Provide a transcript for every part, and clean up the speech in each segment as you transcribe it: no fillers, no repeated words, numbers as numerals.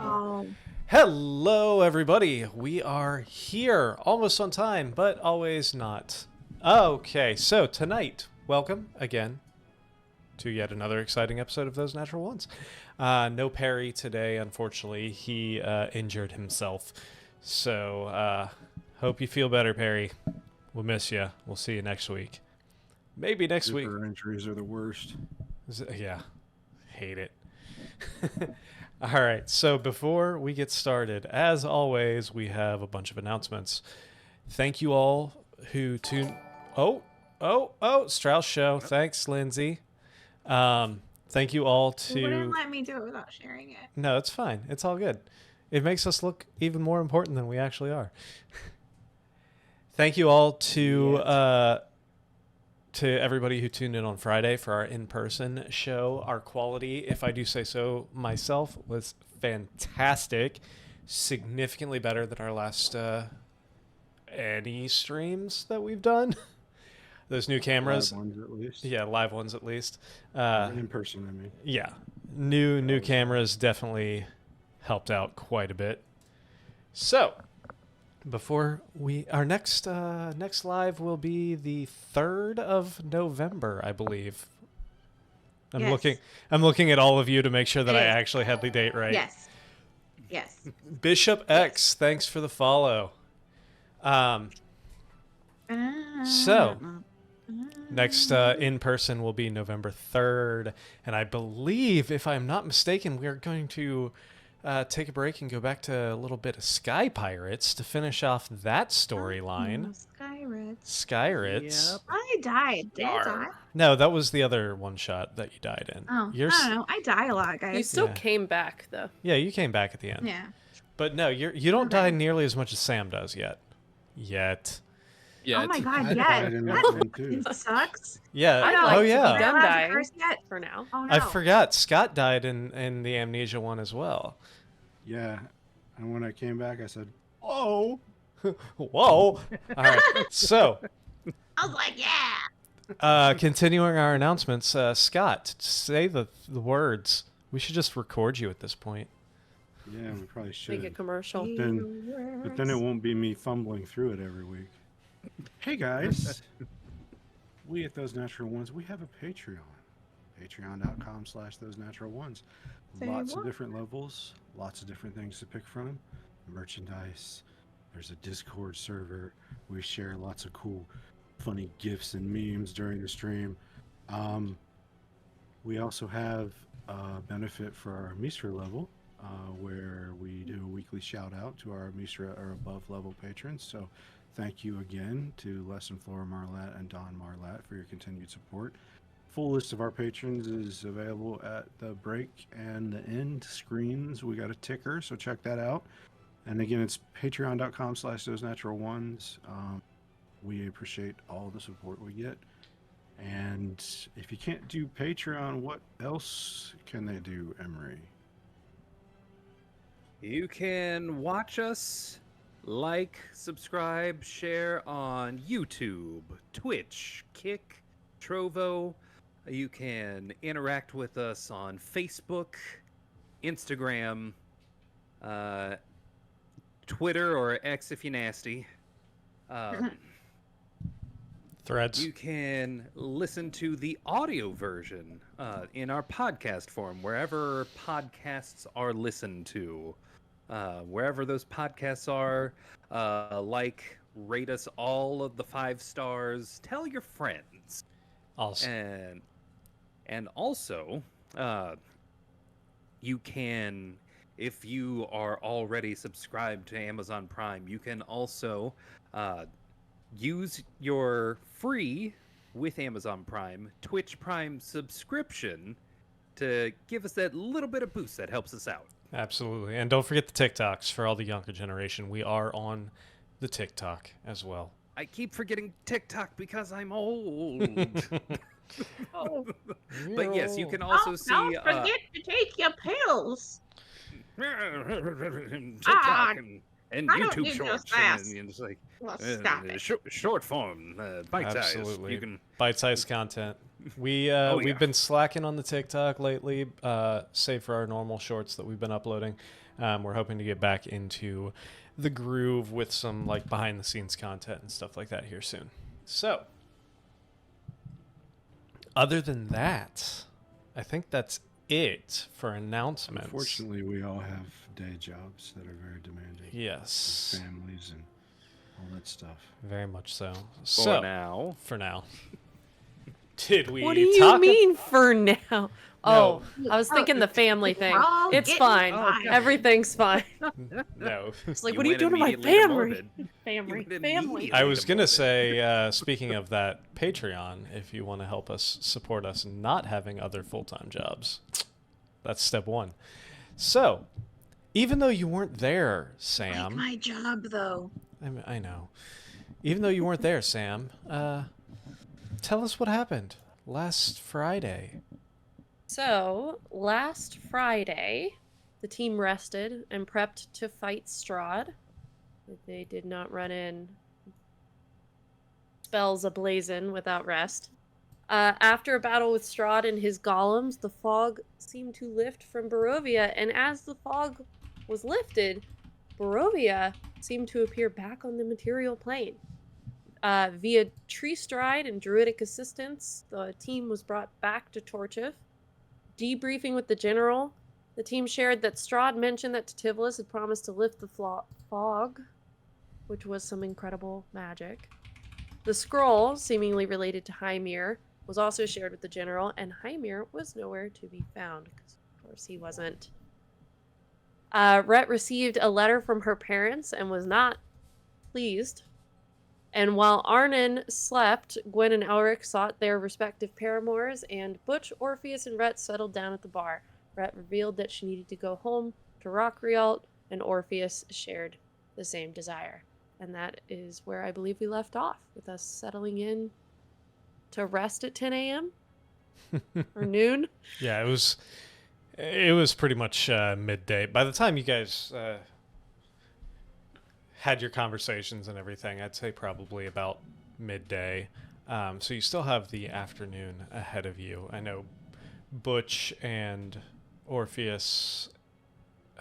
Oh. Hello, everybody. We are here, almost on time, but always not. Okay, so tonight, welcome again to yet another exciting episode of Those Natural Ones. No Perry today, unfortunately. He injured himself. So, hope you feel better, Perry. We'll miss you. We'll see you next week. Maybe next week. Zipper injuries are the worst. Yeah, hate it. All right, so before we get started, as always, we have a bunch of announcements. Thank you all who tuned... Strauss Show. Thanks, Lindsay. Thank you all to... You wouldn't let me do it without sharing it. No, it's fine. It's all good. It makes us look even more important than we actually are. Thank you all to everybody who tuned in on Friday for our in-person show. Our quality, if I do say so myself, was fantastic. Significantly better than our last any streams that we've done. Those new cameras. Live ones at least. Yeah, live ones at least. In person, I mean. Yeah. New cameras definitely helped out quite a bit. So, before our next live will be the 3rd of November, I believe. I'm looking at all of you to make sure that I actually had the date right. Yes. Bishop X, thanks for the follow. Next in person will be November 3rd, and I believe, if I'm not mistaken, we are going to take a break and go back to a little bit of Sky Pirates to finish off that storyline. Skyrits. Yep. I died. Did I die? No, that was the other one shot that you died in. Oh, I don't know. I die a lot, guys. You still came back, though. Yeah, you came back at the end. Yeah. But no, you don't die nearly as much as Sam does yet. Yeah, oh my god, I died in that one, too. That sucks. Yeah. I'd like to be yeah. done dying Yet? for now. Oh, no. I forgot. Scott died in the Amnesia one as well. Yeah. And when I came back, I said, "Oh, Whoa. All right. So, I was like, yeah. continuing our announcements, Scott, say the words. We should just record you at this point. yeah, we probably should." Make a commercial. But then it won't be me fumbling through it every week. Hey guys, we at Those Natural Ones, we have a Patreon. Patreon.com/Those Natural Ones. Lots of different levels, lots of different things to pick from. Merchandise. There's a Discord server. We share lots of cool, funny GIFs and memes during the stream. We also have a benefit for our Mistra level, where we do a weekly shout out to our Mistra or above level patrons. So thank you again to Les and Flora Marlatt and Don Marlatt for your continued support. Full list of our patrons is available at the break and the end screens. We got a ticker, so check that out. And again, it's patreon.com/Those Natural Ones. We appreciate all the support we get. And if you can't do Patreon, what else can they do, Emery? You can watch us, like, subscribe, share on YouTube, Twitch, Kick, Trovo. You can interact with us on Facebook, Instagram, Twitter, or X if you're nasty. Threads. You can listen to the audio version in our podcast form, wherever podcasts are listened to. Wherever those podcasts are, rate us all of the 5 stars. Tell your friends. Awesome. And also, you can, if you are already subscribed to Amazon Prime, you can also use your free, with Amazon Prime, Twitch Prime subscription to give us that little bit of boost that helps us out. Absolutely. And don't forget the TikToks for all the younger generation. We are on the TikTok as well. I keep forgetting TikTok because I'm old. But yes, you can also see. Don't forget to take your pills. TikTok and YouTube shorts. And it's like Well, stop it. short form, bite size. Absolutely. You can bite-sized content. We've been slacking on the TikTok lately, save for our normal shorts that we've been uploading. We're hoping to get back into the groove with some like behind the scenes content and stuff like that here soon. So, other than that, I think that's it for announcements. Unfortunately, we all have day jobs that are very demanding. Yes. With families and all that stuff. Very much so. For now. Did we What do you talk mean for now? No. Oh, I was thinking the family thing. all It's getting fine. fired. Everything's fine. No. It's like, what are you went doing to my immediately to family? morbid. Family. You went Family. immediately I was to going to morbid. say, speaking of that, Patreon, if you want to help us support us not having other full-time jobs, that's step one. So, even though you weren't there, Like Sam. my job, though. I know. Even though you weren't there, Sam, tell us what happened last Friday. So, last Friday, the team rested and prepped to fight Strahd. They did not run in spells ablazing without rest. After a battle with Strahd and his golems, the fog seemed to lift from Barovia, and as the fog was lifted, Barovia seemed to appear back on the material plane. Via tree stride and druidic assistance, the team was brought back to Torchiv. Debriefing with the general, the team shared that Strahd mentioned that Tativolis had promised to lift the fog, which was some incredible magic. The scroll, seemingly related to Hymir, was also shared with the general, and Hymir was nowhere to be found, because of course he wasn't. Rhett received a letter from her parents and was not pleased. And while Arnon slept, Gwen and Elric sought their respective paramours, and Butch, Orpheus, and Rhett settled down at the bar. Rhett revealed that she needed to go home to Rockrealt, and Orpheus shared the same desire. And that is where I believe we left off, with us settling in to rest at 10 a.m. or noon. Yeah, it was pretty much midday. By the time you guys had your conversations and everything, I'd say probably about midday. So you still have the afternoon ahead of you. I know Butch and Orpheus,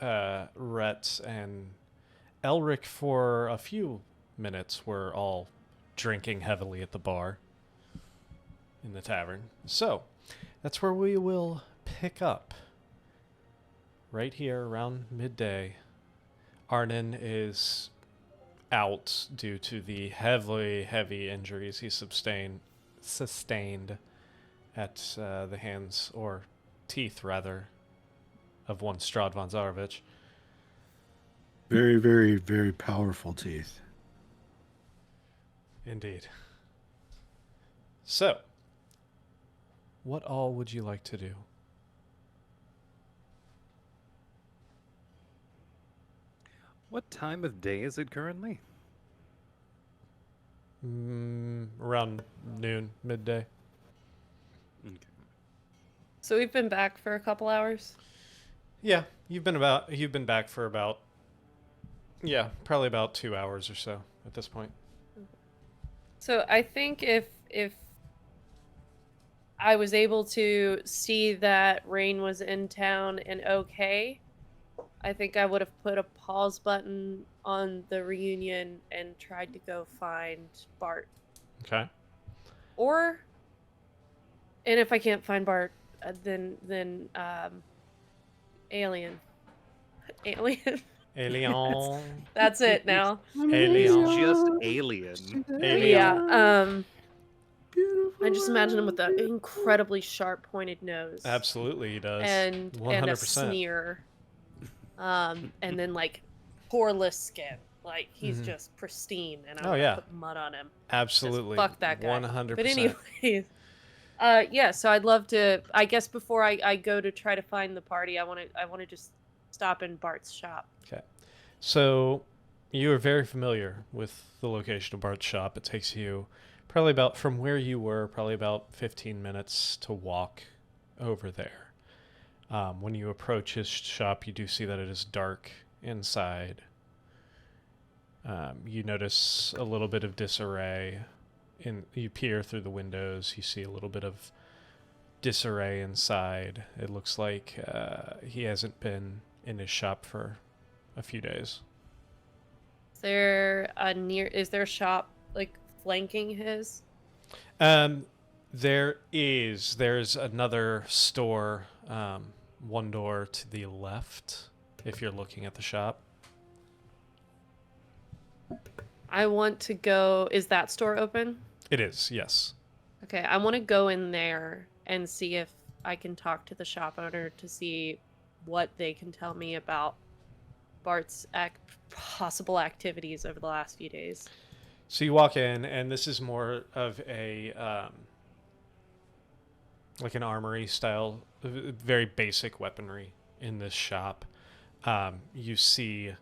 Rhett, and Elric for a few minutes were all drinking heavily at the bar in the tavern. So that's where we will pick up. Right here around midday. Arnon is out due to the heavy injuries he sustained at the hands, or teeth rather, of one Strahd von Zarovich. Very, very, very powerful teeth. Indeed. So, what all would you like to do? What time of day is it currently? Around noon, midday. Okay. So we've been back for a couple hours. Yeah, you've been back for about, probably about 2 hours or so at this point. So I think if I was able to see that Rain was in town and okay, I think I would have put a pause button on the reunion and tried to go find Bart. Okay. And if I can't find Bart, then Alien. Alien. That's it now. Alien. Just alien. Yeah. I just imagine him with that incredibly sharp pointed nose. Absolutely, he does. And 100%. a sneer. And then like poreless skin. Like he's just pristine, and I'm gonna put mud on him. Absolutely. Just fuck that guy. 100%. But anyways, yeah. So I'd love to. I guess before I go to try to find the party, I want to just stop in Bart's shop. Okay. So you are very familiar with the location of Bart's shop. It takes you probably about, from where you were, probably about 15 minutes to walk over there. When you approach his shop, you do see that it is dark inside. You notice a little bit of disarray. You peer through the windows. You see a little bit of disarray inside. It looks like he hasn't been in his shop for a few days. Is there a shop like flanking his? There's another store, one door to the left, if you're looking at the shop. I want to go. Is that store open? It is, yes. Okay, I want to go in there and see if I can talk to the shop owner to see what they can tell me about Bart's possible activities over the last few days. So you walk in, and this is more of a like an armory style, very basic weaponry in this shop. You see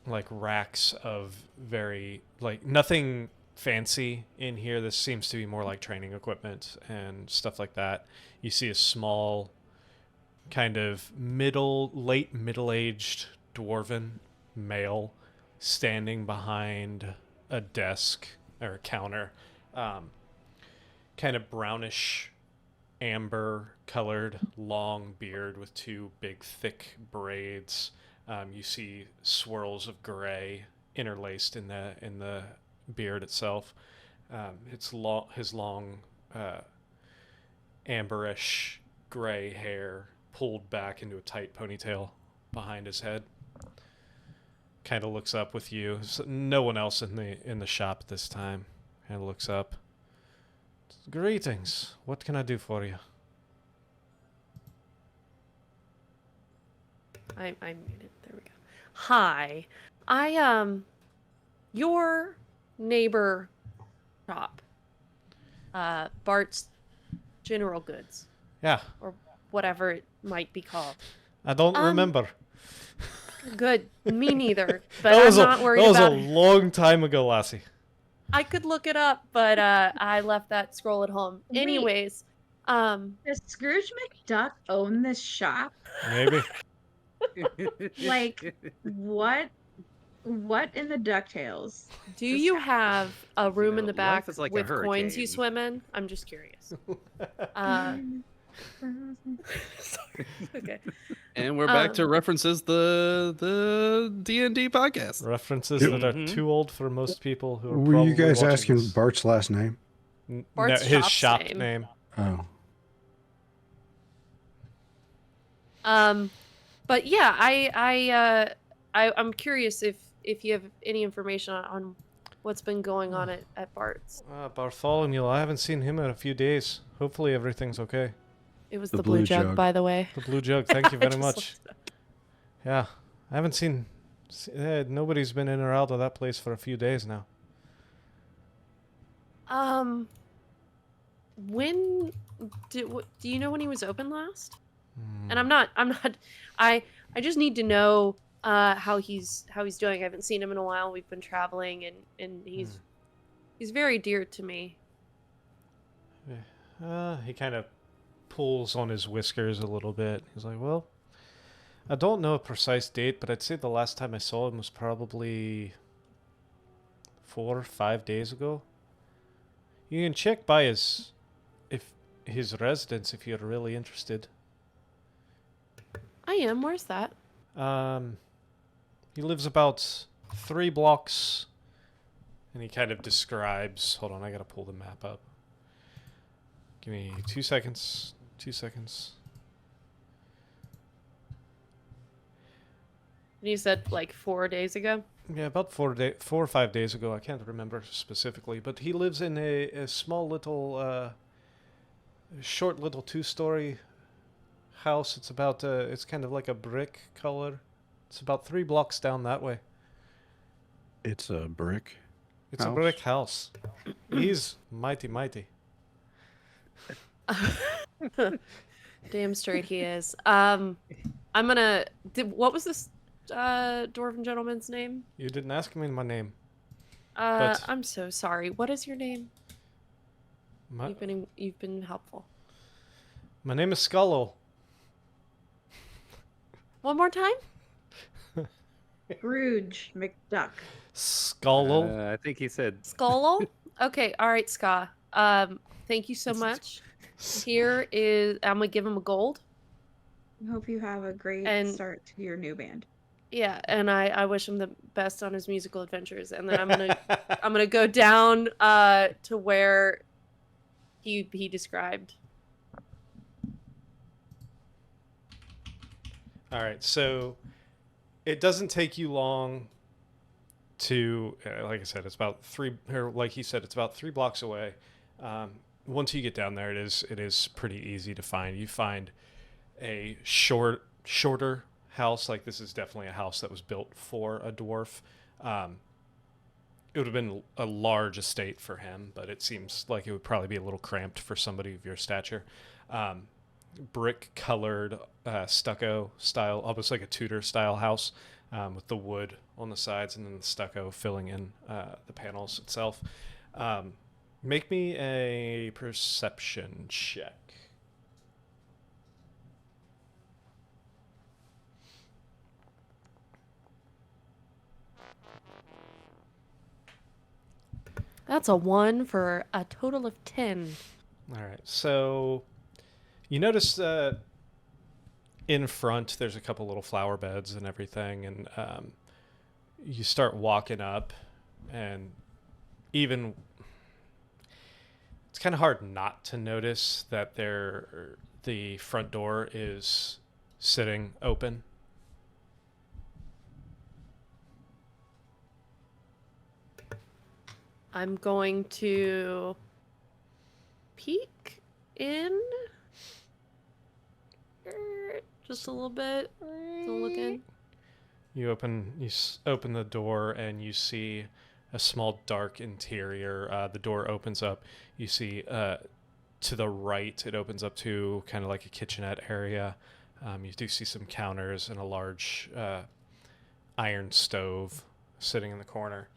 like racks of very, like, nothing fancy in here. This seems to be more like training equipment and stuff like that. You see a small kind of late middle-aged dwarven male standing behind a desk or a counter, kind of brownish amber colored, long beard with two big thick braids. You see swirls of gray interlaced in the beard itself. His long amberish gray hair pulled back into a tight ponytail behind his head. Kind of looks up with you. No one else in the shop at this time. Kind of looks up. Greetings. What can I do for you? I muted. There we go. Hi. Your neighbor shop. Bart's General Goods. Yeah. Or whatever it might be called. I don't remember. Good. Me neither. But I'm not worried about it. That about was a long time ago, Lassie. I could look it up, but I left that scroll at home. Wait. Anyways, Does Scrooge McDuck own this shop? Maybe. Like, what in the DuckTales? do you have a room in the life back is like a with coins you hurricane. swim in? I'm just curious. Sorry. Okay. And we're back to references the D&D podcast. References that are Mhm. too old for most people who are Were probably you guys watching asking this. Bart's last name? Bart's his shop's shop name. name. Oh. But yeah, I'm curious if you have any information on what's been going on at Bart's. Bartholomew, I haven't seen him in a few days. Hopefully everything's okay. It was The the blue blue jug, jug. by the way. The blue jug, thank you I very just much. looked it up. Yeah, I haven't seen... nobody's been in or out of that place for a few days now. When do you know when he was open last? And I'm not I just need to know how he's doing. I haven't seen him in a while. We've been traveling and he's very dear to me. He kind of pulls on his whiskers a little bit. He's like, well, I don't know a precise date, but I'd say the last time I saw him was probably 4 or 5 days ago. You can check by his residence if you're really interested. I am. Where's that? He lives about 3 blocks, and he kind of describes... Hold on, I gotta pull the map up. Give me 2 seconds. 2 seconds. And you said like 4 days ago? Yeah, about 4 or 5 days ago. I can't remember specifically, but he lives in a small little, short little 2-story house. It's about it's kind of like a brick color. It's about 3 blocks down that way. It's a brick. It's a house? brick house. He's mighty. Damn straight he is. I'm gonna. What was this dwarven gentleman's name? You didn't ask me my name. But- I'm so sorry. What is your name? My You've been helpful. name is Scullo. One more time. Scrooge McDuck. Scullo. I think he said Skollo? Okay, all right, Ska. Thank you so much. Here is, I'm gonna give him a gold. I hope you have a great And- start to your new band. Yeah, and I wish him the best on his musical adventures. And then I'm gonna go down to where he described. All right, so it doesn't take you long to, like I said, it's about like he said, it's about 3 blocks away. Once you get down there, it is pretty easy to find. You find a shorter house. Like, this is definitely a house that was built for a dwarf. It would have been a large estate for him, but it seems like it would probably be a little cramped for somebody of your stature. Brick colored stucco style, almost like a Tudor style house, with the wood on the sides and then the stucco filling in the panels itself. Make me a perception check. That's a 1 for a total of 10. All right, so you notice in front there's a couple little flower beds and everything, and you start walking up, and even it's kind of hard not to notice that the front door is sitting open. I'm going to peek in just a little bit. Still looking. You open the door and you see a small dark interior. The door opens up. You see to the right, it opens up to kind of like a kitchenette area. You do see some counters and a large iron stove sitting in the corner.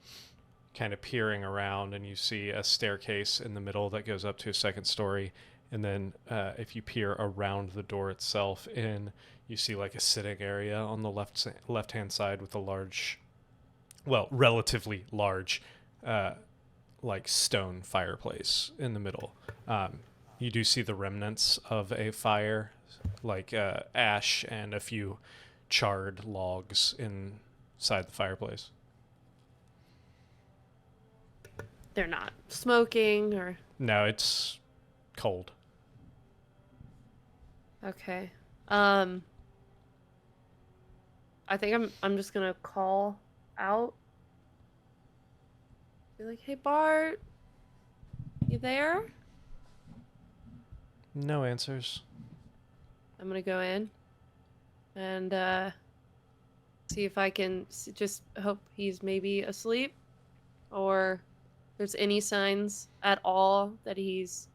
Kind of peering around, and you see a staircase in the middle that goes up to a second story. And then if you peer around the door itself in, you see like a sitting area on the left-hand side with a large, well, relatively large, like stone fireplace in the middle. You do see the remnants of a fire, like ash and a few charred logs inside the fireplace. They're not smoking or... No, it's cold. Okay. I think I'm just gonna call out. Be like, hey Bart, you there? No answers. I'm gonna go in and see if I can just hope he's maybe asleep, or there's any signs at all that he's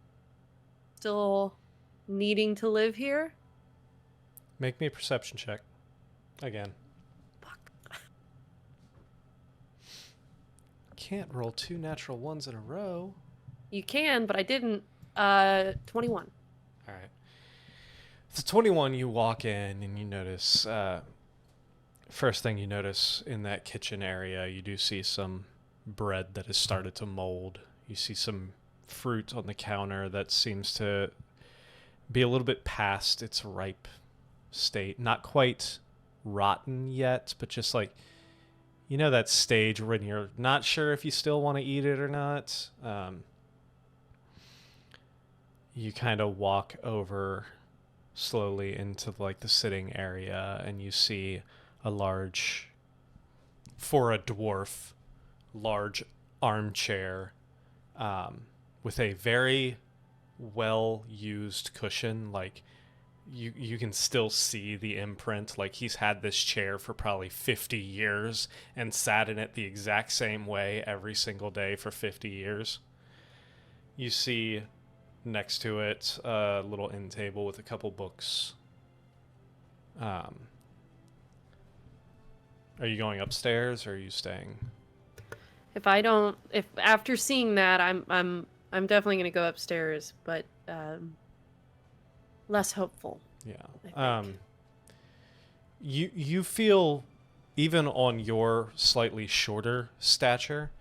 still needing to live here. Make me a perception check. Again. Fuck. Can't roll 2 natural ones in a row. You can, but I didn't. 21. All right. So 21, you walk in and you notice, first thing you notice in that kitchen area, you do see some bread that has started to mold. You see some fruit on the counter that seems to be a little bit past its ripe state. Not quite rotten yet, but just like, you know, that stage when you're not sure if you still want to eat it or not. You kind of walk over slowly into like the sitting area, and you see a large, for a dwarf, large armchair with a very well used cushion. Like you can still see the imprint. Like he's had this chair for probably 50 years and sat in it the exact same way every single day for 50 years. You see next to it a little end table with a couple books. Are you going upstairs or are you staying? If after seeing that, I'm definitely gonna go upstairs, but less hopeful. Yeah. You feel, even on your slightly shorter stature,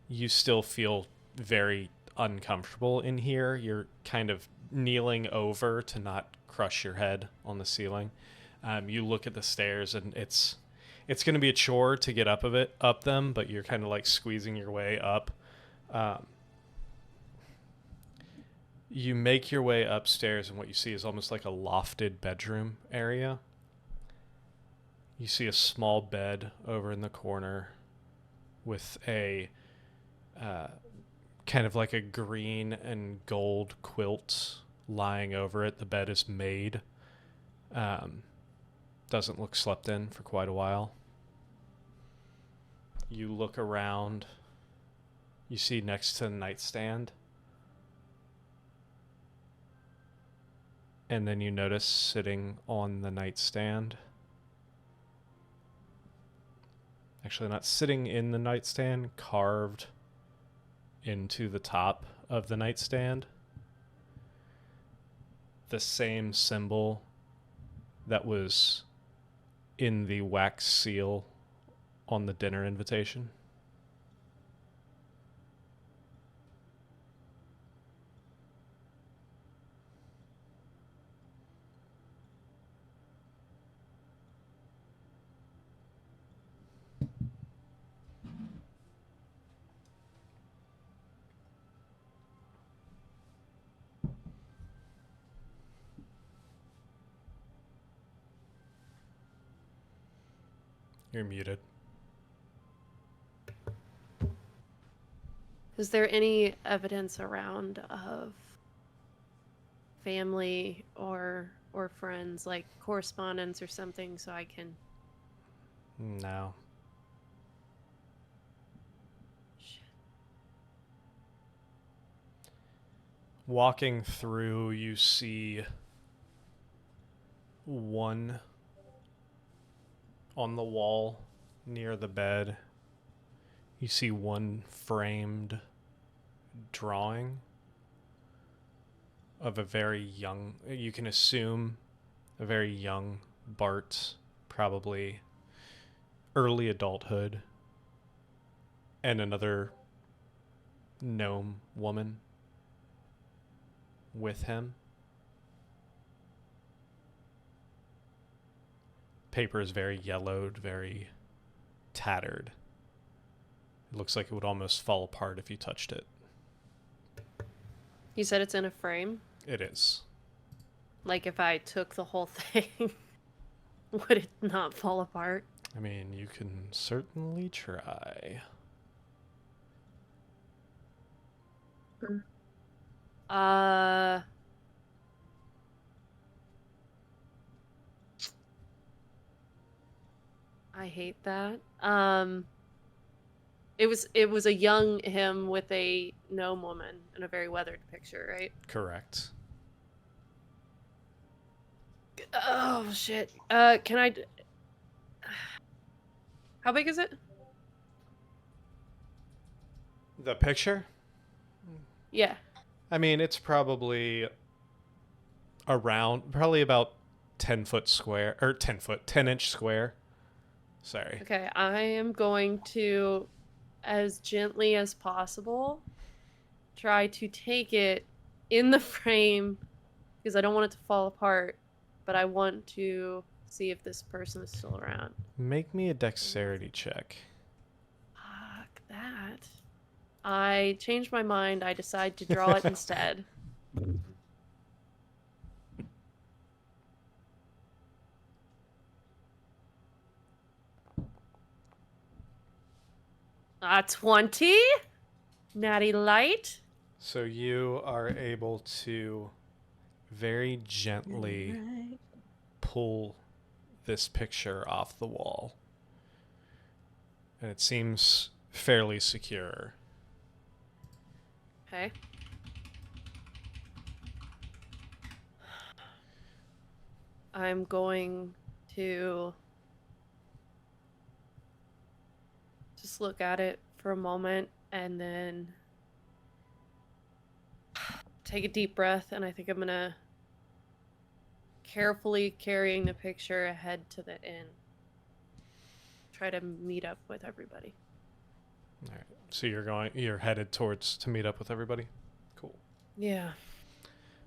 you still feel very uncomfortable in here. You're kind of kneeling over to not crush your head on the ceiling. You look at the stairs, and it's going to be a chore to get up them, but you're kind of like squeezing your way up. You make your way upstairs, and what you see is almost like a lofted bedroom area. You see a small bed over in the corner with a kind of like a green and gold quilt lying over it. The bed is made. Doesn't look slept in for quite a while. You look around. You see next to the nightstand. And then you notice sitting on the nightstand. Actually, not sitting in the nightstand, carved into the top of the nightstand. The same symbol that was in the wax seal on the dinner invitation. You're muted. Is there any evidence around of family or friends, like correspondence or something, so I can... No. Shit. Walking through, you see one on the wall near the bed. You see one framed drawing of a very young, you can assume a very young Bart, probably early adulthood, and another gnome woman with him. Paper is very yellowed, very tattered. It looks like it would almost fall apart if you touched it. You said it's in a frame? It is. Like if I took the whole thing, would it not fall apart? I mean, you can certainly try. I hate that. It was a young him with a gnome woman in a very weathered picture, right? Correct. Oh shit. Can I? How big is it? The picture? Yeah. I mean, it's probably probably about 10 foot square, or 10 inch square. Sorry. Okay, I am going to, as gently as possible, try to take it in the frame, because I don't want it to fall apart, but I want to see if this person is still around. Make me a dexterity check. Fuck that. I changed my mind. I decide to draw it instead. Ah, 20? Natty light? So you are able to very gently pull this picture off the wall. And it seems fairly secure. Okay. I'm going to just look at it for a moment and then take a deep breath, and I think I'm gonna carefully carrying the picture ahead to the inn. Try to meet up with everybody. All right. So you're headed towards to meet up with everybody? Yeah.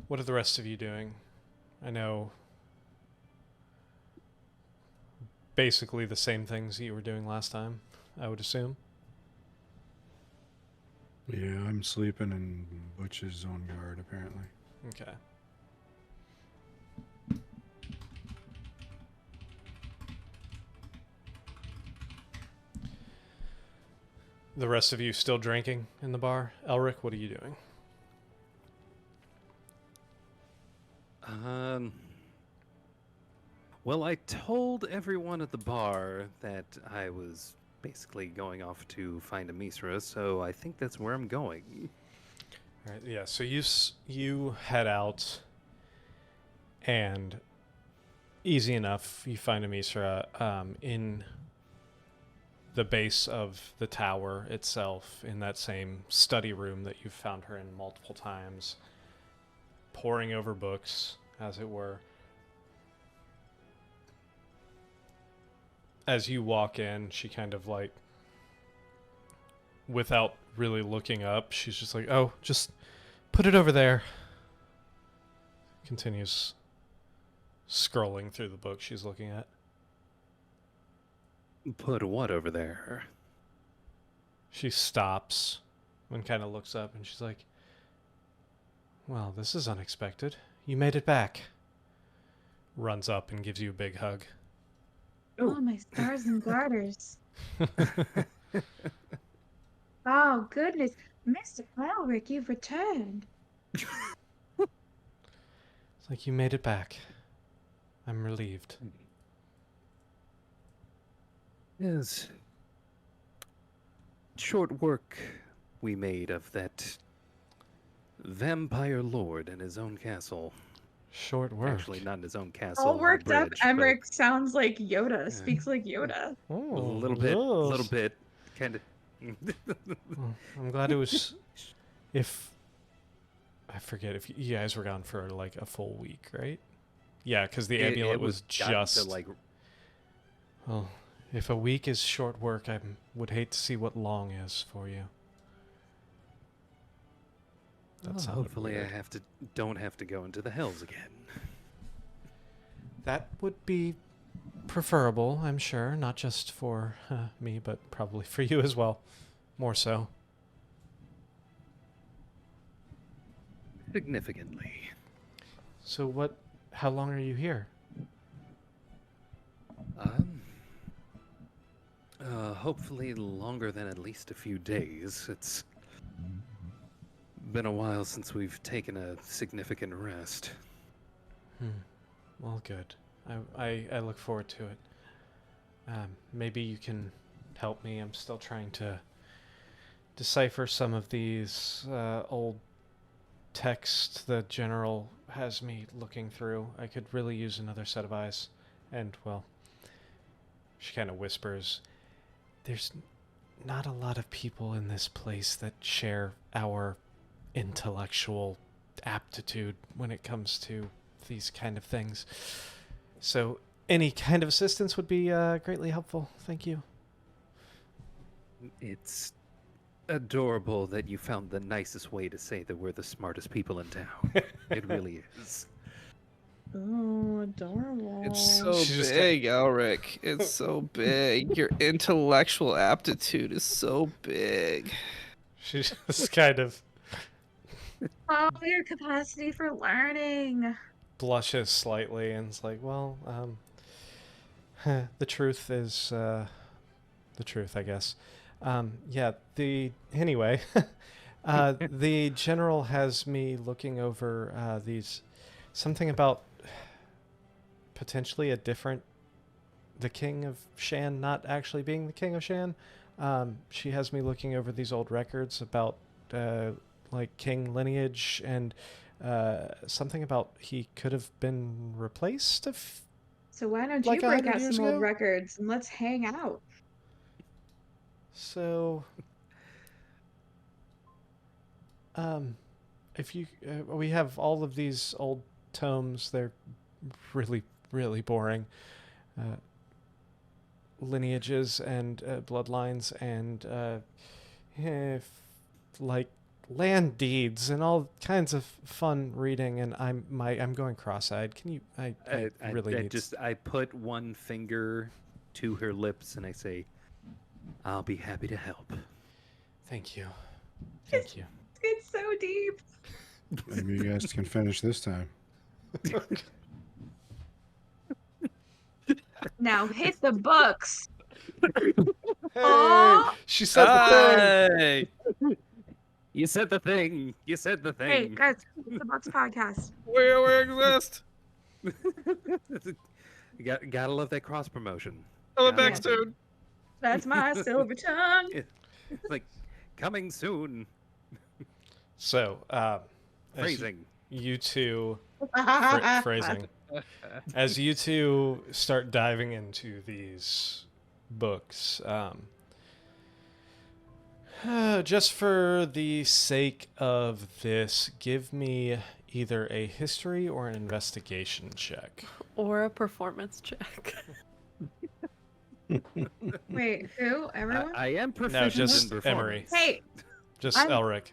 What are the rest of you doing? I know basically the same things you were doing last time, I would assume. Yeah, I'm sleeping and Butch is on guard, apparently. Okay. The rest of you still drinking in the bar? Elric, what are you doing? Well, I told everyone at the bar that I was basically going off to find a Misra, so I think that's where I'm going. All right, yeah, so you head out, and easy enough, you find a Misra in the base of the tower itself, in that same study room that you've found her in multiple times, poring over books, as it were. As you walk in, she kind of like, without really looking up, she's just like, oh, just put it over there. Continues scrolling through the book she's looking at. Put what over there? She stops and kind of looks up and she's like, well, this is unexpected. You made it back. Runs up and gives you a big hug. Oh, my stars and garters. Oh, goodness. Mr. Elric, you've returned. It's like, you made it back. I'm relieved. Yes. Short work we made of that vampire lord in his own castle. Short work. Actually, not in his own castle. All on the worked up, bridge, Emmerich sounds like Yoda, Yeah. speaks like Yoda. Oh, but a little yes. bit, kind of. Well, I'm glad it was. If I forget if you guys were gone for like a full week, right? Yeah, because the amulet was gotten just. to, like, Well, if a week is short work, I would hate to see what long is for you. That sounded hopefully weird. don't have to go into the hells again. That would be preferable, I'm sure, not just for me, but probably for you as well. More so. Significantly. So how long are you here? Hopefully longer than at least a few days. It's been a while since we've taken a significant rest. Well, good. I look forward to it. Maybe you can help me. I'm still trying to decipher some of these old texts the general has me looking through. I could really use another set of eyes. And, well, she kind of whispers, there's not a lot of people in this place that share our intellectual aptitude when it comes to these kind of things. So any kind of assistance would be greatly helpful. Thank you. It's adorable that you found the nicest way to say that we're the smartest people in town. It really is. Oh, adorable. It's so She just big, Elric. It's so big. Your intellectual aptitude is so big. She just kind of Oh, your capacity for learning. blushes slightly and is like, well, the truth is the truth, I guess. Yeah, anyway, the general has me looking over something about potentially the king of Shan not actually being the king of Shan. She has me looking over these old records about like king lineage and something about he could have been replaced So why don't Like you break 100 out years some old ago? records and let's hang out? So if you we have all of these old tomes. They're really, really boring. Lineages and bloodlines and if, like land deeds and all kinds of fun reading, and I'm going cross-eyed. Can you? I really need. I put one finger to her lips and I say, "I'll be happy to help." Thank you. Thank you. It's so deep. Maybe you guys can finish this time. Now hit the books. Hey, Aw. she said the thing. Hey, You said the thing. You said the Hey thing. guys, hit the books podcast. we exist. You gotta love that cross promotion. I'm a Gotta love it. backstone. That's my silver tongue. It's like coming soon. So, as Phrasing. you two phrasing. As you two start diving into these books, just for the sake of this, give me either a history or an investigation check. Or a performance check. Wait, who? Everyone? I am proficient No, in just performance. Emery. Hey, Just I'm- Elric.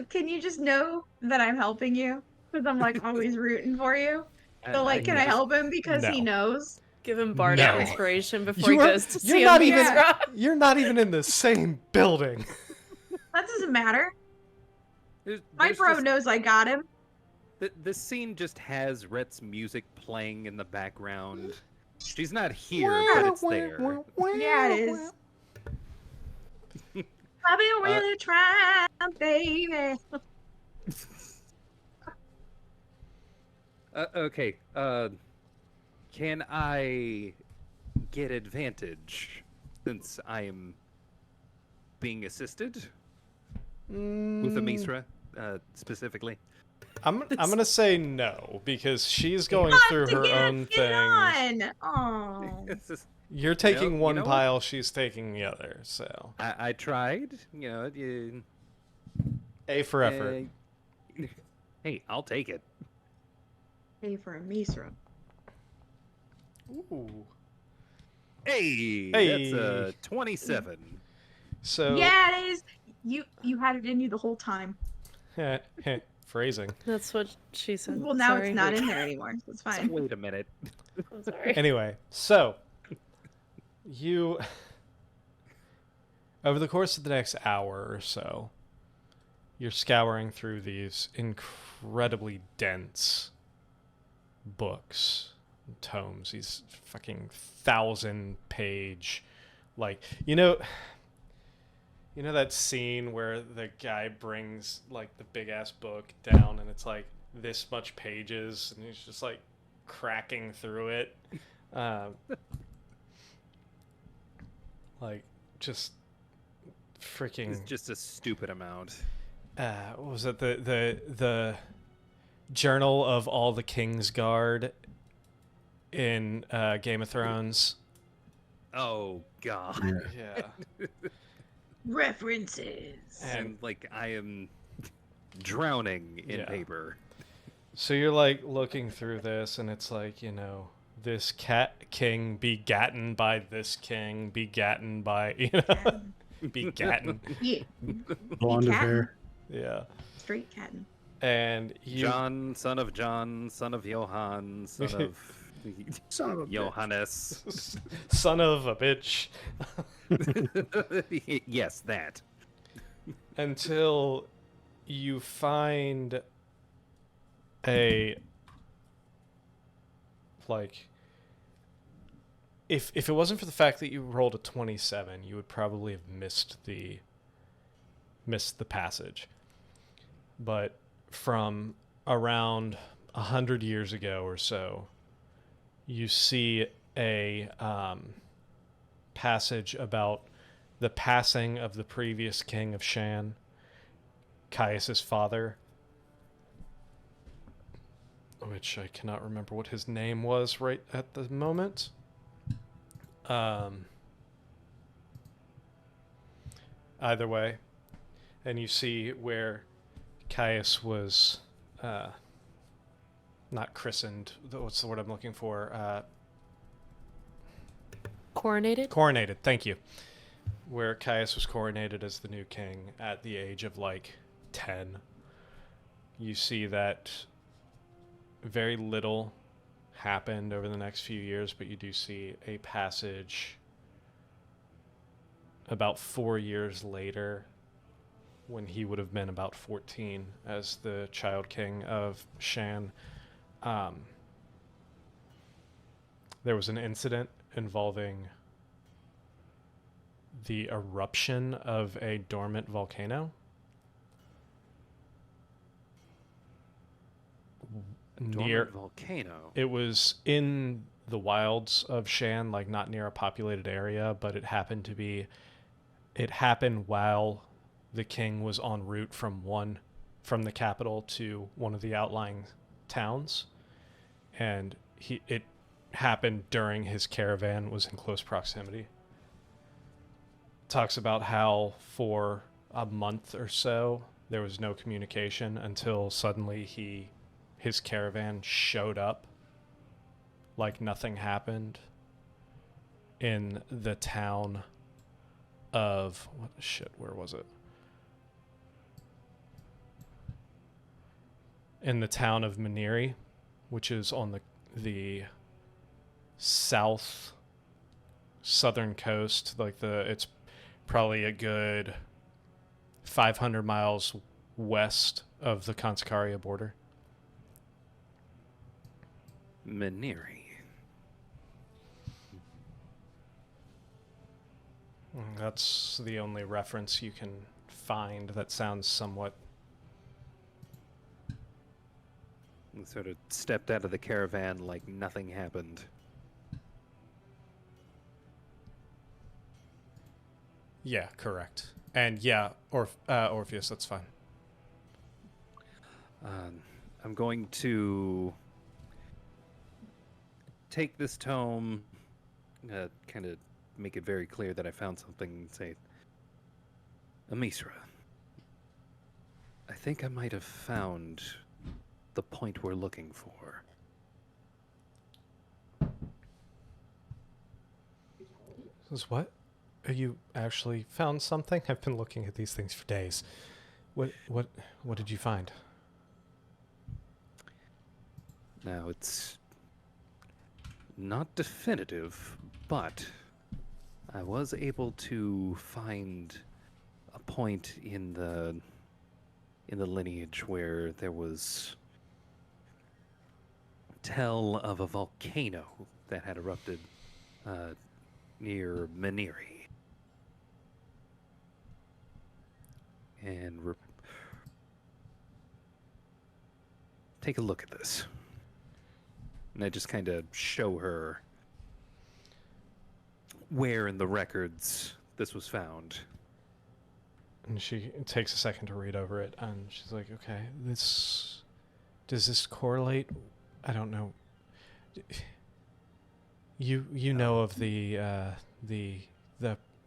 can you just know that I'm helping you? Because I'm like always rooting for you. So like, can I help him because he No. knows? Give him bardic No. inspiration before You he are- goes to you're see not him. even- Yeah. You're not even in the same building. That doesn't matter. There's My bro just- knows I got him. The scene just has Rhett's music playing in the background. She's not here, but it's there. Yeah, it is. I've been really trying, baby. Okay. Can I get advantage since I am being assisted with the Misra specifically? I'm gonna say no because she's going through her own things. Oh. It's just- You're taking you one know what? pile, she's taking the other. So I tried. You know. A for effort. Hey, I'll take it. Pay for a Misra. Ooh. Hey, Hey. that's a 27. So Yeah, it is. You had it in you the whole time. phrasing. That's what she said. Well, now Sorry. it's not in there anymore. So it's fine. Wait a minute. I'm sorry. Anyway, so you over the course of the next hour or so, you're scouring through these incredibly dense books, tomes, these fucking 1,000-page, like you know that scene where the guy brings like the big ass book down and it's like this much pages and he's just like cracking through it, like just freaking. It's just a stupid amount. What was it, the Journal of All the King's Guard in Game of Thrones? Oh God. Yeah. References. And like I am drowning in Yeah. paper. So you're like looking through this, and it's like, this king begatten by this king, begatten by, begatten. Yeah. Blonde of Cat. hair. Yeah. Straight catting. And you, John, son of Johann, son of Son of a bitch. Johannes. son of a bitch. Yes, that. Until you find a, like, if it wasn't for the fact that you rolled a 27, you would probably have missed the passage. But from around 100 years ago or so, you see a passage about the passing of the previous king of Shan, Caius's father, which I cannot remember what his name was right at the moment. Either way, and you see where Caius was not christened. What's the word I'm looking for? Coronated? Coronated. Thank you. Where Caius was coronated as the new king at the age of like 10, you see that very little happened over the next few years, but you do see a passage about 4 years later, when he would have been about 14 as the child king of Shan. There was an incident involving the eruption of a dormant volcano. Dormant volcano. It was in the wilds of Shan, like not near a populated area, but it happened while the king was en route from the capital to one of the outlying towns, and it happened during his caravan, was in close proximity. Talks about how for a month or so there was no communication until suddenly his caravan showed up like nothing happened in the town of where was it? In the town of Maniri, which is on the southern coast. It's probably a good 500 miles west of the Conticaria border. Maniri. That's the only reference you can find that sounds somewhat... And sort of stepped out of the caravan like nothing happened. Yeah, correct. And yeah, Orpheus, that's fine. I'm going to take this tome, kind of make it very clear that I found something, and say, Amisra, I think I might have found the point we're looking for. This is what? You actually found something? I've been looking at these things for days. What did you find? Now, it's not definitive, but I was able to find a point in the lineage where there was tell of a volcano that had erupted near Maniri. And take a look at this. And I just kind of show her where in the records this was found. And she takes a second to read over it, and she's like, okay, does this correlate? I don't know. You know of the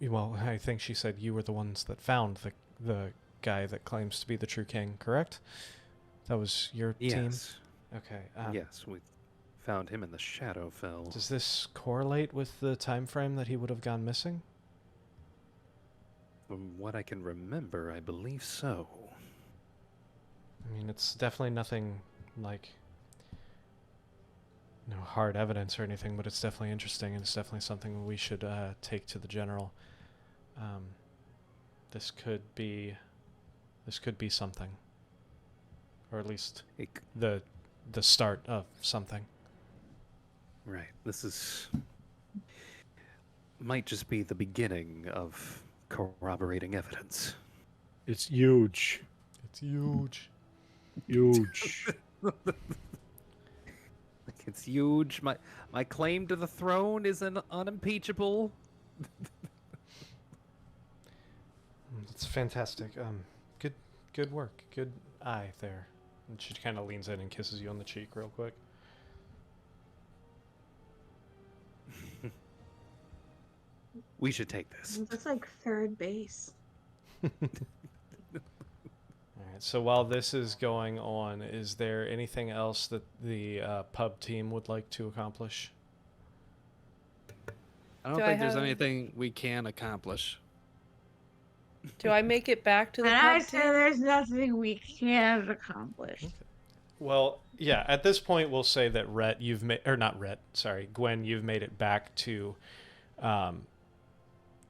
well, I think she said you were the ones that found the guy that claims to be the true king, correct? That was your team? Okay. Yes, we found him in the Shadowfell. Does this correlate with the time frame that he would have gone missing? From what I can remember, I believe so. I mean, it's definitely nothing like no hard evidence or anything, but it's definitely interesting, and it's definitely something we should take to the general. This could be something, or at least the start of something. Right. This might just be the beginning of corroborating evidence. It's huge. It's huge. Huge. It's huge. My claim to the throne is unimpeachable. It's fantastic. Good work. Good eye there. And she kind of leans in and kisses you on the cheek real quick. We should take this. That's like third base. All right. So while this is going on, is there anything else that the pub team would like to accomplish? I don't Do think I there's have- anything we can accomplish. Do I make it back to the And I pub say too? there's nothing we can't accomplish. Well, yeah. At this point, we'll say that Gwen, you've made it back um,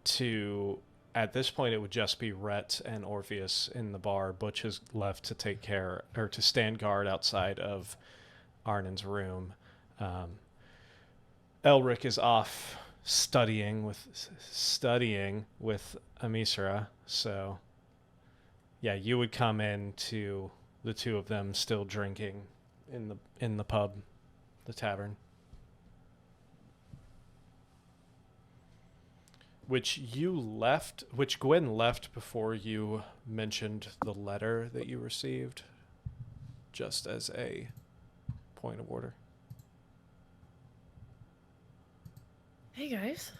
to. At this point, it would just be Rhett and Orpheus in the bar. Butch has left to take care or to stand guard outside of Arnon's room. Elric is off studying with Amisra. So, yeah, you would come in to the two of them still drinking in the pub, the tavern, which Gwen left before you mentioned the letter that you received, just as a point of order. Hey guys.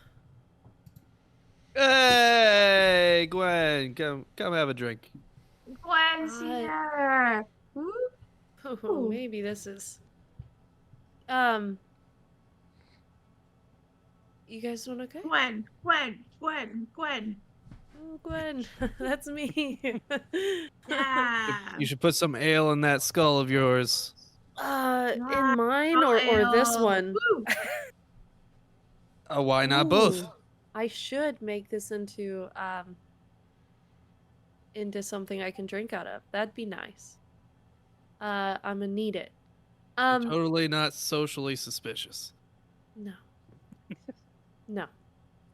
Hey, Gwen, come have a drink. Gwen's here. Woo. Oh, maybe this is. You guys doing okay? Gwen. Oh, Gwen, that's me. Yeah. You should put some ale in that skull of yours. In mine or this one? Woo. Why not both? Ooh, I should make this into something I can drink out of. That'd be nice. I'm gonna need it. You're totally not socially suspicious. No. No.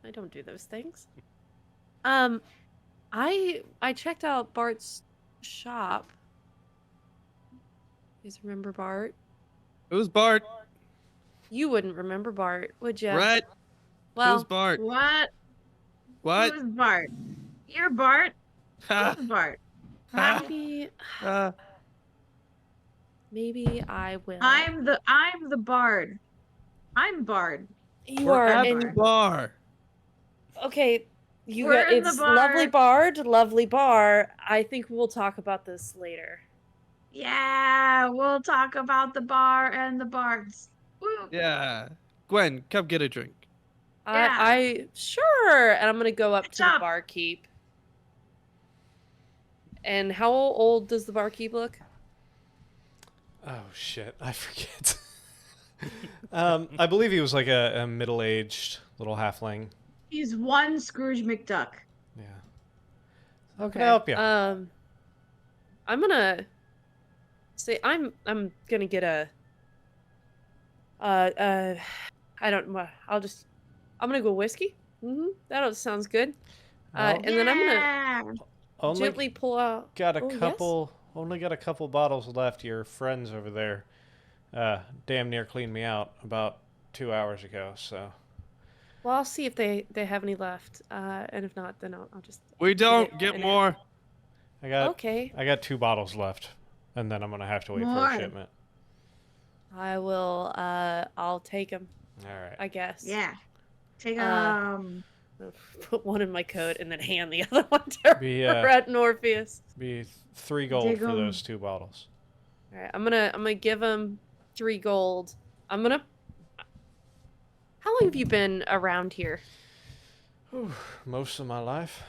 I don't do those things. I checked out Bart's shop. You guys remember Bart? Who's Bart? You wouldn't remember Bart, would you? Right? Well, Who's Bart? What? What? Who's Bart? You're Bart? Ha, Who's Bart? ha, maybe I will. I'm the bard. I'm Bard. You We're are at in. the bar. Okay, We're in the it's bar. lovely bard, lovely bar. I think we'll talk about this later. Yeah, we'll talk about the bar and the bards. Woo. Yeah. Gwen, come get a drink. Yeah. I sure, and I'm gonna go up to the up. barkeep. And how old does the barkeep look? Oh shit, I forget. I believe he was like a middle-aged little halfling. He's one Scrooge McDuck. Yeah. How can I help you? I'm gonna say I'm gonna get a I don't know. I'm gonna go whiskey. That sounds good. And then I'm gonna only gently pull out. got a Oh, yes? couple. Only got a couple bottles left. Your friends over there, damn near cleaned me out about 2 hours ago. So. Well, I'll see if they have any left. And if not, then I'll just. We don't get more. I got. Okay. I got 2 bottles left, and then I'm gonna have to wait for More. a shipment. I will. I'll take them. All right. I guess. Yeah. Take I'll put one in my coat and then hand the other one to Rhett and Orpheus. Be 3 gold Dig for 'em. those 2 bottles. All right, I'm gonna give him 3 gold. How long have you been around here? Most of my life.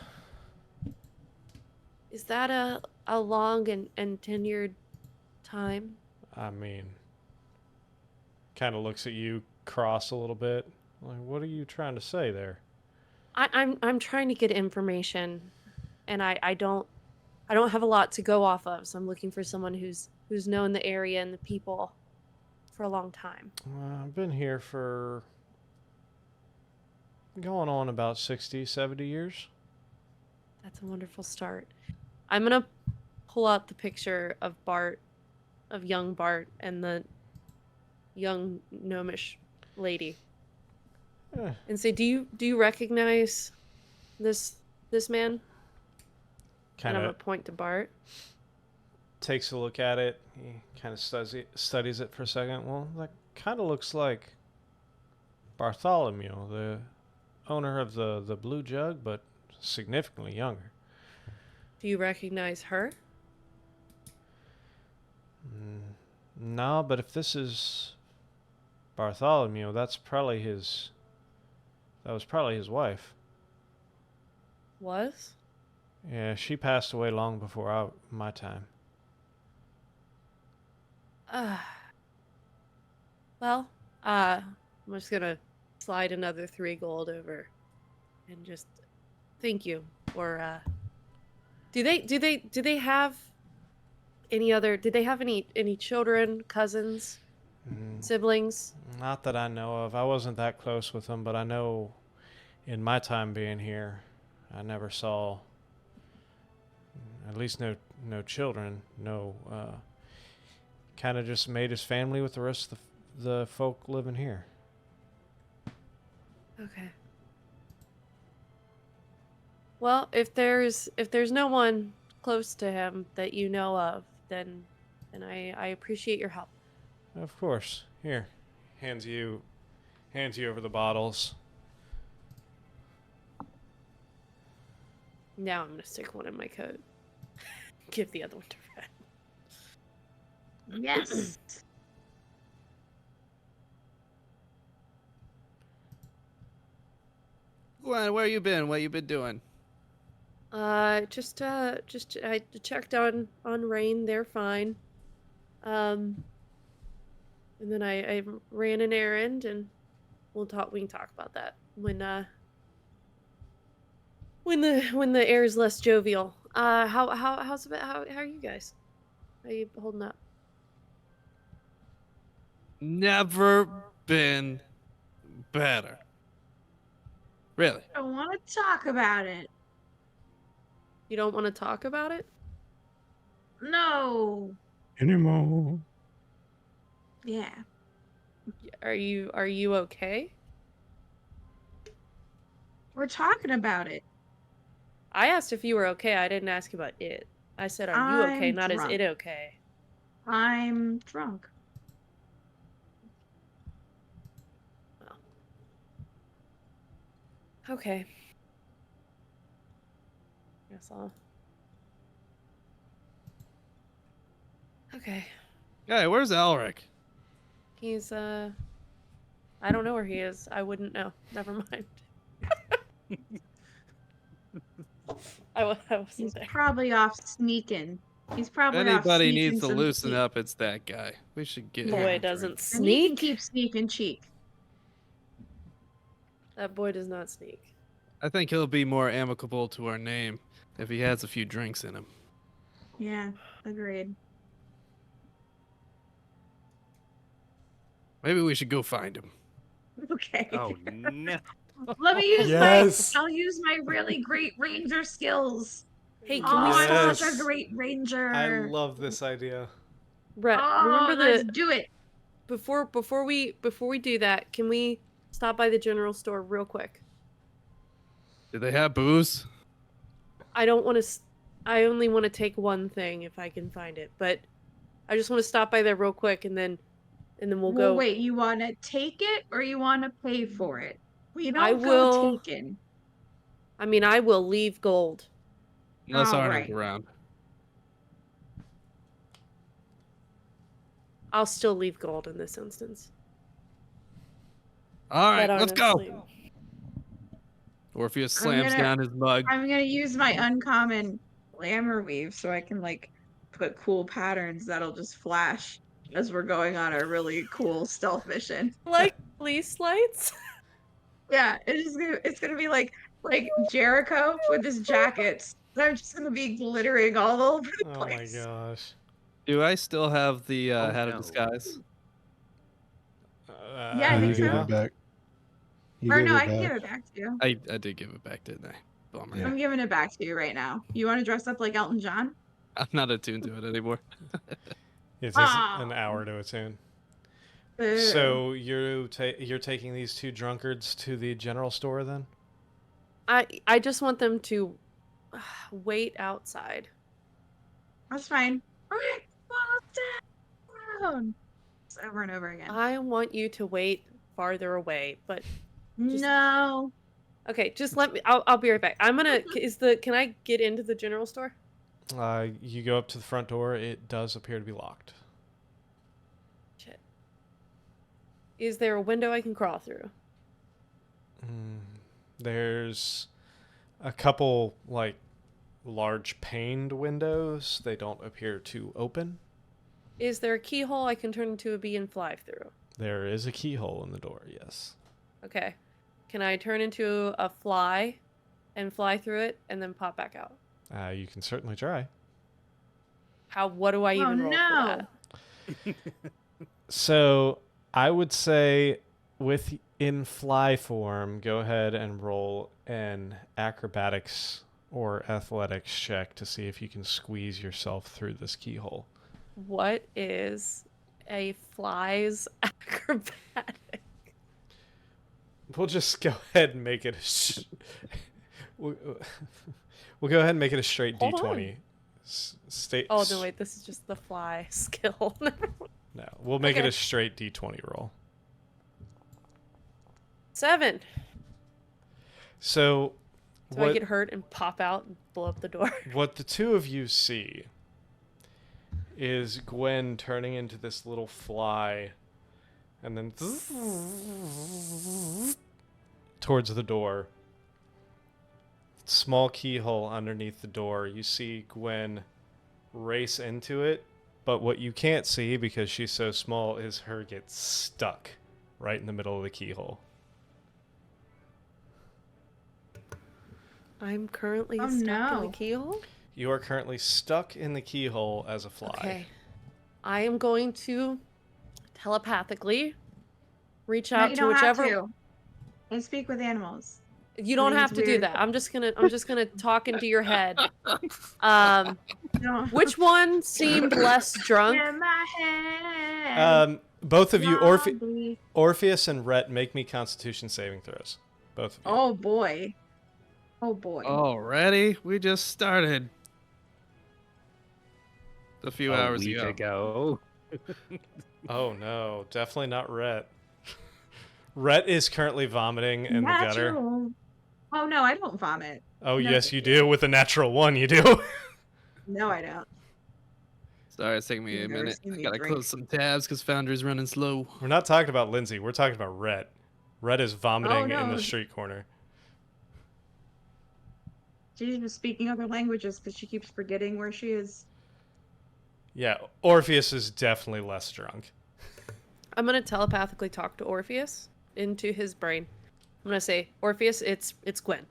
Is that a long and tenured time? I mean, kind of looks at you cross a little bit. Like, what are you trying to say there? I'm trying to get information, and I don't have a lot to go off of, so I'm looking for someone who's known the area and the people for a long time. I've been here for going on about 60, 70 years. That's a wonderful start. I'm gonna pull out the picture of Bart, of young Bart, and the young gnomish lady, and say, "Do you recognize this man?" Kind And I'm of gonna point to Bart. takes a look at it. He kind of studies it for a second. Well, that kind of looks like Bartholomew, the owner of the Blue Jug, but significantly younger. Do you recognize her? No, but if this is Bartholomew, that was probably his wife. Was? Yeah, she passed away long before my time. Well, I'm just gonna slide another 3 gold over, and just thank you for. Do they have any other? Did they have any children, cousins, siblings? Not that I know of. I wasn't that close with them, but I know in my time being here, I never saw, at least no children, no, kind of just made his family with the rest of the folk living here. Okay. Well, if there's no one close to him that you know of, then I appreciate your help. Of course. Here, hands you over the bottles. Now I'm gonna stick one in my coat. Give the other one to Red. Yes. Glenn, where you been? What you been doing? Just I checked on Rain. They're fine. And then I ran an errand, and we can talk about that when the air is less jovial. How's about how are you guys? How are you holding up? Never been better. Really? I want to talk about it. You don't want to talk about it? No. Anymore. Yeah. Are you okay? We're talking about it. I asked if you were okay. I didn't ask about it. I said, are you okay? I'm Not drunk. is it okay? I'm drunk. Well. Okay. Guess I'll. Okay. Hey, where's Alric? He's I don't know where he is. I wouldn't know. Never mind. I wasn't He's there. probably off sneaking. He's If probably off anybody sneaking needs to some loosen cheek. up, it's that guy. We should get him. Boy a doesn't drink. And he can sneak. keep sneaking cheek. That boy does not sneak. I think he'll be more amicable to our name if he has a few drinks in him. Yeah, agreed. Maybe we should go find him. Okay. Oh no. Let me use Yes. I'll use my really great ranger skills. Hey, can Oh, we I'm stop? such a great ranger. I love this idea. Brett, Oh, remember let's the do it. before we do that, can we stop by the general store real quick? Do they have booze? I don't want to. I only want to take one thing if I can find it, but I just want to stop by there real quick, and then we'll go. Wait, you want to take it or you want to pay for it? We don't I will. go taken. I mean, I will leave gold. Unless All Arnold's right. around. I'll still leave gold in this instance. All right, Let let's Arnold go. sleep. Orpheus slams gonna- down his mug. I'm gonna use my uncommon glamour weave so I can like put cool patterns that'll just flash as we're going on a really cool stealth mission. Like police lights. Yeah, it's gonna be like Jericho with his jackets. They're just gonna be glittering all over the Oh my place. gosh. Do I still have the hat no. of disguise? Yeah, I think you so. gave it back. You Or gave no, it I can back. give it back to you. I did give it back, didn't I? Bummer. Yeah. I'm giving it back to you right now. You want to dress up like Elton John? I'm not attuned to it anymore. It takes Ah. an hour to attune. Boo. So you're taking these two drunkards to the general store then? I just want them to wait outside. That's fine. Okay, well, down. It's over and over again. I want you to wait farther away, but just- No. okay, just let me. I'll be right back. I'm gonna. Can I get into the general store? You go up to the front door. It does appear to be locked. Shit. Is there a window I can crawl through? There's a couple like large paned windows. They don't appear to open. Is there a keyhole I can turn into a bee and fly through? There is a keyhole in the door, yes. Okay. Can I turn into a fly and fly through it and then pop back out? You can certainly try. What do I even roll no. for that? So I would say in fly form, go ahead and roll an acrobatics or athletics check to see if you can squeeze yourself through this keyhole. What is a fly's acrobatic? We'll just go ahead and make it we'll go ahead and make it a straight Hold D20. Oh, no, wait, this is just the fly skill. No, we'll make it Okay. a straight D20 roll. 7. So Do I get hurt and pop out and blow up the door? what the two of you see is Gwen turning into this little fly and then towards the door. Small keyhole underneath the door. You see Gwen race into it, but what you can't see because she's so small is her get stuck right in the middle of the keyhole. I'm currently Oh, stuck in no. the keyhole? You are currently stuck in the keyhole as a fly. Okay. I am going to telepathically reach No, out you to don't whichever. have to. And speak with animals. You don't Everything's have to do weird. that. I'm just gonna talk into your head. No. Which one seemed less drunk? In my head. Both of you, zombie. Orpheus and Rhett, make me Constitution saving throws. Both of you. Oh boy. Oh boy. Already? We just started. A few hours week ago. Oh no, definitely not Rhett. Rhett is currently vomiting in the gutter. Natural. Oh no, I don't vomit. Oh No, yes, thank you you. do. With a natural one, you do. No, I don't. Sorry, it's taking me a You've never minute. seen I me gotta drink. close some tabs because Foundry's running slow. We're not talking about Lindsay. We're talking about Rhett. Rhett is vomiting in no. the street corner. She's just speaking other languages because she keeps forgetting where she is. Yeah, Orpheus is definitely less drunk. I'm gonna telepathically talk to Orpheus into his brain. I'm gonna say, Orpheus, it's Gwen.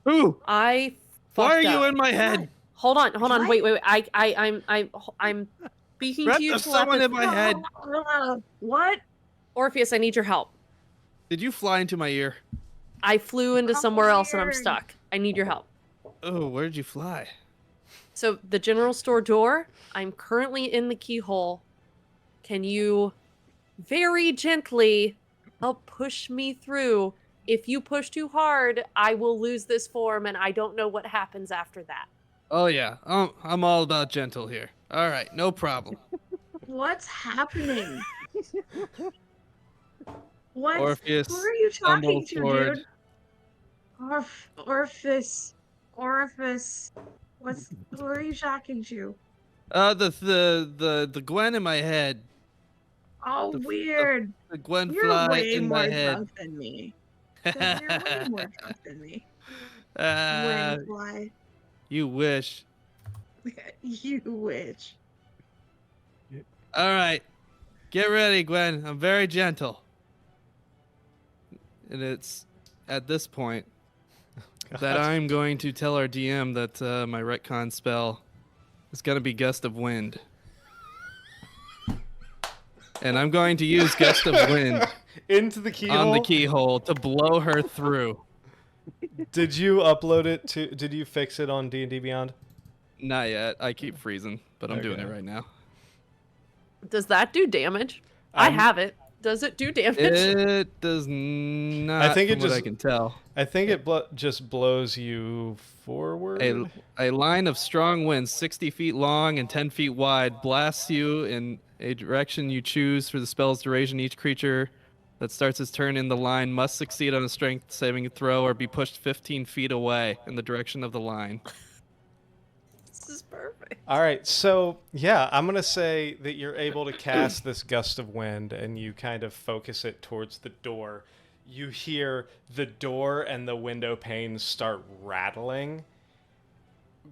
Ooh! I Why are fucked you up. in my head? Hold on, What? wait. I'm speaking Brett, to you there's someone in telepathically. my head. What? Orpheus, I need your help. Did you fly into my ear? I flew into Oh, somewhere else and I'm weird. stuck. I need your help. Oh, where did you fly? So the general store door, I'm currently in the keyhole. Can you very gently help push me through? If you push too hard, I will lose this form and I don't know what happens after that. Oh yeah, I'm all about gentle here. All right, no problem. What's happening? What? Orpheus Who are you talking stumbles to, forward. dude? Orifice. Who are you talking to? The Gwen in my head. Oh, The- weird. The Gwen You're fly way in more my head. drunk than me. You're way more drunk than me. Ah, Gwen fly. you wish. You wish. All right, get ready, Gwen. I'm very gentle. And it's at this point that I'm going to tell our DM that my retcon spell is going to be Gust of Wind. And I'm going to use Gust of Wind Into the keyhole. on the keyhole to blow her through. Did you upload it to? Did you fix it on D&D Beyond? Not yet. I keep freezing, but I'm doing it Okay. right now. Does that do damage? I Um, have it. Does it do damage? It does not. I think it from what I just- can tell. I think it just blows you forward. A line of strong winds 60 feet long and 10 feet wide blasts you in a direction you choose for the spell's duration. Each creature that starts its turn in the line must succeed on a strength saving throw or be pushed 15 feet away in the direction of the line. This is perfect. All right, so yeah, I'm gonna say that you're able to cast this gust of wind, and you kind of focus it towards the door. You hear the door and the window panes start rattling,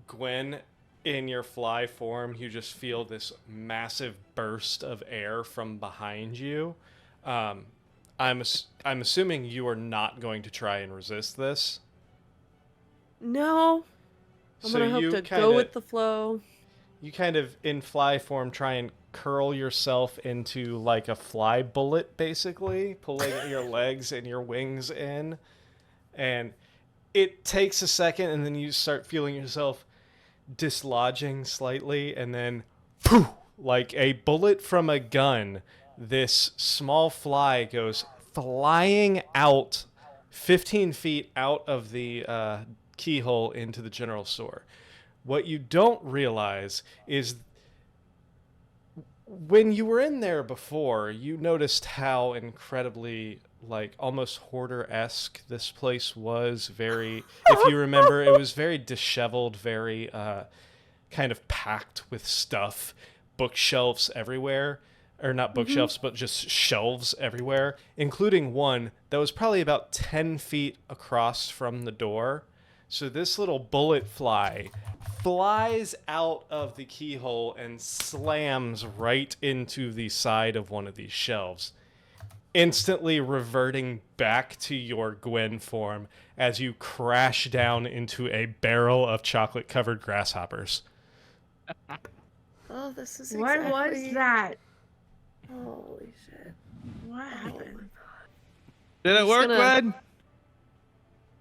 Gwen, in your fly form, you just feel this massive burst of air from behind you. I'm assuming you are not going to try and resist this. No. I'm So gonna hope you to kinda, go with the flow. You kind of, in fly form, try and curl yourself into like a fly bullet, basically, pulling your legs and your wings in. And it takes a second, and then you start feeling yourself dislodging slightly, and then, poof, like a bullet from a gun, this small fly goes flying out 15 feet out of the keyhole into the general store. What you don't realize is when you were in there before, you noticed how incredibly, like, almost hoarder-esque this place was. Very, if you remember, it was very disheveled, very kind of packed with stuff, bookshelves everywhere. Or not bookshelves, but just shelves everywhere, including one that was probably about 10 feet across from the door. So this little bullet fly flies out of the keyhole and slams right into the side of one of these shelves, instantly reverting back to your Gwen form as you crash down into a barrel of chocolate-covered grasshoppers. Oh, this is What exactly... was that? Holy shit. What happened? Did it Just work, gonna- Gwen?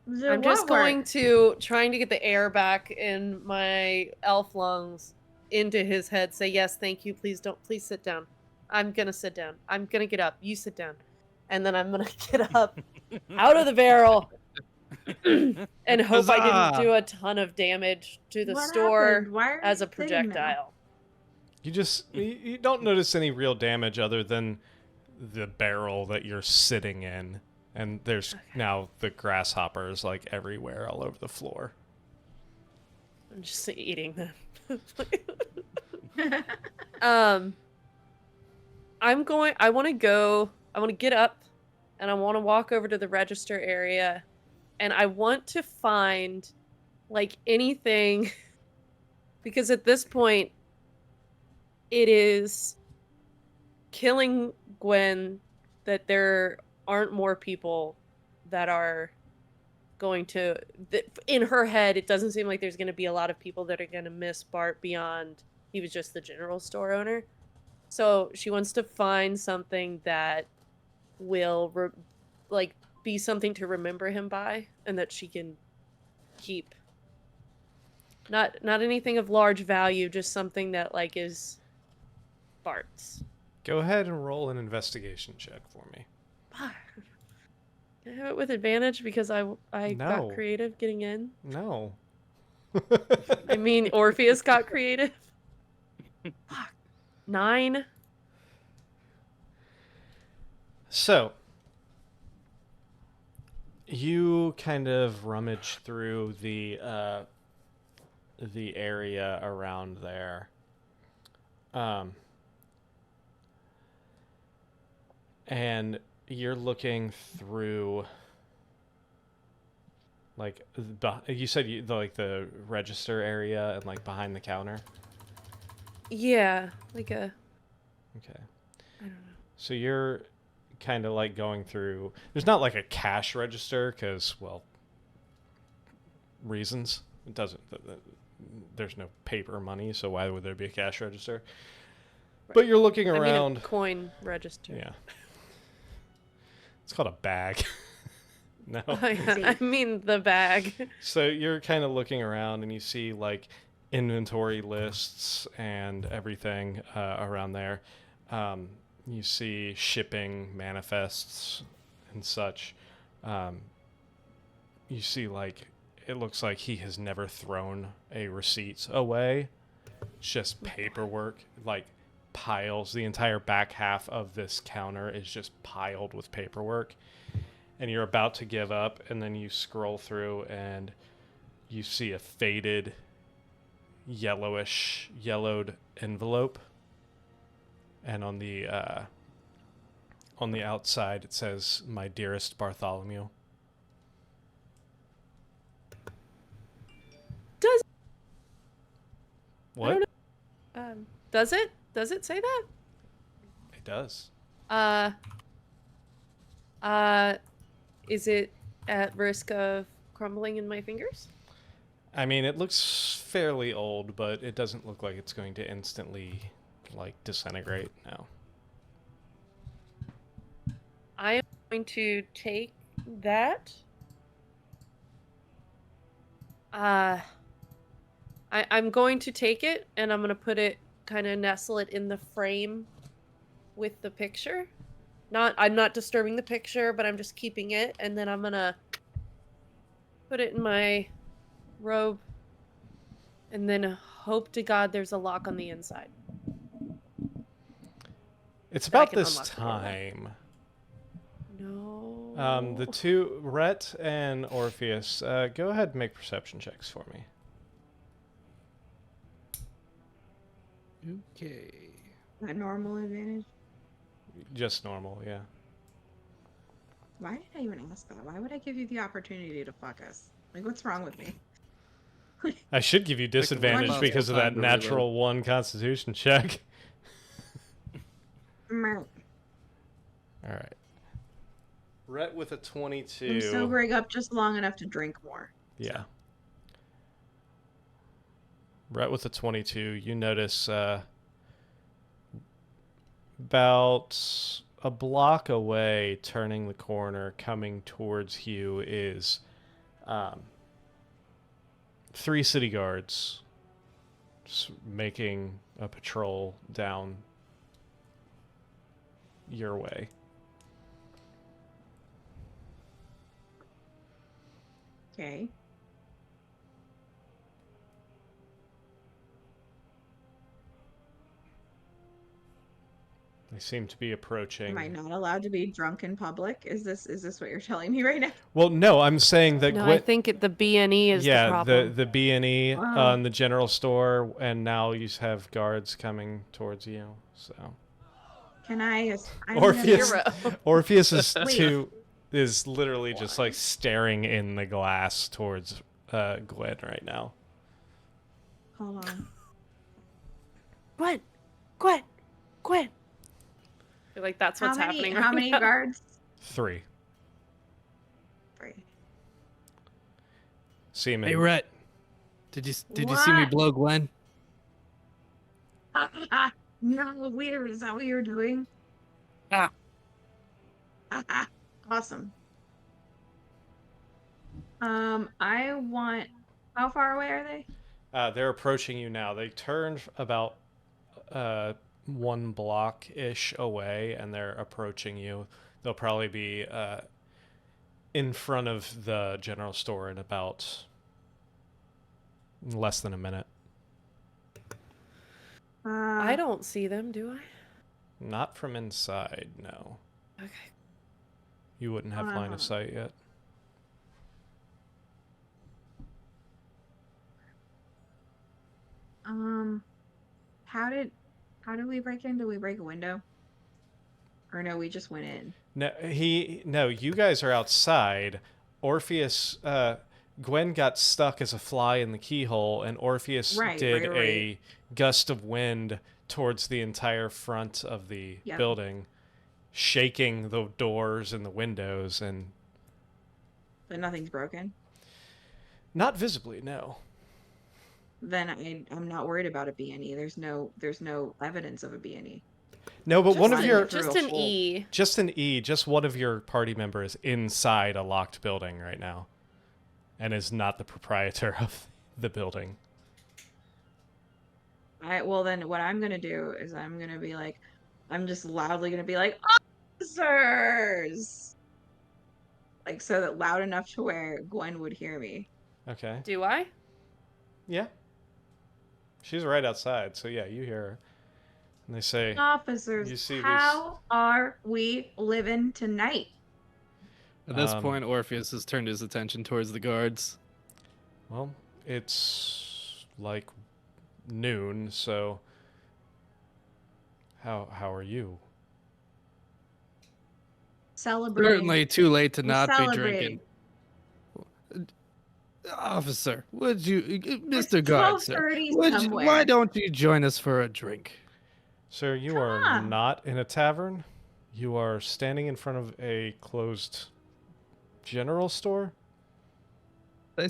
I'm just going to, trying to get the air back in my elf lungs into his head, say, yes, thank you, please sit down. I'm gonna sit down. I'm gonna get up. You sit down. And then I'm gonna get up out of the barrel and hope I Huzzah! didn't do a ton of damage to the What store happened? Why are as you a sitting there? projectile. You don't notice any real damage other than the barrel that you're sitting in. And there's now the grasshoppers like everywhere all over the floor. I'm just eating them. I want to get up and I want to walk over to the register area and I want to find like anything because at this point it is killing Gwen that there aren't more people that are going to in her head it doesn't seem like there's going to be a lot of people that are going to miss Bart beyond he was just the general store owner. So she wants to find something that will be something to remember him by and that she can keep. Not anything of large value, just something that like is Bart's. Go ahead and roll an investigation check for me. Can I have it with advantage because I No. got creative getting in? No. I mean, Orpheus got creative. Fuck. 9. So, you kind of rummage through the area around there. And you're looking through, like, you said the register area and like behind the counter. Yeah, like a. Okay. I don't know. So you're kind of like going through. There's not like a cash register because, well, reasons. It doesn't. There's no paper money, so why would there be a cash register? Right. But you're looking I around. mean a coin register. Yeah. It's called a bag. No. I mean the bag. So you're kind of looking around and you see like inventory lists and everything around there. You see shipping manifests and such. You see like it looks like he has never thrown a receipt away. It's just paperwork, like piles. The entire back half of this counter is just piled with paperwork. And you're about to give up, and then you scroll through and you see a faded yellowed envelope. And on the outside it says, "My dearest Bartholomew." What? Does it? Does it say that? It does. Is it at risk of crumbling in my fingers? I mean, it looks fairly old, but it doesn't look like it's going to instantly, like, disintegrate now. I am going to take that. I'm going to take it and I'm going to put it, kind of nestle it in the frame with the picture. I'm not disturbing the picture, but I'm just keeping it, and then I'm going to put it in my robe, and then hope to God there's a lock on the inside. It's That I about can this unlock the door with. time. No. The two, Rhett and Orpheus, go ahead and make perception checks for me. Okay. A normal advantage. Just normal, yeah. Why did I even ask that? Why would I give you the opportunity to fuck us? Like, what's wrong with me? I should give you disadvantage possible because of that time to reload. natural 1 Constitution check. Mer- All right. Rhett with a 22. I'm sobering up just long enough to drink more. Yeah. Rhett with a 22. You notice about a block away, turning the corner, coming towards you, is 3 city guards making a patrol down your way. Okay. They seem to be approaching. Am I not allowed to be drunk in public? Is this what you're telling me right now? Well, no, I'm saying that No, I think the B&E is the problem. the B&E Wow. on the general store, and now you have guards coming towards you. So Can I? I'm Orpheus, Gonna, Orpheus is Wait. is literally just like staring in the glass towards Gwen right now. hold on. Gwen! I feel like that's what's happening right How many now. guards? 3. 3. Seaman. Hey, Rhett. Did you see me What? blow Gwen? No, weird. Is that what you're doing? Ah. Awesome. I want. How far away are they? They're approaching you now. They turned about 1 block-ish away, and they're approaching you. They'll probably be in front of the general store in about less than a minute. I don't see them, do I? Not from inside, no. Okay. You wouldn't have line of sight yet. How did we break in? Did we break a window? Or no, we just went in. No, you guys are outside. Orpheus, Gwen got stuck as a fly in the keyhole, and Orpheus did a gust of wind towards the entire front of the building, shaking the doors and the windows, and... But nothing's broken? Not visibly, no. Then I'm not worried about a B&E. There's no evidence of a B&E. No, but one of your... Just an E. Just an E. Just one of your party members inside a locked building right now, and is not the proprietor of the building. Well, then what I'm going to do is I'm going to be like, I'm just loudly going to be like, officers! Like, so that loud enough to where Gwen would hear me. Okay. Do I? Yeah. She's right outside, so yeah, you hear her. And they say, Officers, you see how are we living tonight? At this point, Orpheus has turned his attention towards the guards. Well, it's like noon, so how are you? Celebrating. Certainly too late to We're not be celebrating. drinking. Officer, would you, It's Mr. Guard, sir, 12:30 why somewhere. don't you join us for a drink? Sir, you Come are on. not in a tavern. You are standing in front of a closed general store.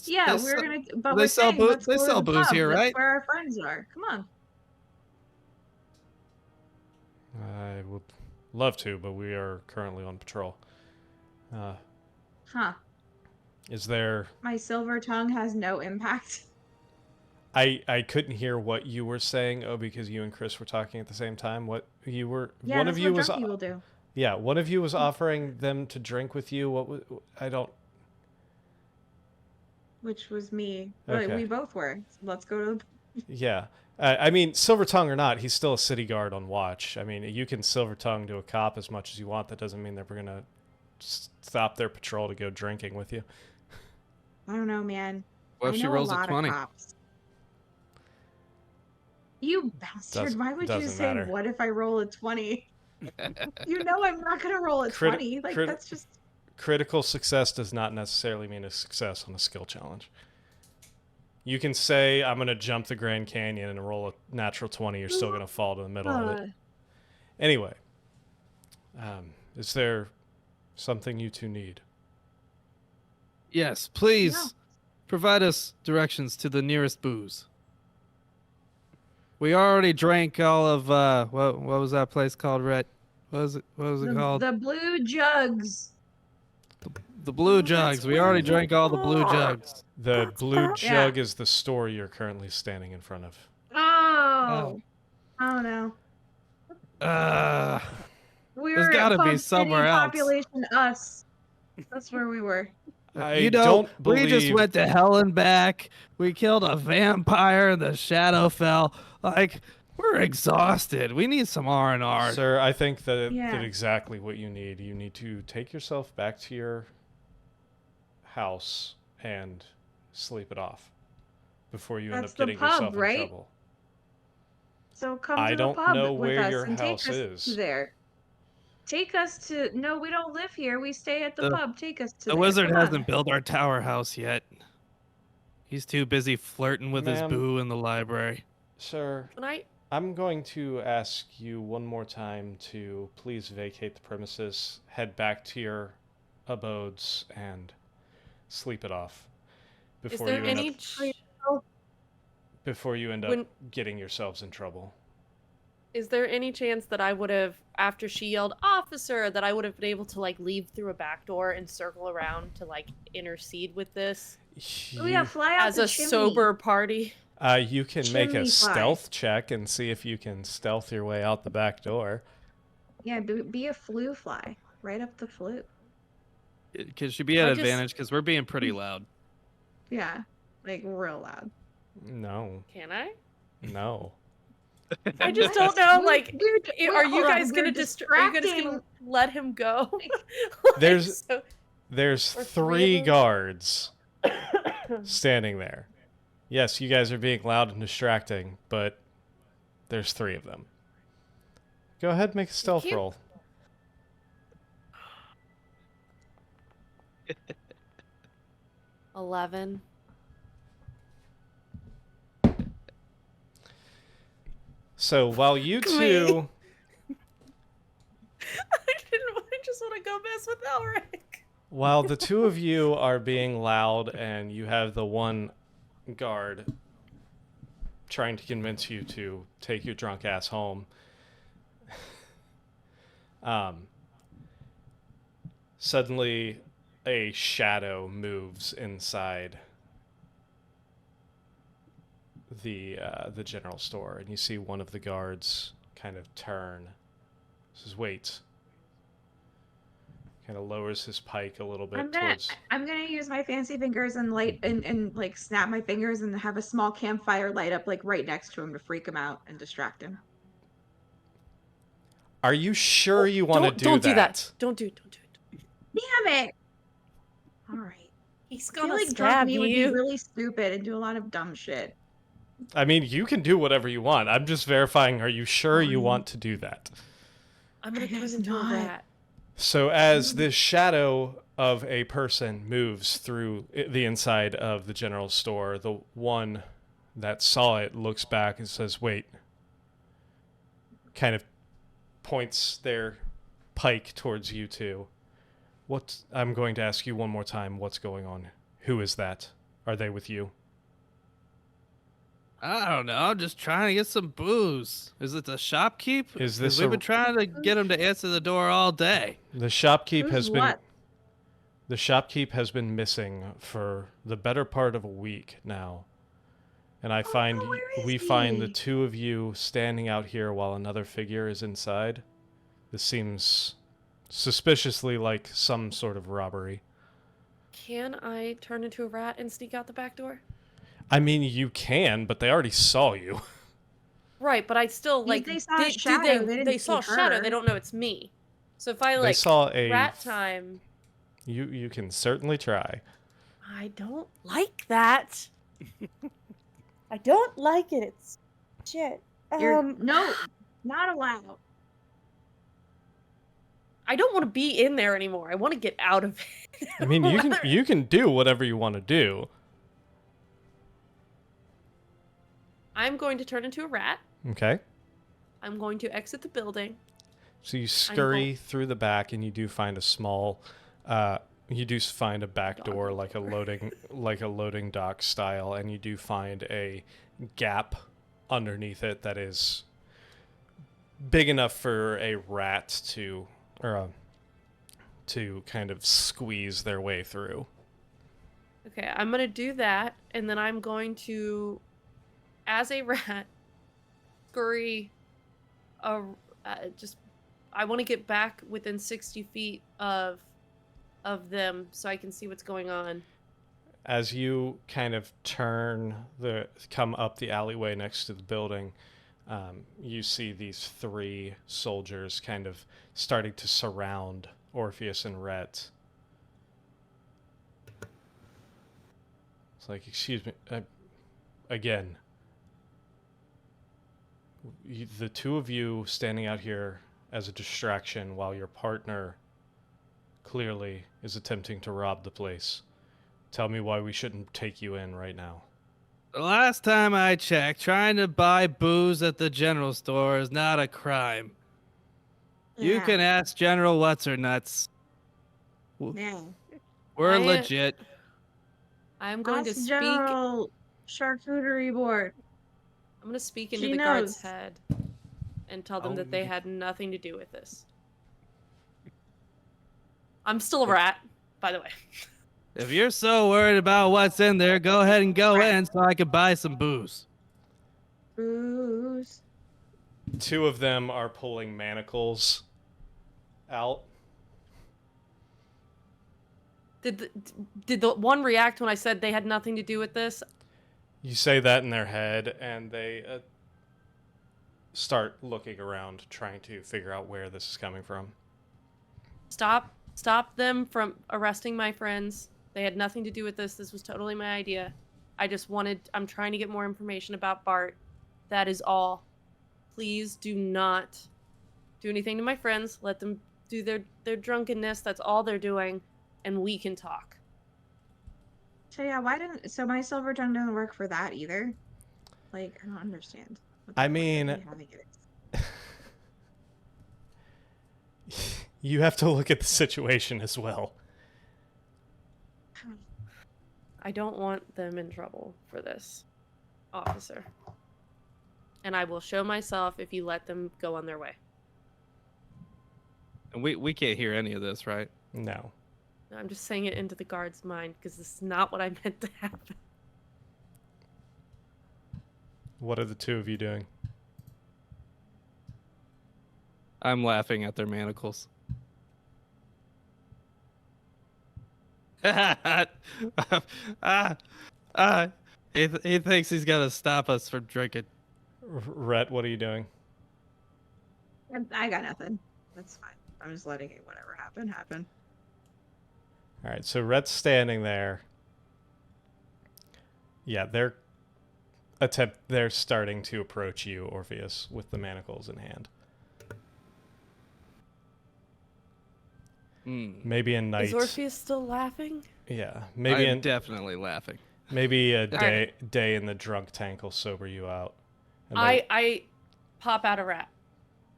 Yeah, we're gonna. But they we're sell saying let's they go sell to the booze pub. here, That's right? where our friends are. Come on. I would love to, but we are currently on patrol. Huh. Is there... My silver tongue has no impact. I couldn't hear what you were saying, because you and Chris were talking at the same time. What you were... Yeah, one that's of you what was... drunk people do. Yeah, one of you was offering them to drink with you. What was... I don't... Which was me. Okay. But we both were. Let's go to the... Yeah. I mean, silver tongue or not, he's still a city guard on watch. I mean, you can silver tongue to a cop as much as you want. That doesn't mean that we're going to stop their patrol to go drinking with you. I don't know, man. What if I she know rolls a a lot 20? of cops. You bastard. Why would you doesn't say, matter. what if I roll a 20? You know I'm not going to roll a 20. Like, that's just... Critical success does not necessarily mean a success on a skill challenge. You can say, I'm going to jump the Grand Canyon and roll a natural 20. You're still going to fall to the middle of it. Anyway, is there something you two need? Yes, please No. provide us directions to the nearest booze. We already drank all of what was that place called, Rhett? What was it called? The blue jugs. The Blue That's Jugs. We where already we drank all the Blue are. Jugs. The blue Yeah. jug is the store you're currently standing in front of. Oh. Oh no. We There's were gotta be Pub City, somewhere else. Population us. That's where we were. I don't we just believe- went to hell and back. We killed a vampire in the Shadowfell. Like, we're exhausted. We need some R&R. Sir, I think that Yeah. that exactly what you need. You need to take yourself back to your house and sleep it off before you end That's up the getting pub, yourself right? in trouble. So come I to don't the pub know with where us your and house take us is. there. Take us to... No, we don't live here. We stay at the pub. Take us to The there. wizard Come on. hasn't built our tower house yet. He's too busy flirting with his Ma'am. boo in the library. Sir, Can I? I'm going to ask you one more time to please vacate the premises, head back to your abodes, and sleep it off Is before there you end any? up, before you end up When- getting yourselves in trouble. Is there any chance that I would have, after she yelled "officer," that I would have been able to like leave through a back door and circle around to like intercede with this Oh yeah, fly out as the a chimney. sober party? You can make a Chimney fly. stealth check and see if you can stealth your way out the back door. Yeah, be a flue fly. Right up the flue. Because she'd be at I just- advantage because we're being pretty loud. Yeah. Like real loud. No, Can I? no. I just don't know. Like, are you hold on, guys we're gonna are you guys distracting- gonna let him go? Like, There's- so- There's Or 3 them. guards standing there. Yes, you guys are being loud and distracting, but there's 3 of them. Go ahead and make a stealth can't- roll. $11. So while you Me. two, I just want to go mess with Elric. while the 2 of you are being loud and you have the one guard trying to convince you to take your drunk ass home, suddenly a shadow moves inside the general store, and you see one of the guards kind of turn. Says, "Wait." Kind of lowers his pike a little bit towards. I'm gonna use my fancy fingers and light and like snap my fingers and have a small campfire light up like right next to him to freak him out and distract him. Are you sure you want to Don't do that. Don't do it. Damn it! All right. He's I feel gonna like drunk stab me would be you. really stupid and do a lot of dumb shit. I mean, you can do whatever you want. I'm just verifying. Are you sure you want to do that? I'm gonna I turn guess into a not. rat. So as this shadow of a person moves through the inside of the general store. The one that saw it looks back and says, "Wait," kind of points their pike towards you two. I'm going to ask you one more time, what's going on? Who is that? Are they with you? I don't know. I'm just trying to get some booze. Is it the shopkeep? Is this We've been trying to get him to answer the door all day. The shopkeep Who's has been what? the shopkeep has been missing for the better part of a week now. And I find where is we find the he? two of you standing out here while another figure is inside. This seems suspiciously like some sort of robbery. Can I turn into a rat and sneak out the back door? I mean, you can, but they already saw you. Right, but I still like. They saw Shadow, they didn't saw see Shadow. her. They don't know it's me. So if I They like saw a rat time, You can certainly try. I don't like that. I don't like it. It's shit. No, not allowed. I don't want to be in there anymore. I want to get out of it. I mean, you can do whatever you want to do. I'm going to turn into a rat. Okay. I'm going to exit the building. So you scurry through the back, and you do find a small, you do find a back door, like a loading dock style, and you do find a gap underneath it that is big enough for a rat to kind of squeeze their way through. Okay, I'm going to do that, and then I'm going to, as a rat, scurry, I want to get back within 60 feet of them so I can see what's going on. As you kind of come up the alleyway next to the building, you see these three soldiers kind of starting to surround Orpheus and Rhett. It's like, excuse me, again. The two of you standing out here as a distraction while your partner clearly is attempting to rob the place. Tell me why we shouldn't take you in right now. The last time I checked, trying to buy booze at the general store is not a crime. You Yeah. can ask General What's-Her-Nuts. Yeah. We're I- legit. I'm going to Ask speak. General Charcuterie Board. I'm going to speak into She the guard's knows. head and tell them Oh, that they you- had nothing to do with this. I'm still a rat, by the way. If you're so worried about what's in there, go ahead and go in so I can buy some booze. Booze. Two of them are pulling manacles out. Did the one react when I said they had nothing to do with this? You say that in their head, and they start looking around, trying to figure out where this is coming from. Stop them from arresting my friends. They had nothing to do with this. This was totally my idea. I'm trying to get more information about Bart. That is all. Please do not do anything to my friends. Let them do their drunkenness. That's all they're doing. And we can talk. So yeah, so my silver tongue doesn't work for that either? Like, I don't understand. What the I point of mean, me having it is. You have to look at the situation as well. I don't want them in trouble for this, officer. And I will show myself if you let them go on their way. And we can't hear any of this, right? No. I'm just saying it into the guard's mind because this is not what I meant to happen. What are the two of you doing? I'm laughing at their manacles. He thinks he's gonna stop us from drinking. Rhett, what are you doing? I got nothing. That's fine. I'm just letting it, whatever happen. All right, so Rhett's standing there. Yeah, they're starting to approach you, Orpheus, with the manacles in hand. Maybe a night. Is Orpheus still laughing? Yeah, I'm definitely laughing. maybe a right. day in the drunk tank will sober you out. And I pop out a rat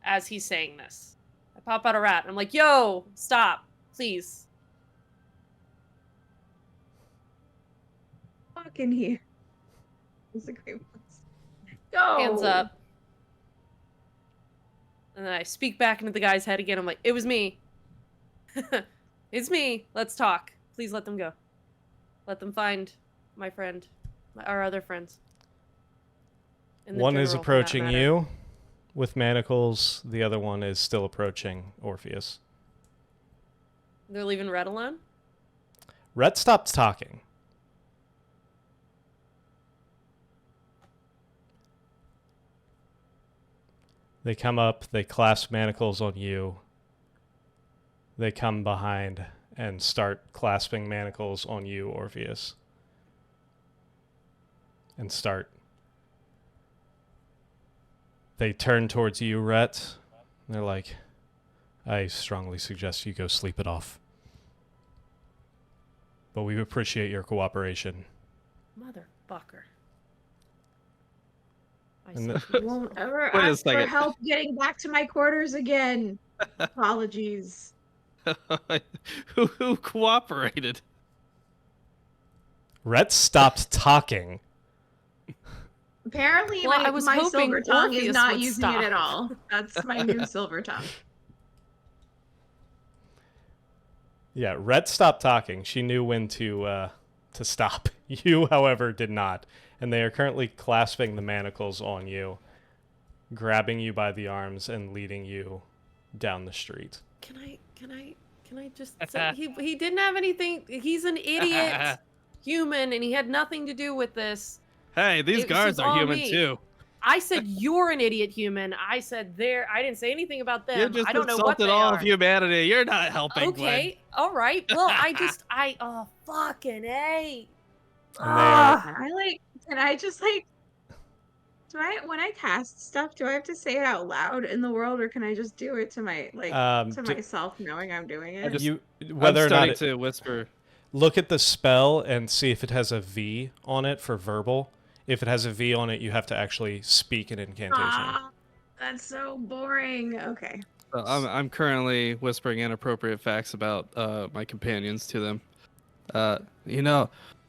as he's saying this. I pop out a rat. I'm like, yo, stop, please. Fuck in here. It's a great one. Go. Hands up. And then I speak back into the guy's head again. I'm like, it was me. It's me. Let's talk. Please let them go. Let them find my friend, our other friends. And the one is general, for that approaching matter. you with manacles. The other one is still approaching Orpheus. They're leaving Red alone? Rhett stops talking. They come up, they clasp manacles on you. They come behind and start clasping manacles on you, Orpheus. And start. They turn towards you, Rhett. They're like, I strongly suggest you go sleep it off. But we appreciate your cooperation. Motherfucker. I And said, I won't ever Wait a ask for second. help getting back to my quarters again. Apologies. Who cooperated? Rhett stopped talking. Apparently, Well, I was my hoping silver tongue is Orpheus not would using stop. it at all. That's my new silver tongue. Yeah, Rhett stopped talking. She knew when to stop. You, however, did not. And they are currently clasping the manacles on you, grabbing you by the arms and leading you down the street. Can I just say he didn't have anything. He's an idiot human and he had nothing to do with this. Hey, these It was guards just are all human me. too. I said you're an idiot human. I said I didn't say anything about them. You just I don't know what insulted they all are. of humanity. You're not helping, Okay, all right. Well, oh fucking A. And they are, Can I just like, when I cast stuff, do I have to say it out loud in the world, or can I just do it to myself, knowing I'm doing it? you, Glenn. whether I'm or starting not, to whisper. look at the spell and see if it has a V on it for verbal. If it has a V on it, you have to actually speak an incantation. Ah, that's so boring. Okay. I'm currently whispering inappropriate facts about my companions to them. You know,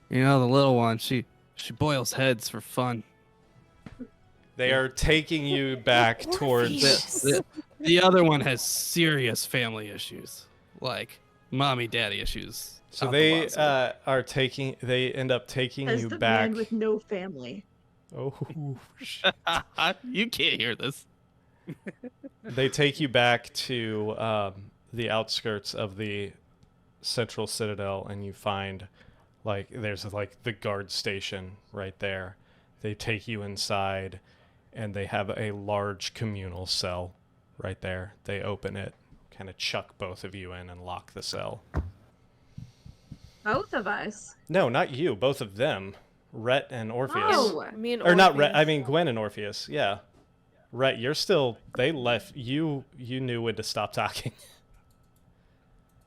the little one. She boils heads for fun. They are taking you back towards... The other one has serious family issues, like mommy daddy issues. So out the they wazoo. they end up taking As you the back. man with no family. Oh, You can't hear this. they take you back to the outskirts of the central citadel, and you find there's the guard station right there. They take you inside, and they have a large communal cell right there. They open it, kind of chuck both of you in, and lock the cell. Both of us. No, not you. Both of them. Rhett and Orpheus. Oh. Me and Or not Rhett. Orpheus. I mean Gwen and Orpheus. Yeah. Rhett, you're still... They left. You knew when to stop talking.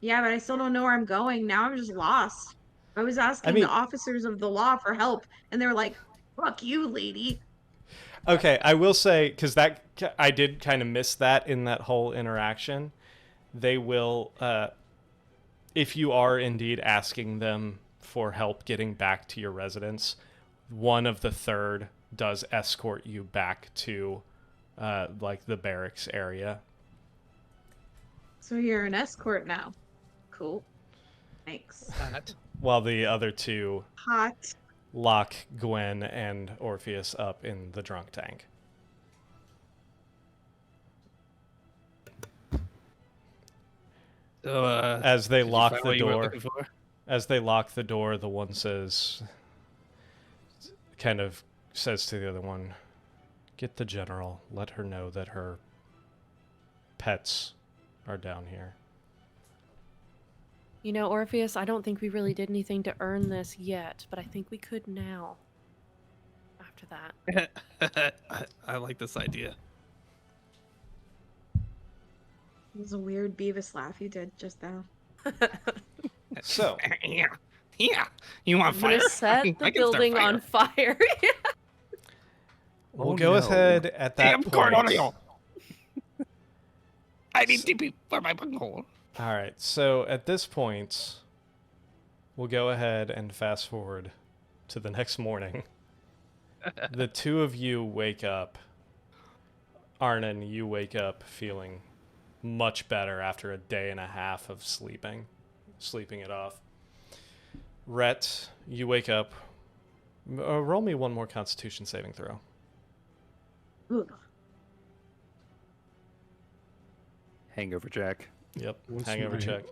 Yeah, but I still don't know where I'm going. Now I'm just lost. I was asking the officers of the law for help, and they were like, fuck you, lady. Okay, I will say, because I did kind of miss that in that whole interaction. They will, if you are indeed asking them for help getting back to your residence, one of the third does escort you back to, the barracks area. So you're an escort now. Cool. Thanks. While the other two Hot. lock Gwen and Orpheus up in the drunk tank. So, As they did you lock find the what you were door, looking for? the one kind of says to the other one, "Get the general. Let her know that her pets are down here." You know, Orpheus, I don't think we really did anything to earn this yet, but I think we could now. After that. I like this idea. It was a weird Beavis laugh you did just now. So, Yeah. You want I'm fire? gonna set I the can start building fire. on fire. we'll Oh, go no. ahead at that Damn point. Cornelio. I need S- TP for my bunghole. All right. So at this point, we'll go ahead and fast forward to the next morning. The two of you wake up. Arnon, you wake up feeling much better after a day and a half of sleeping it off. Rhett, you wake up. Roll me one more Constitution saving throw. Ugh. Hangover Jack. Yep. What's Hangover my- check.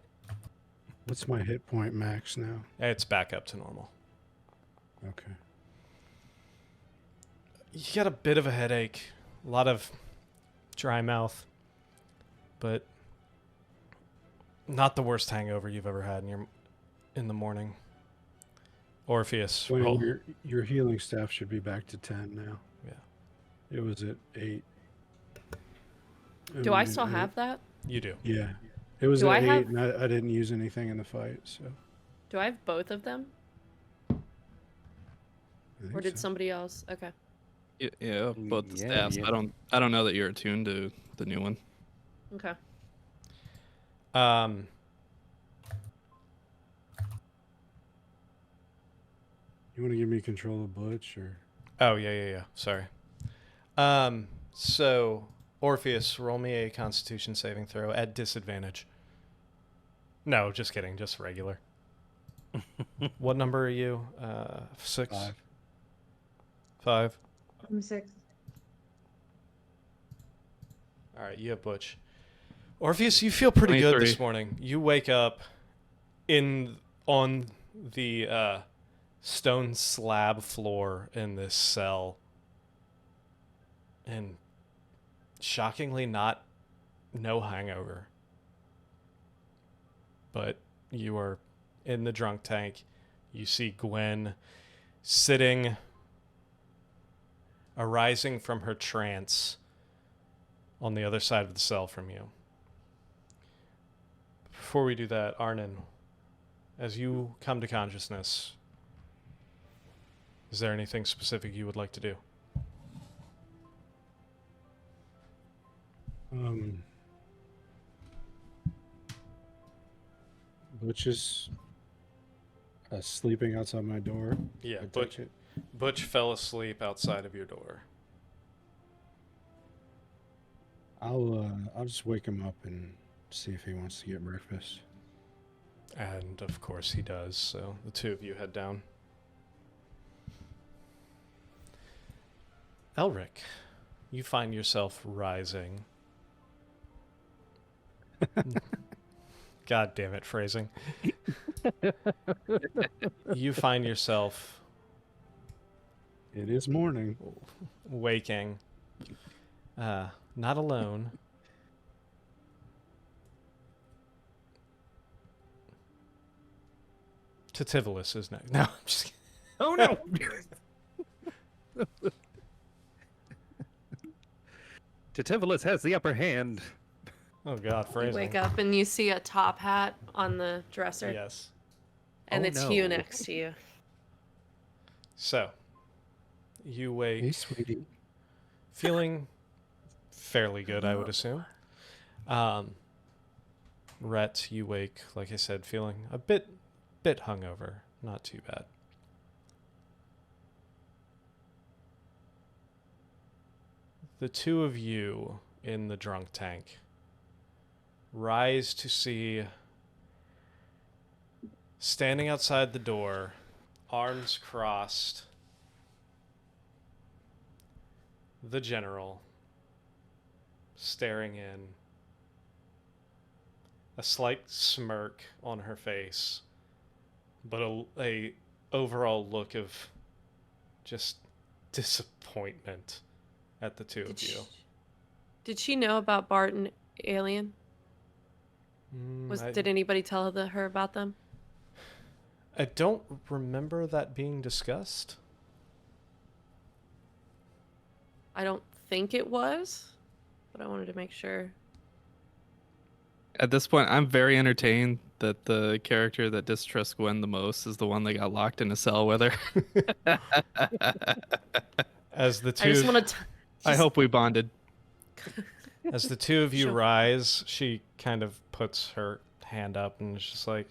What's my hit point max now? It's back up to normal. Okay. You got a bit of a headache, a lot of dry mouth, but not the worst hangover you've ever had in the morning. Orpheus, Well, roll. your healing staff should be back to 10 now. Yeah. It was at 8. Do I still have that? You do. Yeah. It was Do at I 8, have- and I didn't use anything in the fight, so. Do I have both of them? I think Or did so. somebody else? Okay. Yeah, both the Yeah, staffs. yeah. I don't know that you're attuned to the new one. Okay. You want to give me control of Butch, or? Oh, yeah. Sorry. So, Orpheus, roll me a Constitution saving throw at disadvantage. No, just kidding. Just regular. What number are you? 6? 5. 5? I'm 6. All right, you have Butch. Orpheus, you feel pretty good this 23. morning. You wake up on the stone slab floor in this cell, and shockingly no hangover. But you are in the drunk tank. You see Gwen arising from her trance on the other side of the cell from you. Before we do that, Arnon, as you come to consciousness, is there anything specific you would like to do? Butch is sleeping outside my door. Yeah, I touch it. Butch fell asleep outside of your door. I'll just wake him up and see if he wants to get breakfast. And of course he does, so the two of you head down. Elric, you find yourself rising. God damn it, phrasing. You find yourself It is morning. waking, not alone. Tativolus is next. No, I'm just kidding. Oh no! Tativolus has the upper hand. Oh God, You phrasing. wake up and you see a top hat on the dresser, Yes. and Oh, it's no. Hugh next to you. So, you wake Hey, sweetie. feeling fairly good, I would assume. Rhett, you wake, like I said, feeling a bit hungover. Not too bad. The two of you in the drunk tank rise to see, standing outside the door, arms crossed, the general, staring in, a slight smirk on her face, but a overall look of just disappointment at the two of you. Did she know about Bart and Alien? Mm, Did anybody tell her about them? I don't remember that being discussed. I don't think it was, but I wanted to make sure. At this point, I'm very entertained that the character that distrusts Gwen the most is the one that got locked in a cell with her. As the I just two, want to. I hope we bonded. as the two of you Sure. rise, she kind of puts her hand up and is just like,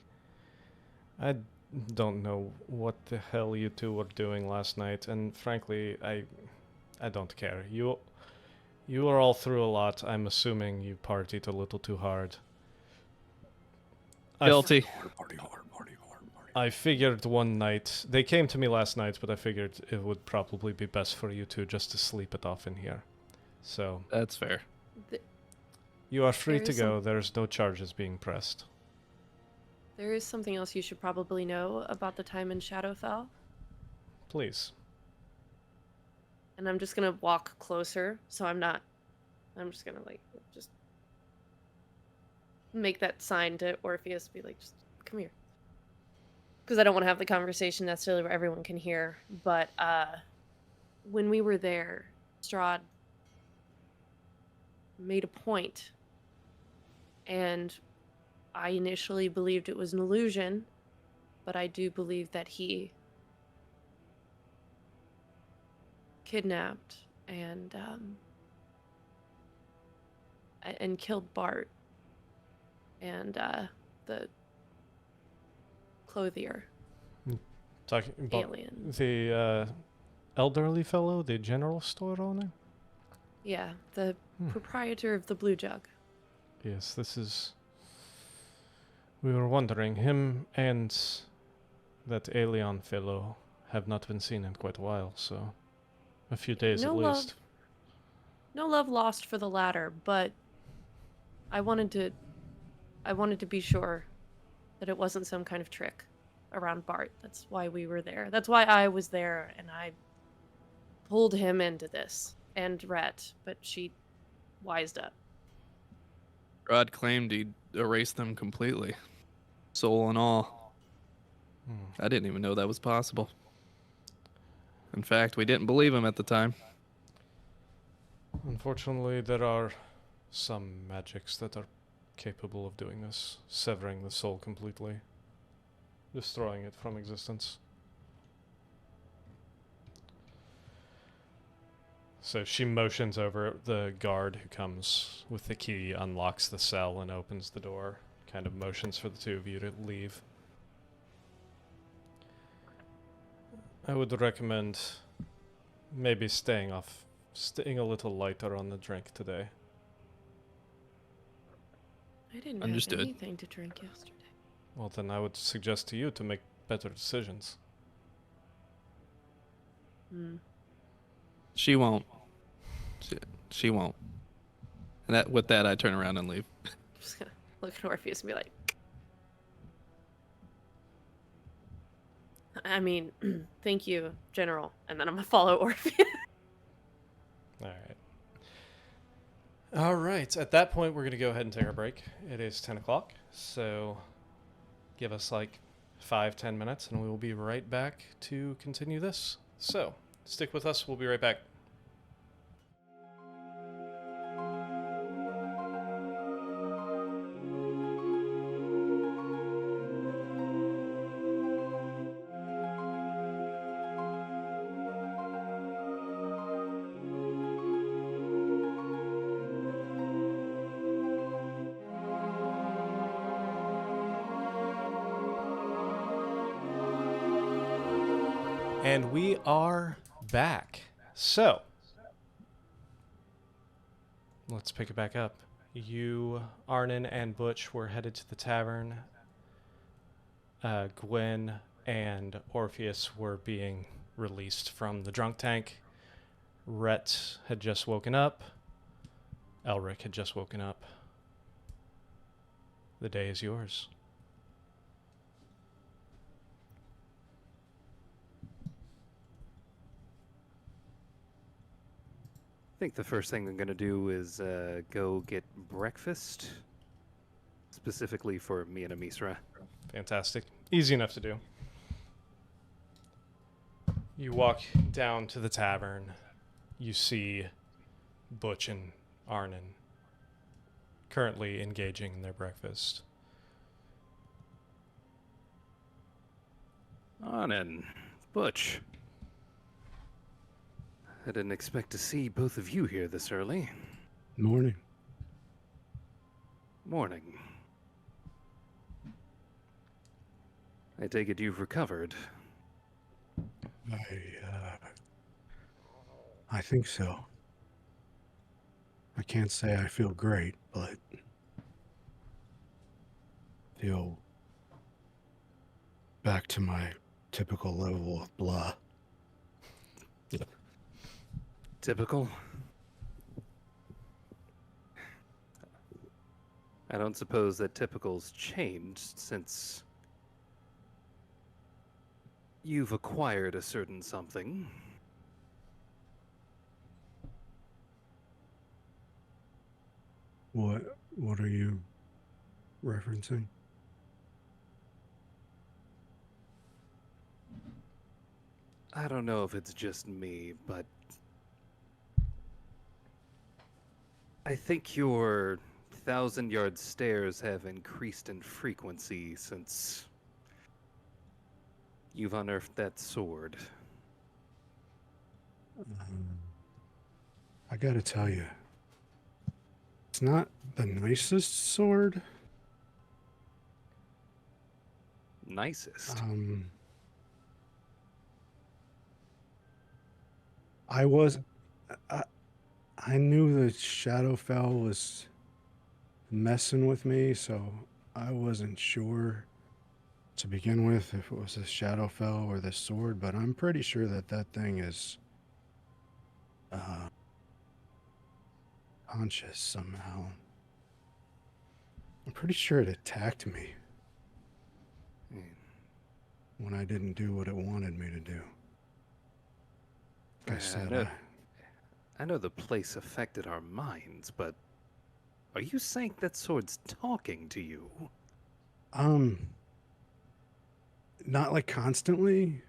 I don't know what the hell you two were doing last night, and frankly, I don't care. You are all through a lot. I'm assuming you partied a little too hard. Guilty. I figured one night, they came to me last night, but I figured it would probably be best for you two just to sleep it off in here. So, That's fair. you are free There to is go. There's no charges being pressed. There is something else you should probably know about the time in Shadowfell. Please. And I'm just gonna walk closer, so I'm just gonna like just make that sign to Orpheus, be like, just come here. Because I don't want to have the conversation necessarily where everyone can hear. But when we were there, Strahd made a point, and I initially believed it was an illusion, but I do believe that he kidnapped and killed Bart and the clothier Talking about alien. the elderly fellow, the general store owner? Yeah, the Hmm. proprietor of the Blue Jug. Yes, this is... We were wondering, him and that alien fellow have not been seen in quite a while, so... A few days No at love. least. No love lost for the latter, but I wanted to be sure that it wasn't some kind of trick around Bart. That's why we were there. That's why I was there, and I pulled him into this. And Rhett, but she wised up. Rod claimed he'd erase them completely. Soul and all. Hmm. I didn't even know that was possible. In fact, we didn't believe him at the time. Unfortunately, there are some magics that are capable of doing this, severing the soul completely, destroying it from existence. So she motions over the guard who comes with the key, unlocks the cell, and opens the door. Kind of motions for the two of you to leave. I would recommend maybe staying a little lighter on the drink today. I didn't Understood. have anything to drink yesterday. Well, then I would suggest to you to make better decisions. Hmm. She won't. She won't. And with that, I turn around and leave. I'm just gonna look at Orpheus and be like, I mean, thank you, General. And then I'm gonna follow Orpheus. Alright. Alright, at that point, we're going to go ahead and take our break. It is 10 o'clock, so give us like 5-10 minutes, and we will be right back to continue this. So, stick with us, we'll be right back. And we are back. So, let's pick it back up. You, Arnon, and Butch were headed to the tavern. Gwen and Orpheus were being released from the drunk tank. Rhett had just woken up. Elric had just woken up. The day is yours. I think the first thing I'm going to do is go get breakfast, specifically for me and Amisra. Fantastic. Easy enough to do. You walk down to the tavern. You see Butch and Arnon currently engaging in their breakfast. On in. Butch. I didn't expect to see both of you here this early. Morning. Morning. I take it you've recovered. I think so. I can't say I feel great, but feel back to my typical level of blah. Typical? I don't suppose that typical's changed since you've acquired a certain something. What are you referencing? I don't know if it's just me, but I think your 1,000-yard stares have increased in frequency since you've unearthed that sword. I gotta tell you, it's not the nicest sword. Nicest. I knew the Shadowfell was messing with me, so I wasn't sure to begin with if it was a Shadowfell or the sword, but I'm pretty sure that that thing is conscious somehow. I'm pretty sure it attacked me when I didn't do what it wanted me to do. Like I said, I know the place affected our minds, but are you saying that sword's talking to you? Not like constantly.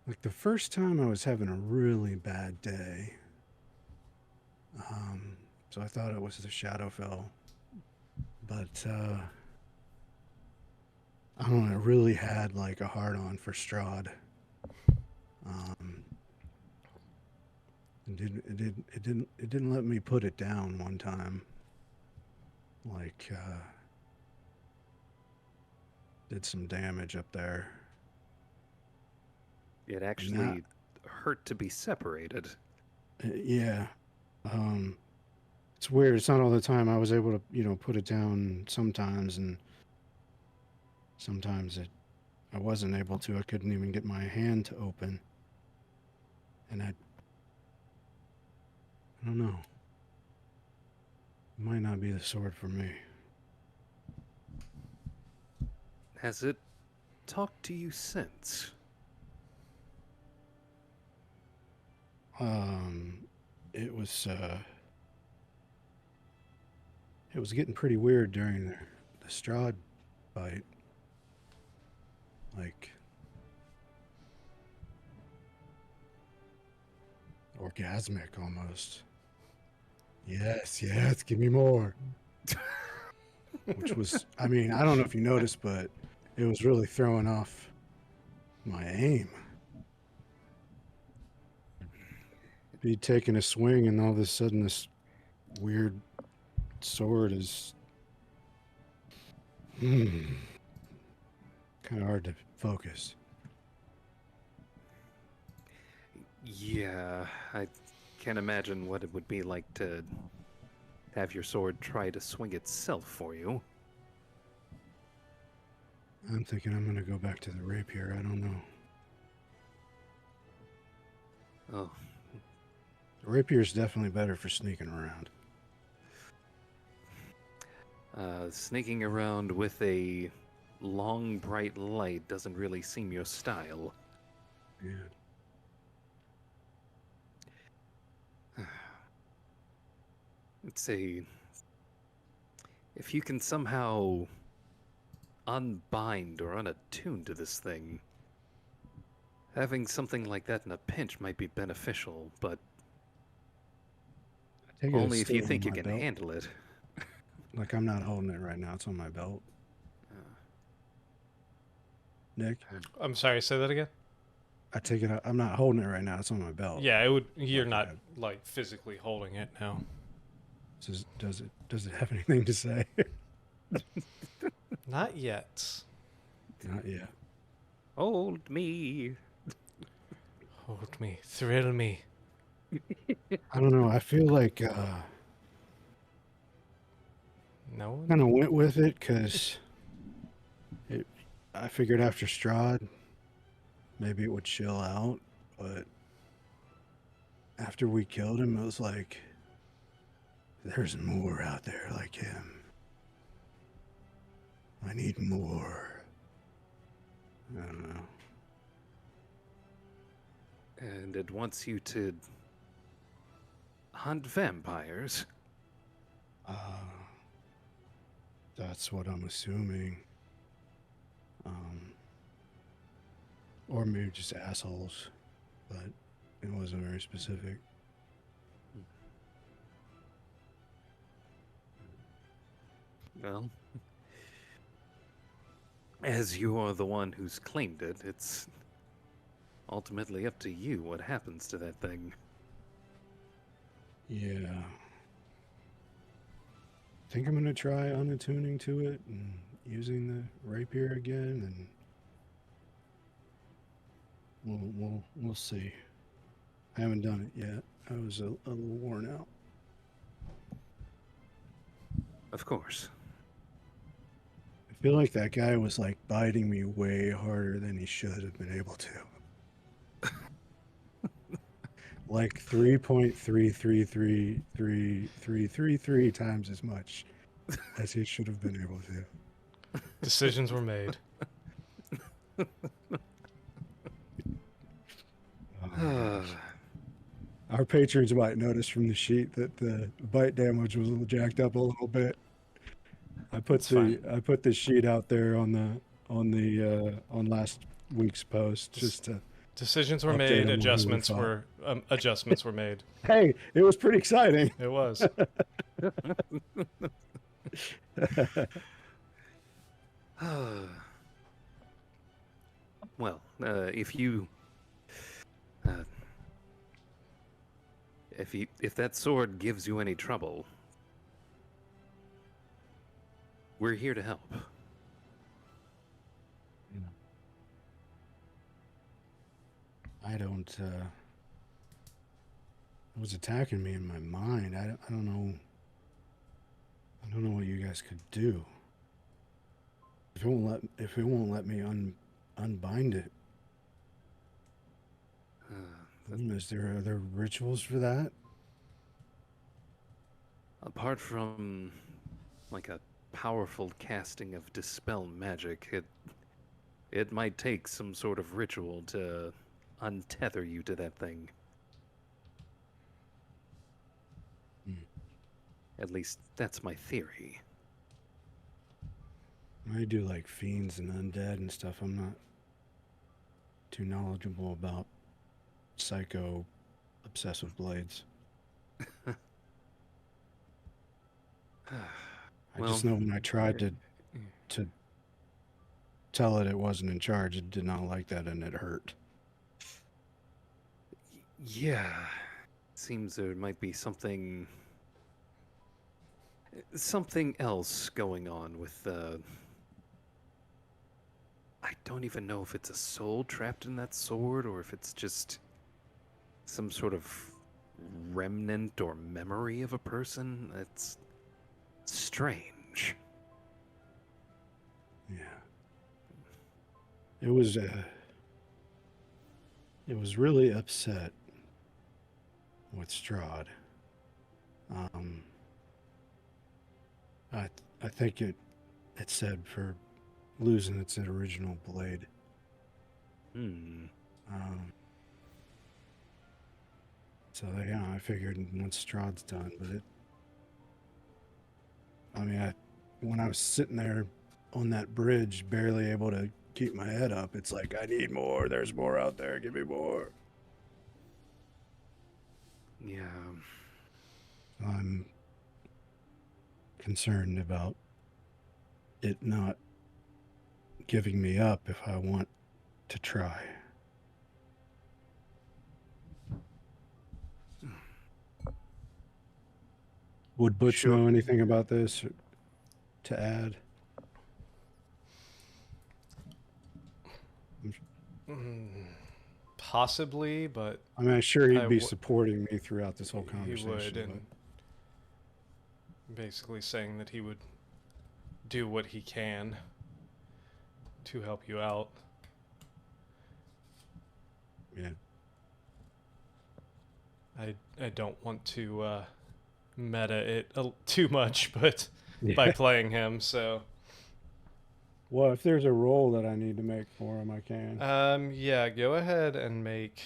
Like the first time I was having a really bad day. So I thought it was the Shadowfell. But I don't know, I really had like a hard on for Strahd. It didn't let me put it down one time. Like did some damage up there. It actually hurt to be separated. Yeah. It's weird. It's not all the time. I was able to, put it down sometimes, and sometimes I wasn't able to. I couldn't even get my hand to open. And I don't know. It might not be the sword for me. Has it talked to you since? It was getting pretty weird during the Strahd fight. Like orgasmic almost. Yes, give me more. Which was, I mean, I don't know if you noticed, but it was really throwing off my aim. Be taking a swing, and all of a sudden this weird sword is kind of hard to focus. Yeah, I can't imagine what it would be like to have your sword try to swing itself for you. I'm thinking I'm going to go back to the rapier. I don't know. Oh. The rapier is definitely better for sneaking around. Sneaking around with a long, bright light doesn't really seem your style. Yeah. It's if you can somehow unbind or unattune to this thing, having something like that in a pinch might be beneficial, but Take it, Only it's if you still think on you my can belt. handle it. Like, I'm not holding it right now. It's on my belt. Nick, I'm sorry. Say that again. I take it out. I'm not holding it right now. It's on my belt. Yeah, it would. You're Okay. not like physically holding it now. Does it have anything to say? Not yet. Not yet. Hold me. Hold me, thrill me. I don't know. I feel like No one. kind of went with it because I figured after Strahd, maybe it would chill out, but after we killed him, it was like, there's more out there like him. I need more. I don't know. And it wants you to hunt vampires. That's what I'm assuming. Or maybe just assholes, but it wasn't very specific. Well, as you are the one who's claimed it, it's ultimately up to you what happens to that thing. Yeah. I think I'm gonna try unattuning to it and using the rapier again, and we'll see. I haven't done it yet. I was a little worn out. Of course. I feel like that guy was like biting me way harder than he should have been able to. Like 3.33333333 times as much as he should have been able to. Decisions were made. Our patrons might notice from the sheet that the bite damage was jacked up a little bit. I put the sheet out there on last week's post just to. Decisions were Update made. on what we Adjustments were made. Hey, it was pretty exciting. It was. Well, if that sword gives you any trouble, we're here to help. I don't. It was attacking me in my mind. I don't know. I don't know what you guys could do. If it won't let me unbind it. Are there rituals for that? Apart from, like, a powerful casting of dispel magic, it might take some sort of ritual to untether you to that thing. At least that's my theory. I do like fiends and undead and stuff. I'm not too knowledgeable about psycho obsessive blades. I just know when I tried to tell it wasn't in charge, it did not like that and it hurt. Yeah. Seems there might be something else going on with I don't even know if it's a soul trapped in that sword or if it's just some sort of remnant or memory of a person. It's strange. Yeah. It was really upset with Strahd. I think it said for losing its original blade. So yeah, I figured once Strahd's done, but when I was sitting there on that bridge, barely able to keep my head up, it's like, I need more. There's more out there. Give me more. Yeah. I'm concerned about it not giving me up if I want to try. Would Butch Sure. know anything about this to add? Possibly, but I mean, I'm sure he'd I be w- supporting me throughout this whole he conversation. would, and basically saying that he would do what he can to help you out. Yeah. I don't want to meta it too much, but by Yeah. playing him, so Well, if there's a role that I need to make for him, I can. yeah, go ahead and make.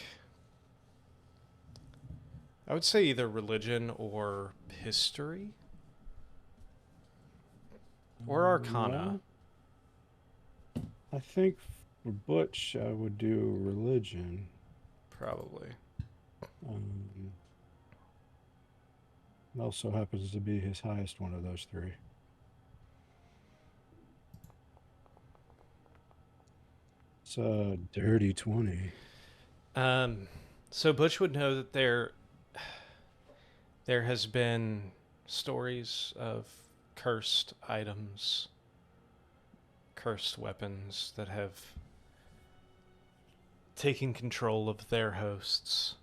I would say either religion or history or arcana. Well, I think for Butch, I would do religion. Probably. It also happens to be his highest one of those three. It's a dirty 20. So Butch would know that there has been stories of cursed items, cursed weapons that have taken control of their hosts.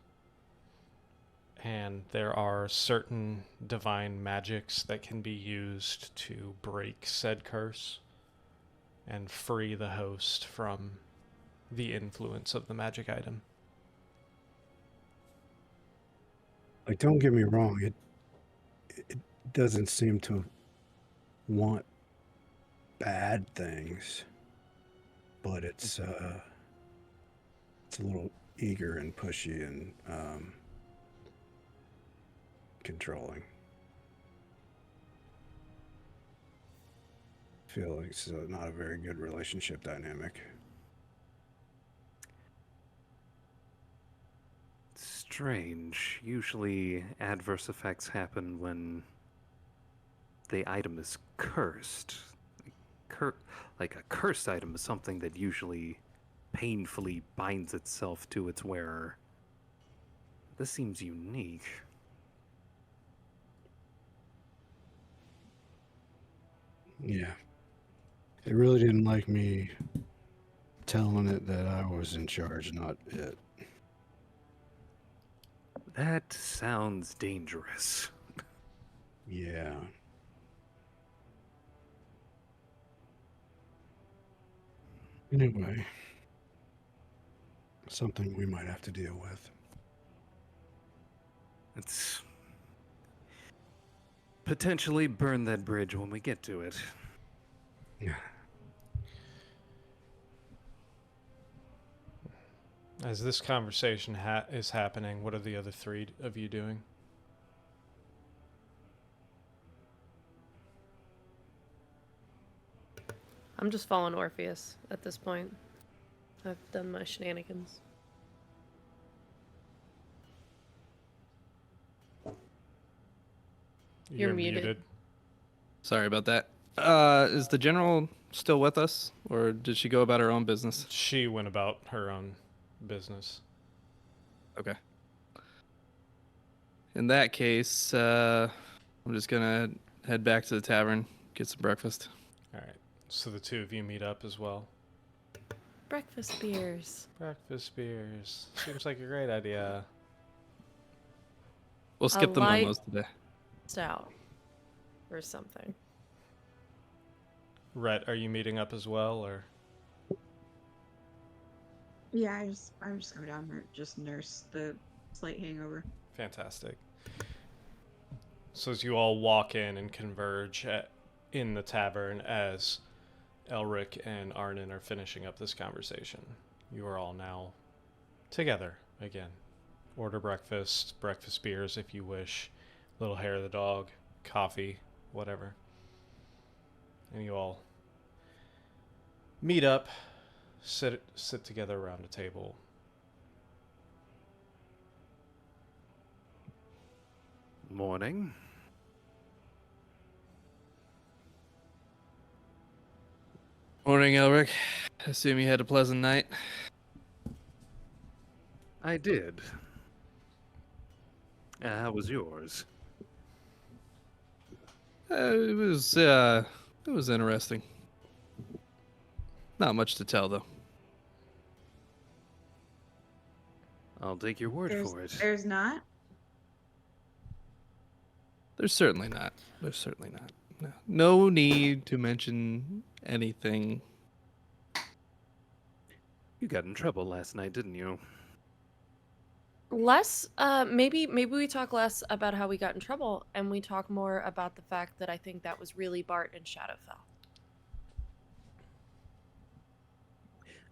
And there are certain divine magics that can be used to break said curse and free the host from the influence of the magic item. Like, don't get me wrong, it doesn't seem to want bad things, but it's a little eager and pushy and controlling. I feel like it's not a very good relationship dynamic. Strange. Usually adverse effects happen when the item is cursed. Like a cursed item is something that usually painfully binds itself to its wearer. This seems unique. Yeah. It really didn't like me telling it that I was in charge, not it. That sounds dangerous. Yeah. Anyway, something we might have to deal with. Let's potentially burn that bridge when we get to it. Yeah. As this conversation is happening, what are the other three of you doing? I'm just following Orpheus at this point. I've done my shenanigans. You're muted. Sorry about that. Is the general still with us, or did she go about her own business? She went about her own business. Okay. In that case, I'm just gonna head back to the tavern, get some breakfast. All right. So the two of you meet up as well. Breakfast beers. Breakfast beers. Seems like a great idea. We'll skip the light- momos today. Stout. Or something. Rhett, are you meeting up as well, or? Yeah, I'm just going down and just nurse the slight hangover. Fantastic. So as you all walk in and converge in the tavern as Elric and Arnon are finishing up this conversation, you are all now together again. Order breakfast beers if you wish, little hair of the dog, coffee, whatever. And you all meet up, sit together around a table. Morning. Morning, Elric. Assume you had a pleasant night. I did. How was yours? It was interesting. Not much to tell though. I'll take your word for it. There's not. There's certainly not. There's certainly not. No need to mention anything. You got in trouble last night, didn't you? Less, maybe we talk less about how we got in trouble, and we talk more about the fact that I think that was really Bart and Shadowfell.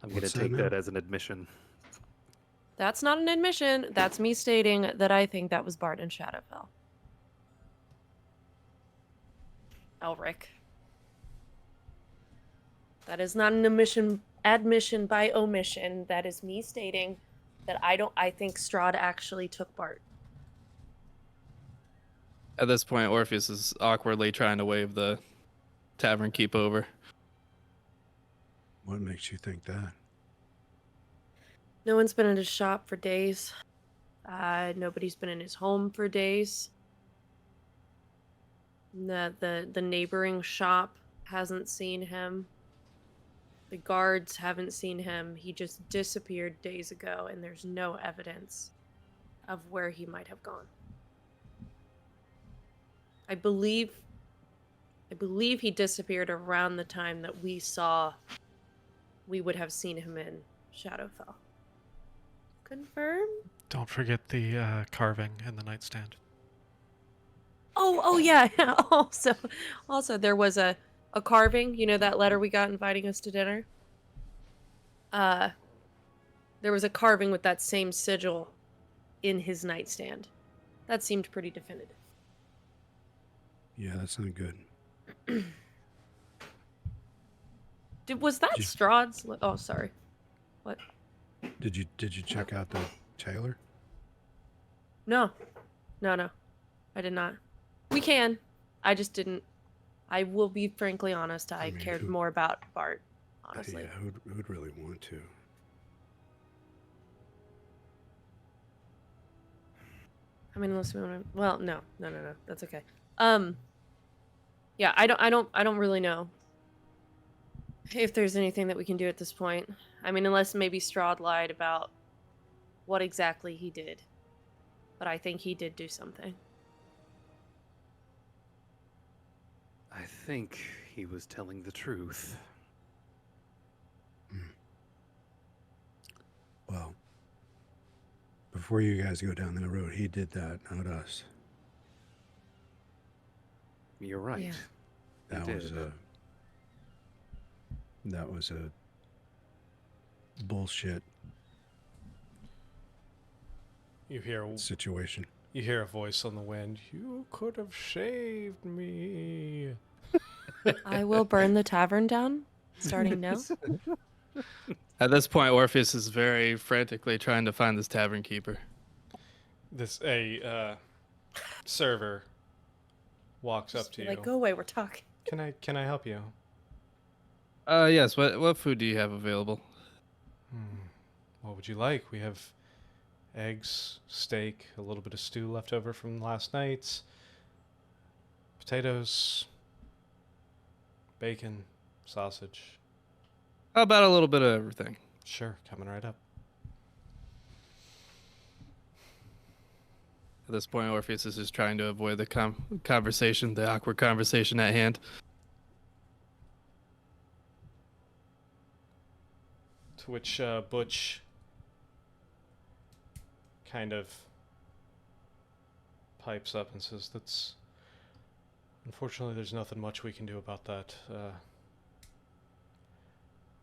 I'm going to What's that take now? that as an admission. That's not an admission. That's me stating that I think that was Bart and Shadowfell. Elric. That is not an admission by omission. That is me stating that I think Strahd actually took Bart. At this point, Orpheus is awkwardly trying to wave the tavern keep over. What makes you think that? No one's been in his shop for days. Nobody's been in his home for days. The neighboring shop hasn't seen him. The guards haven't seen him. He just disappeared days ago, and there's no evidence of where he might have gone. I believe he disappeared around the time that we would have seen him in Shadowfell. Confirm? Don't forget the carving in the nightstand. Oh yeah. Also there was a carving, you know, that letter we got inviting us to dinner? There was a carving with that same sigil in his nightstand. That seemed pretty definitive. Yeah, that's not good. Was that Just- Strahd's? Oh, sorry. What? Did you check out the tailor? No. I did not. We can. I just didn't. I will be frankly honest. I mean, cared who- more about Bart, honestly. Yeah, who'd really want to? I mean, unless we want to. Well, no. That's okay. Yeah, I don't really know if there's anything that we can do at this point. I mean, unless maybe Strahd lied about what exactly he did. But I think he did do something. I think he was telling the truth. Well, before you guys go down that road, he did that, not us. You're right. Yeah. That He was did. a bullshit You hear situation. a voice on the wind. You could have shaved me. I will burn the tavern down, starting now. At this point, Orpheus is very frantically trying to find this tavern keeper. This server walks up Just to be you. like, go away, we're talking. Can I help you? Yes. What food do you have available? What would you like? We have eggs, steak, a little bit of stew left over from last night's, potatoes, bacon, sausage. How about a little bit of everything? Sure, coming right up. At this point, Orpheus is just trying to avoid the conversation, the awkward conversation at hand. To which Butch kind of pipes up and says, "That's unfortunately, there's nothing much we can do about that."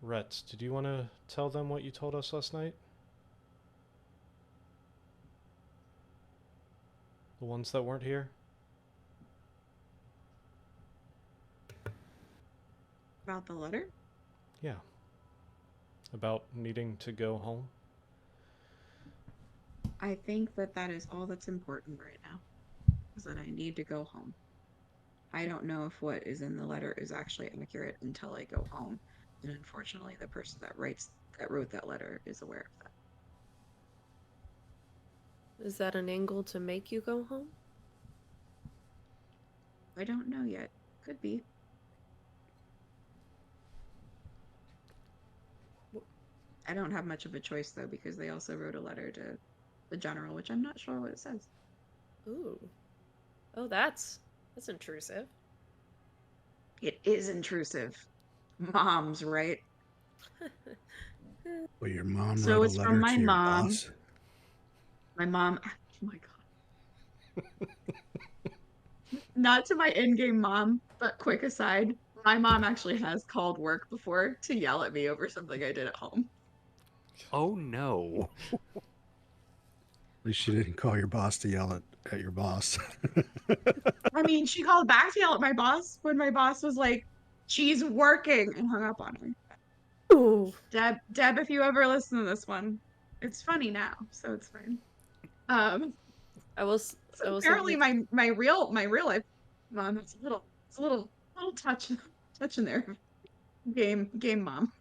Rhett, did you want to tell them what you told us last night? The ones that weren't here? About the letter? Yeah. About needing to go home? I think that is all that's important right now. is that I need to go home. I don't know if what is in the letter is actually accurate until I go home. And unfortunately, the person that wrote that letter is aware of that. Is that an angle to make you go home? I don't know yet. Could be. I don't have much of a choice though, because they also wrote a letter to the general, which I'm not sure what it says. Ooh. Oh, that's intrusive. It is intrusive. Mom's right. Well, your mom So wrote a it's letter from my to your mom. boss. My mom. Oh my god. Not to my in-game mom, but quick aside, my mom actually has called work before to yell at me over something I did at home. Oh no. At least she didn't call your boss to yell at your boss. I mean, she called back to yell at my boss when my boss was like, "She's working," and hung up on her. Ooh. Deb, if you ever listen to this one, it's funny now, so it's fine. I will So say apparently my real life mom has a little touch in there. Game mom.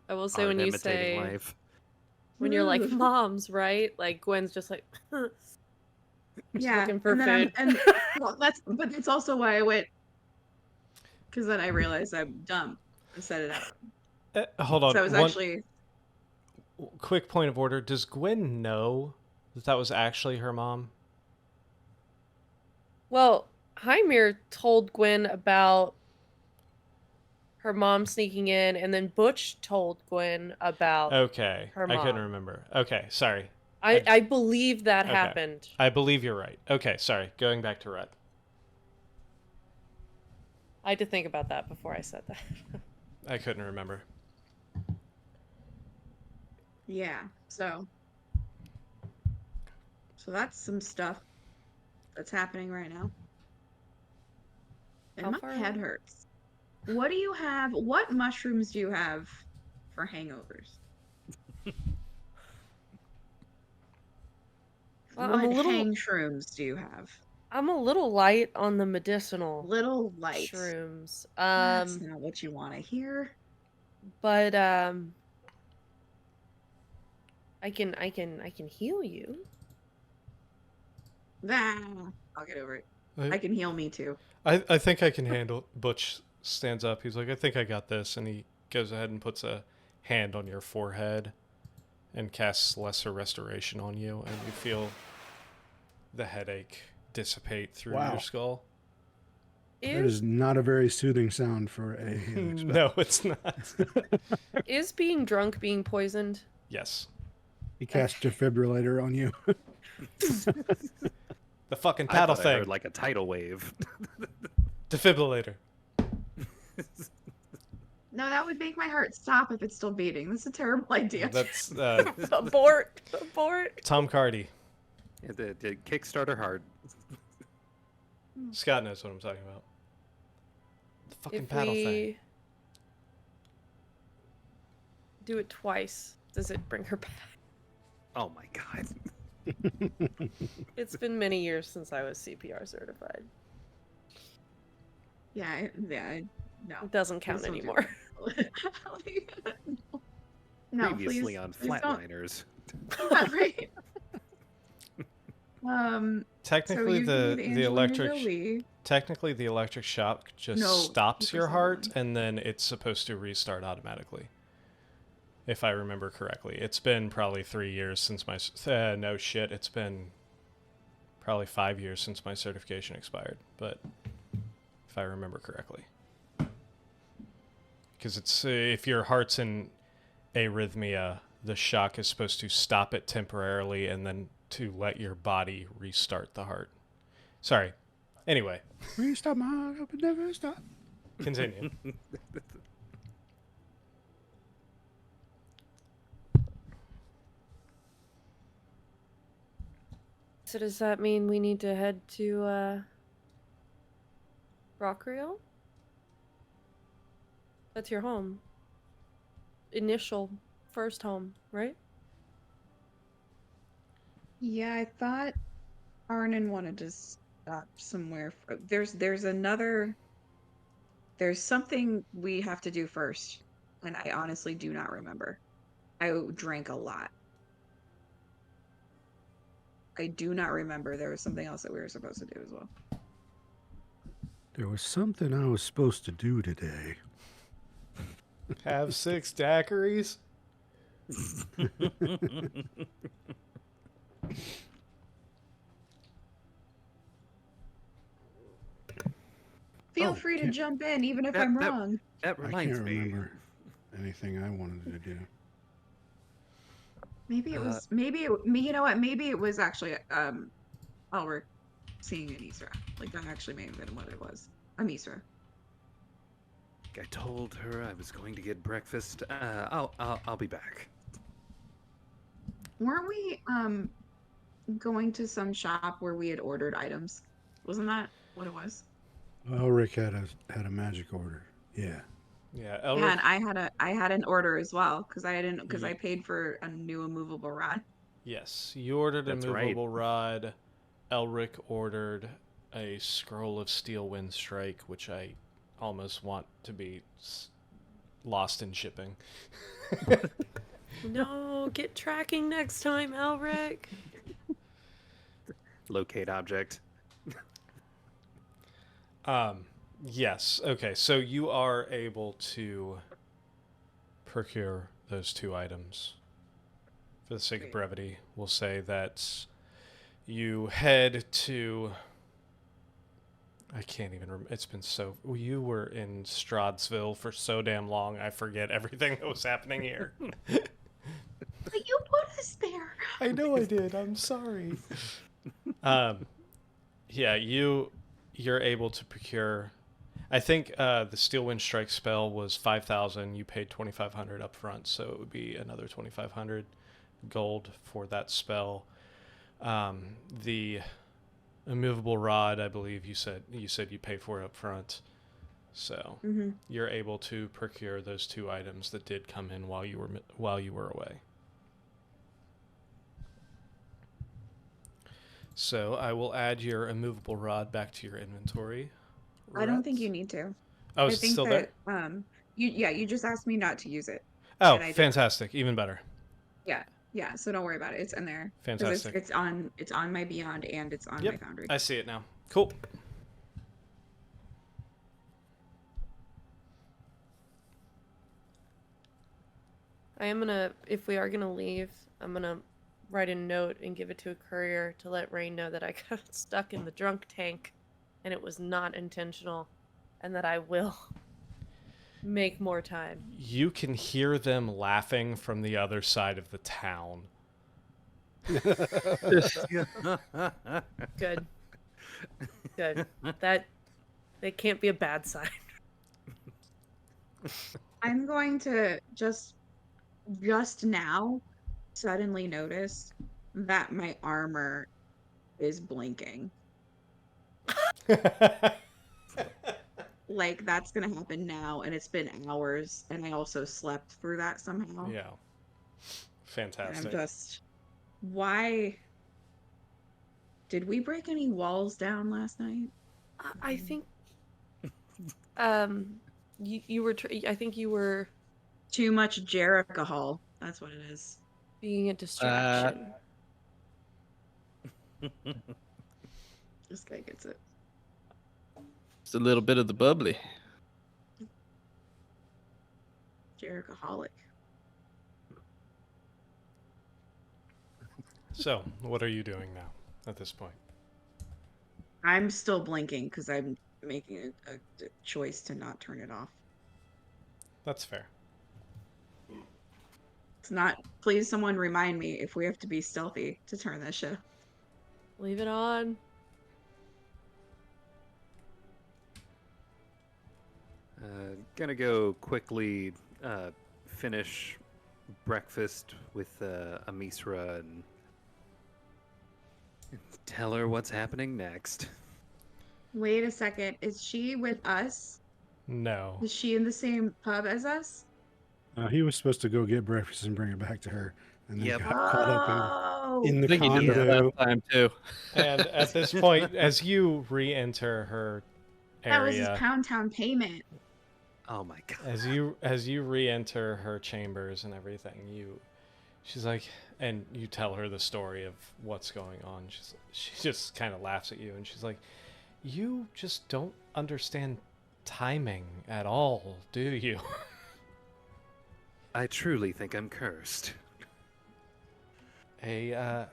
I will say Art when you imitating say life. when you're like moms, right? Like Gwen's just like just Yeah, looking for and then food. well, that's also why I went, because then I realized I'm dumb and said it out. Hold on. So I was One actually quick point of order. Does Gwen know that that was actually her mom? Well, Hymir told Gwen about her mom sneaking in, and then Butch told Gwen about Okay. her I couldn't mom. remember. Okay. Sorry. I believe that Okay. happened. I believe you're right. Okay. Sorry. Going back to Rhett. I had to think about that before I said that. I couldn't remember. yeah. So that's some stuff that's happening right now. And How my far head away? hurts. What do you have? What mushrooms do you have for hangovers? Well, What hang shrooms do you have? I'm a little light on the medicinal Little light. shrooms. That's not what you want to hear. But I can heal you. I'll get over it. I can heal me too. I think I can handle. Butch stands up. He's like, I think I got this, and he goes ahead and puts a hand on your forehead and casts Lesser Restoration on you, and you feel the headache dissipate through Wow. your skull. That is not a very soothing sound for a healing spell. No, it's not. Is being drunk being poisoned? Yes. He cast defibrillator on you. The fucking I paddle thought I thing. heard like a tidal wave. Defibrillator. No, that would make my heart stop if it's still beating. That's a terrible idea. That's Abort. Tom Cardy. The Kickstarter hard. Scott knows what I'm talking about. The fucking If paddle we thing. do it twice, does it bring her back? Oh my god. It's been many years since I was CPR certified. Yeah, no. It doesn't count Please don't do anymore. No, Previously please, on please don't. Flatliners. Right. Technically, so the electric shock just stops your heart, and then it's supposed to restart automatically. If I remember correctly, it's been probably 3 years since my no shit. It's been probably 5 years since my certification expired, but if I remember correctly, because it's if your heart's in arrhythmia, the shock is supposed to stop it temporarily and then to let your body restart the heart. Sorry. Anyway. Restart my heart, hope it never stop. Continue. So does that mean we need to head to Rockrealt? That's your home. First home, right? Yeah, I thought Arnon wanted to stop somewhere. There's something we have to do first, and I honestly do not remember. I drank a lot. I do not remember. There was something else that we were supposed to do as well. There was something I was supposed to do today. Have 6 daiquiris? Feel free to jump in, even if I'm wrong. That I reminds can't me. remember anything I wanted to do. Maybe it was. You know what? Maybe it was actually Elric seeing an Isra. Like that actually may have been what it was. A Misra. I told her I was going to get breakfast. I'll be back. Weren't we going to some shop where we had ordered items? Wasn't that what it was? Ulrich had a magic order. Yeah. Yeah, Yeah, Elric. and I had an order as well because I paid for a new immovable rod. Yes, you ordered a That's right. movable rod. Elric ordered a scroll of steel wind strike, which I almost want to be lost in shipping. No, get tracking next time, Elric. Locate object. Yes. Okay, so you are able to procure those 2 items. For the sake of brevity, we'll say that you head to... I can't even remember. It's been so... You were in Strahtsville for so damn long, I forget everything that was happening here. But you put us there. I know I did. I'm sorry. Yeah, you're able to procure... I think the Steel Wind Strike spell was 5,000. You paid 2,500 up front, so it would be another 2,500 gold for that spell. The immovable rod, I believe you said you pay for it up front. So you're able to procure those 2 items that did come in while you were away. So I will add your immovable rod back to your inventory. I don't think you need to. Oh, I it's think still that, there? you just asked me not to use it. Oh, and I did. fantastic. Even better. Yeah, so don't worry about it. It's in there. 'Cause Fantastic. It's on my Beyond and it's on my Foundry. I see it now. Cool. I am gonna, if we are gonna leave, I'm gonna write a note and give it to a courier to let Rain know that I got stuck in the drunk tank and it was not intentional and that I will make more time. You can hear them laughing from the other side of the town. Good. Good. That can't be a bad sign. I'm going to just now suddenly notice that my armor is blinking. Like that's gonna happen now, and it's been hours, and I also slept through that somehow. Yeah. And Fantastic. I'm just, why did we break any walls down last night? I think you were I think you were Too much Jericho Hall. That's what it is. being a distraction. This guy gets it. Just a little bit of the bubbly. Jericho-holic. So, what are you doing now at this point? I'm still blinking because I'm making a choice to not turn it off. That's fair. It's not. Please, someone remind me if we have to be stealthy to turn this shit. Leave it on. Gonna go quickly finish breakfast with Amisra and tell her what's happening next. Wait a second. Is she with us? No. Is she in the same pub as us? He was supposed to go get breakfast and bring it back to her, and then Yep. got caught up in. Oh, In I the think he did that condo. last time too. And at this point, as you re-enter her that was his area, Pound Town payment. Oh my god. as you re-enter her chambers and everything, she's like, and you tell her the story of what's going on. She just kind of laughs at you, and she's like, "You just don't understand timing at all, do you?" I truly think I'm cursed. A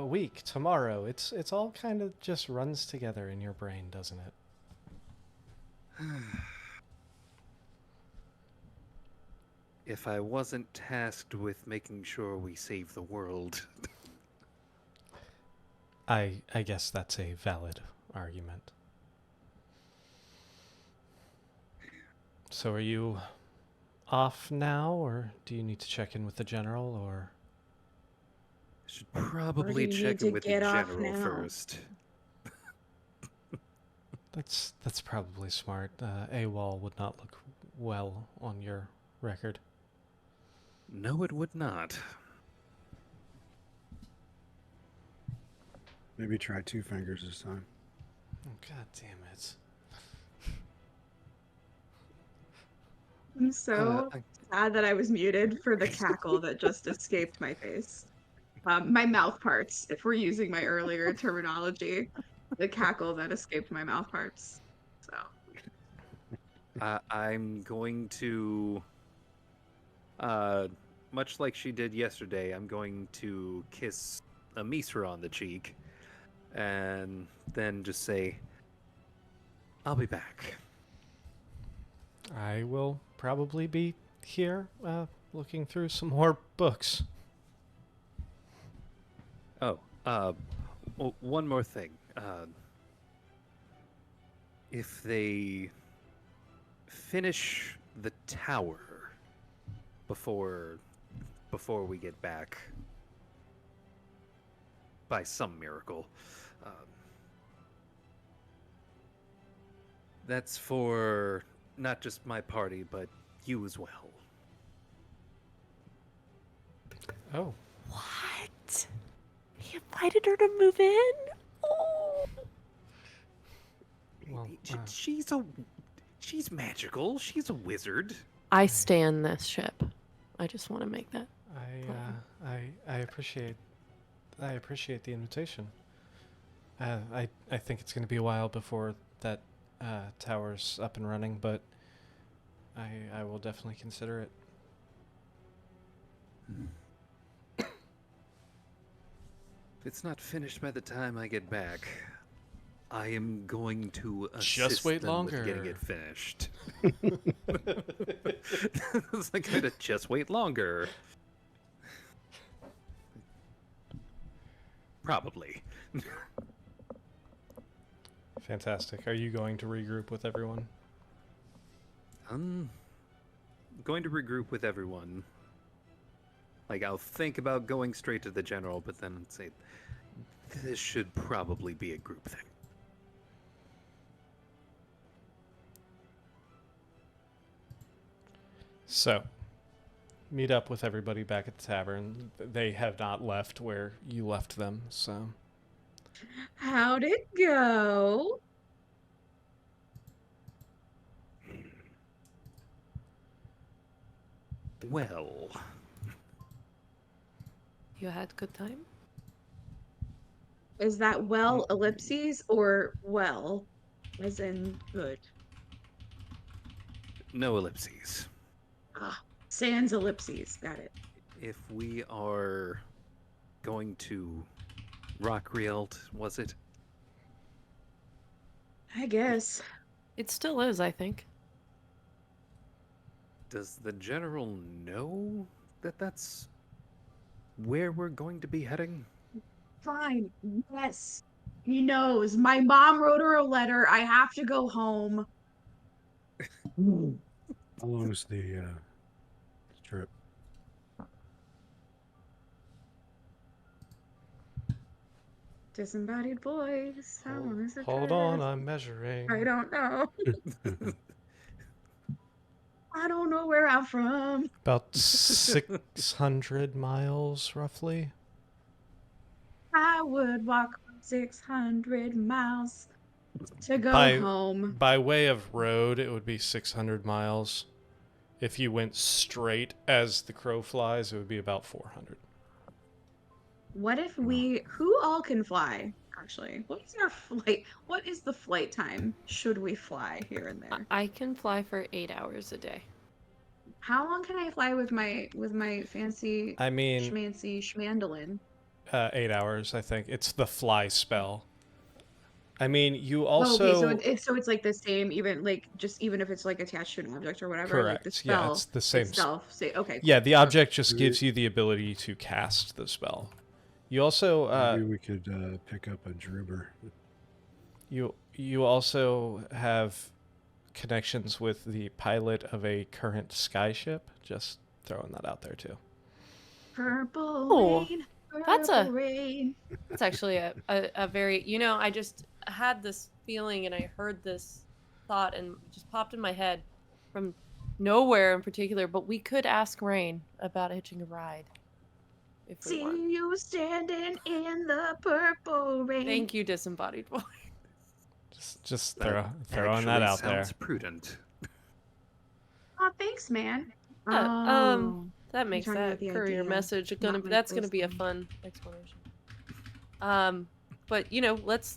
week tomorrow. It's all kind of just runs together in your brain, doesn't it? If I wasn't tasked with making sure we save the world. I guess that's a valid argument. So are you off now, or do you need to check in with the general, or? Should probably you check need in to with the get off general now? first. That's probably smart. AWOL would not look well on your record. No, it would not. Maybe try 2 fingers this time. Oh, God damn it. I'm so sad that I was muted for the cackle that just escaped my face. My mouth parts, if we're using my earlier terminology, the cackle that escaped my mouth parts. So I'm going to, much like she did yesterday, I'm going to kiss Amisra on the cheek, and then just say, "I'll be back." I will probably be here looking through some more books. Oh, one more thing. If they finish the tower before we get back, by some miracle, that's for not just my party, but you as well. Oh. What? He invited her to move in? Oh. Well, She's magical. She's a wizard. I stand this ship. I just want to make that. I appreciate the invitation. I think it's going to be a while before that tower's up and running, but I will definitely consider it. If it's not finished by the time I get back, I am going to assist wait them longer. with getting it finished. It's like, just wait longer. Probably. Fantastic. Are you going to regroup with everyone? I'm going to regroup with everyone. Like, I'll think about going straight to the general, but then say, this should probably be a group thing. So, meet up with everybody back at the tavern. They have not left where you left them, so. how'd it go? Well, You had good time? Is that well ellipses or well, as in good? no ellipses. Ah, sans ellipses. Got it. If we are going to Rockrealt, was it? I guess. It still is, I think. Does the general know that that's where we're going to be heading? Fine. Yes. He knows. My mom wrote her a letter. I have to go home. How long is the trip? Disembodied voice. How long is it? Hold on, I'm measuring. I don't know. I don't know where I'm from. About 600 miles, roughly. I would walk 600 miles to go By home. by way of road, it would be 600 miles. If you went straight as the crow flies, it would be about 400. What if who all can fly, actually? What is our flight? What is the flight time should we fly here and there? I can fly for 8 hours a day. How long can I fly with my fancy I mean, schmancy schmandolin? 8 hours, I think. It's the fly spell. I mean, you Oh, also... okay, so it's like the same, even like just even if it's like attached to an object or whatever. Like the Correct. Yeah, spell it's the same. itself. Say okay. Yeah, the cool. object just gives you the ability to cast the spell. You also Maybe we could pick up a drubber. you also have connections with the pilot of a current skyship. Just throwing that out there too. Purple Oh, rain. that's Purple rain. That's actually a very, I just had this feeling and I heard this thought and it just popped in my head from nowhere in particular, but we could ask Rain about hitching a ride if we See want. you standing in the purple rain. Thank you, disembodied voice. Just throwing that out there. Sounds prudent. Oh, thanks, man. That I'm makes trying to that get the courier idea. message Not my that's gonna first be a name. fun explanation. But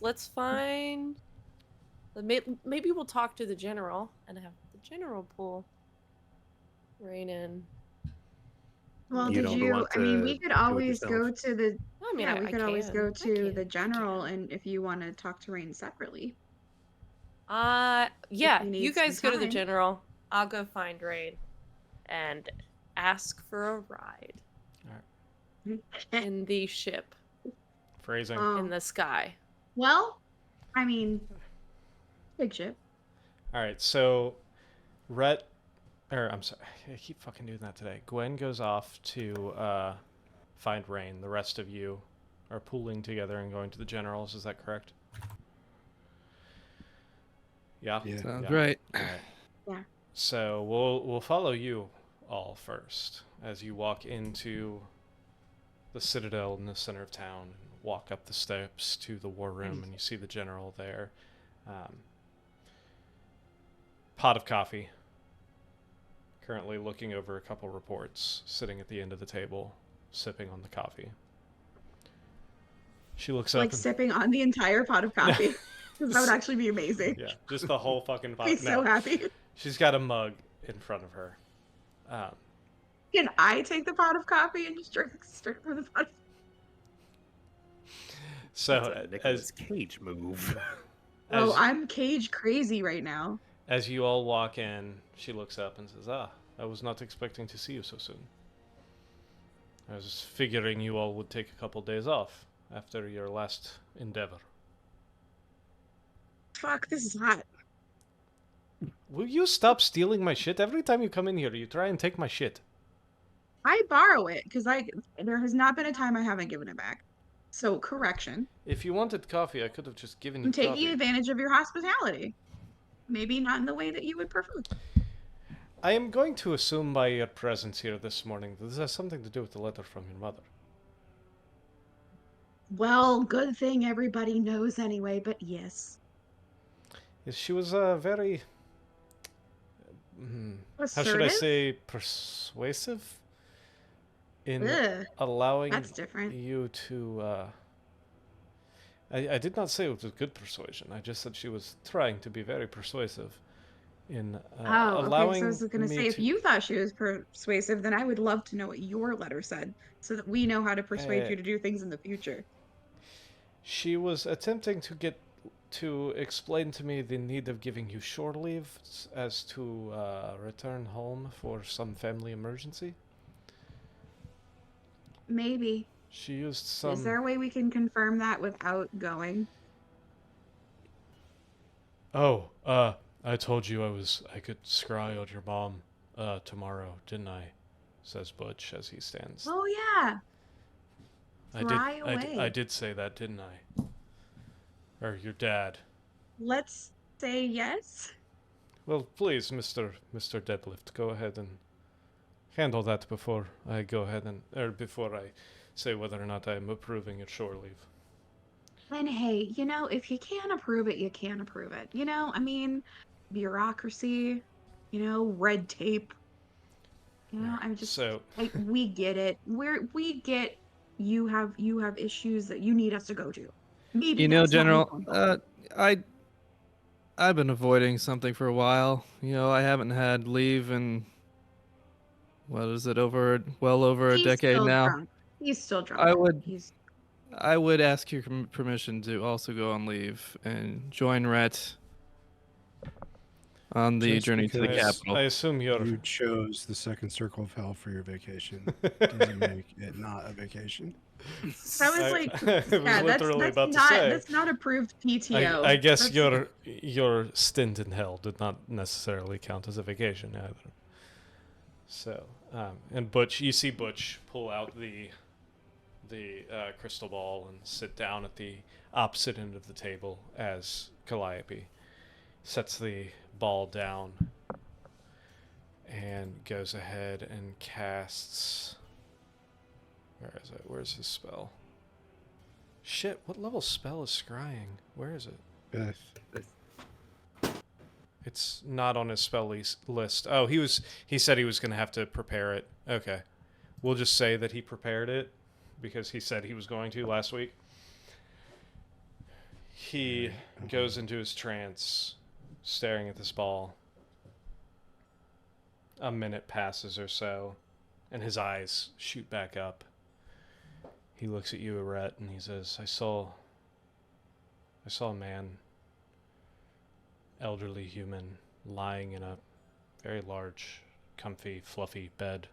let's find. Maybe we'll talk to the general and have the general pull Rain in. Well, You did don't you? want I mean, to we could do it always go yourself. to the. I mean, Yeah, we I could always can. go I to can. the I general, can. and if you want to talk to Rain separately. Yeah, you need you guys some go to the time. general. I'll go find Rain and ask for a ride in the ship Phrasing. in the sky. Well, I mean, big ship. All right, so I'm sorry, I keep fucking doing that today. Gwen goes off to find Rain. The rest of you are pooling together and going to the generals. Is that correct? Yeah. Yeah. Sounds Yeah. right. All right. Yeah. So we'll follow you all first as you walk into the citadel in the center of town and walk up the steps to the war room, and you see the general there. Pot of coffee. Currently looking over a couple reports, sitting at the end of the table, sipping on the coffee. She looks up Like and, sipping on the entire pot of coffee. That would actually be amazing. yeah, just the whole fucking pot. Be so happy. She's got a mug in front of her. Can I take the pot of coffee and just drink straight from the pot? So That's a Nicolas Cage move. Oh, I'm cage crazy right now. as you all walk in, she looks up and says, I was not expecting to see you so soon. I was figuring you all would take a couple days off after your last endeavor. Fuck, this is hot. Will you stop stealing my shit? Every time you come in here, you try and take my shit. I borrow it because there has not been a time I haven't given it back. So correction. If you wanted coffee, I could have just given you I'm taking coffee. advantage of your hospitality. Maybe not in the way that you would prefer. I am going to assume by your presence here this morning that this has something to do with the letter from your mother. Well, good thing everybody knows anyway, but yes. Yes, she was very... how should I Assertive? say persuasive in Ugh, allowing that's different. you to I did not say it was good persuasion. I just said she was trying to be very persuasive in allowing okay, so I was going to me say, if you thought she was persuasive, then I would love to know what your letter said so that we know how to persuade you to do things in the future. She was attempting to explain to me the need of giving you shore leave as to return home for some family emergency. Maybe. She used some... Is there a way we can confirm that without going? Oh, I told you I could scry on your mom tomorrow, didn't I? Says Butch as he stands. Oh, yeah. Fly I away. did say that, didn't I? Or your dad. Let's say yes. Well, please, Mr. Deadlift, go ahead and handle that before I go ahead and before I say whether or not I am approving your shore leave. And hey, if you can't approve it, you can't approve it. I mean, bureaucracy, red tape. I'm just So, we get it. We get you have issues that you need us to go to. Maybe You know, that's not your General, phone call. I've been avoiding something for a while. I haven't had leave in what is it, well over a He's decade still now. drunk. He's still drunk. I would He's I would ask your permission to also go on leave and join Rhett on the Just journey to the because capital. I assume you're. You chose the second circle of hell for your vacation. Doesn't make it not a vacation. I was like, I was yeah, literally that's about to not say. that's not approved PTO. I guess That's- your stint in hell did not necessarily count as a vacation either. So, and Butch, you see Butch pull out the crystal ball and sit down at the opposite end of the table as Calliope sets the ball down and goes ahead and casts. Where is it? Where's his spell? Shit, what level spell is scrying? Where is it? Beth. It's not on his spell list. Oh, he said he was going to have to prepare it. Okay. We'll just say that he prepared it because he said he was going to last week. He goes into his trance, staring at this ball. A minute passes or so, and his eyes shoot back up. He looks at you, Arette, and he says, I saw a man, elderly human, lying in a very large, comfy, fluffy bed.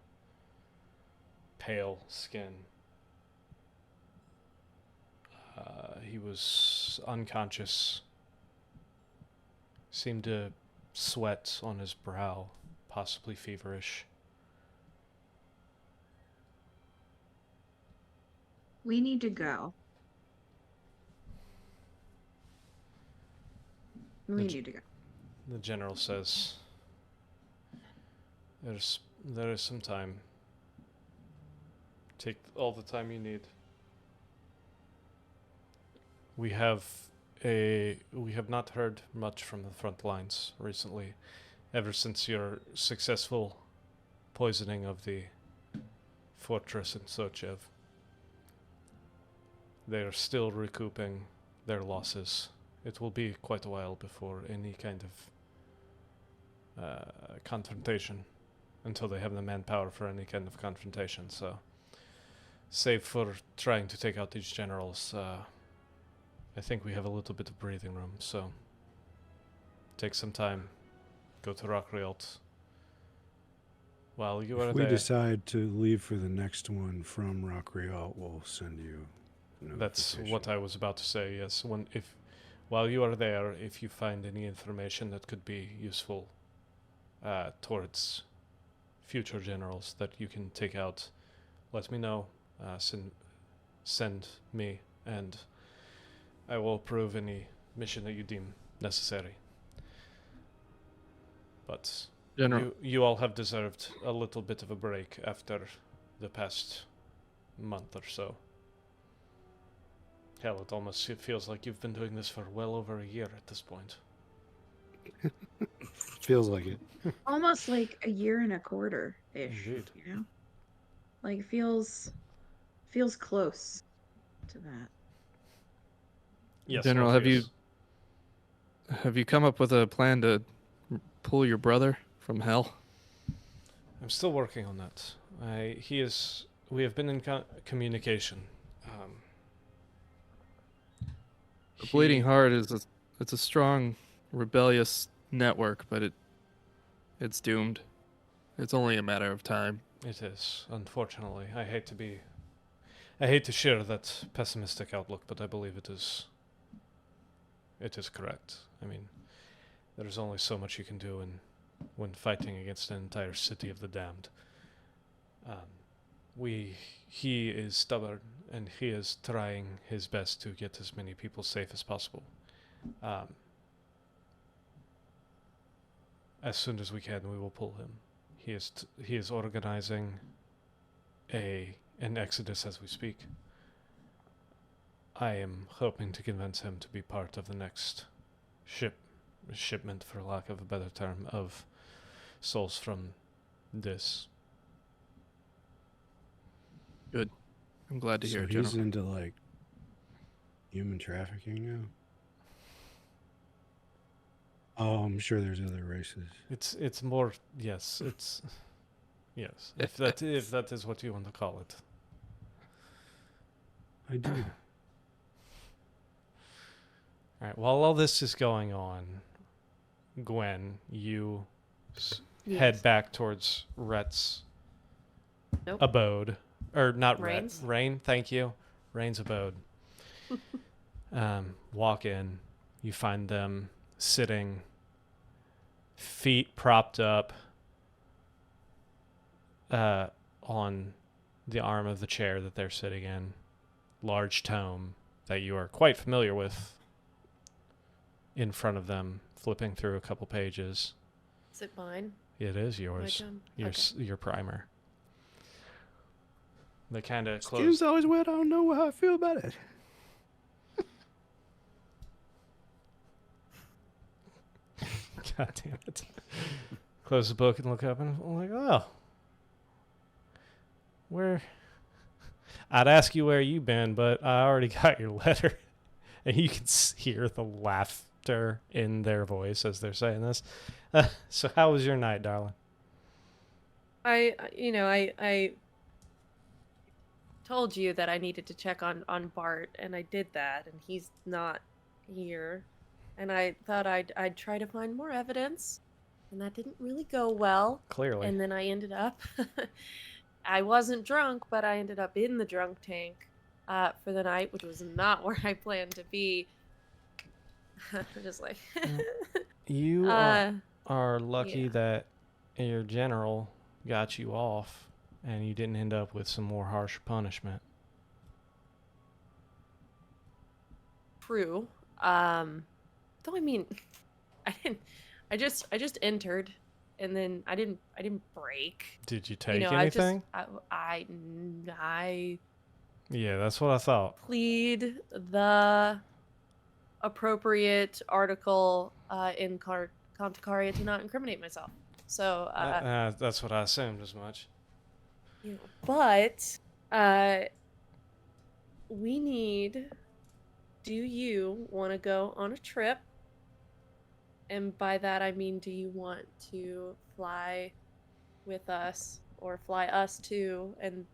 Pale skin. He was unconscious. Seemed to sweat on his brow, possibly feverish. we need to go. We need to go. The general says, there is some time. Take all the time you need. We have not heard much from the front lines recently, ever since your successful poisoning of the fortress in Torchiv. They are still recouping their losses. It will be quite a while before any kind of confrontation, until they have the manpower for any kind of confrontation. So, save for trying to take out these generals, I think we have a little bit of breathing room. So, take some time, go to Rockrealt. While you are If we there, decide to leave for the next one from Rockrealt, we'll send you. that's notification. what I was about to say. Yes, while you are there, if you find any information that could be useful towards future generals that you can take out, let me know. Send me, and I will approve any mission that you deem necessary. But General, you all have deserved a little bit of a break after the past month or so. Hell, it feels like you've been doing this for well over a year at this point. Feels like it. Almost like a year and a quarter ish. Indeed. Like feels close to that. Yes, General, Orpheus. have you come up with a plan to pull your brother from hell? I'm still working on that. We have been in communication. The Bleeding Heart it's a strong, rebellious network, but it's doomed. It's only a matter of time. It is, unfortunately. I hate to share that pessimistic outlook, but I believe it is correct. I mean, there's only so much you can do when fighting against an entire city of the damned. He is stubborn, and he is trying his best to get as many people safe as possible. As soon as we can, we will pull him. He is organizing a in Exodus as we speak. I am hoping to convince him to be part of the next shipment, for lack of a better term, of souls from this. Good. I'm glad to hear So it, he's General. into like human trafficking now. Oh, I'm sure there's other races. It's more, yes, it's yes. If that is what you want to call it. I do. All right. While all this is going on, Gwen, you head back towards Rhett's Nope. abode, or not Rain's? Rhett. Rain. Thank you. Rain's abode. Walk in. You find them sitting, feet propped up on the arm of the chair that they're sitting in. Large tome that you are quite familiar with in front of them, flipping through a couple pages. Is it mine? It is yours. Okay. Your primer. They kind of Skin's close. always wet. I don't know how I feel about it. God damn it. Close the book and look up, and I'm like, oh. Where? I'd ask you where you've been, but I already got your letter. And you can hear the laughter in their voice as they're saying this. So how was your night, darling? I told you that I needed to check on Bart, and I did that, and he's not here. And I thought I'd try to find more evidence, and that didn't really go well. Clearly. And then I ended up, I wasn't drunk, but I ended up in the drunk tank for the night, which was not where I planned to be. Just like. You are lucky yeah. that your general got you off and you didn't end up with some more harsh punishment. True. Though I mean, I didn't. I just entered, and then I didn't break. Did you take I anything? I Yeah, that's what I thought. plead the appropriate article in Conticaria to not incriminate myself. So, That's what I assumed as much. but we need. Do you want to go on a trip? And by that I mean, do you want to fly with us or fly us too, and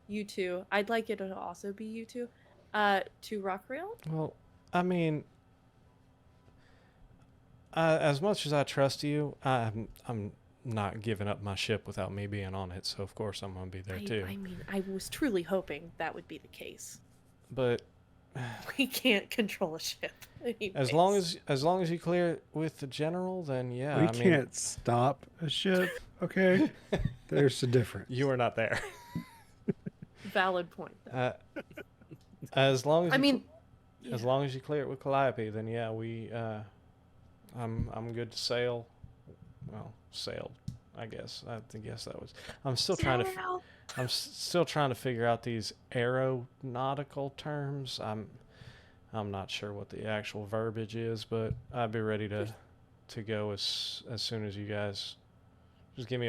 you two? I'd like it to also be you two, to Rockrealt. Well, I mean, as much as I trust you, I'm not giving up my ship without me being on it. So of course I'm going to be there too. I mean, I was truly hoping that would be the case. But We can't control a ship. as long as you clear it with the general, then yeah. We I mean, can't stop a ship, okay? There's a difference. you are not there. Valid point. As long as I you mean, as long as you clear it with Calliope, then yeah, I'm good to sail. Well, sailed, I guess. guess that was. I'm still trying to figure out these aeronautical terms. I'm not sure what the actual verbiage is, but I'd be ready to go as soon as you guys. Just give me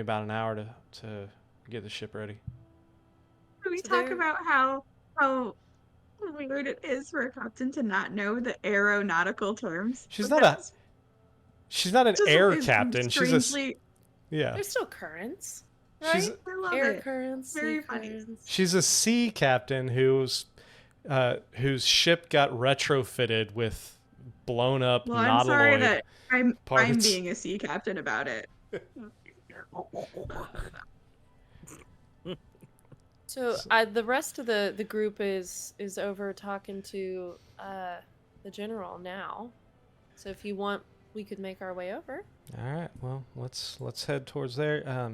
about an hour to get the ship ready. Can we So talk there- about how weird it is for a captain to not know the aeronautical terms? She's Like, not a- that's She's not an just air is captain. She's a strangely, yeah. there's still currents, She's right? I love Air it. currents, Very sea funny. currents. She's a sea captain whose ship got retrofitted with blown up Well, I'm not sorry alloyed that I'm parts. being a sea captain about it. So the rest of the group is over talking to the general now. So if you want, we could make our way over. All right. Well, let's head towards there.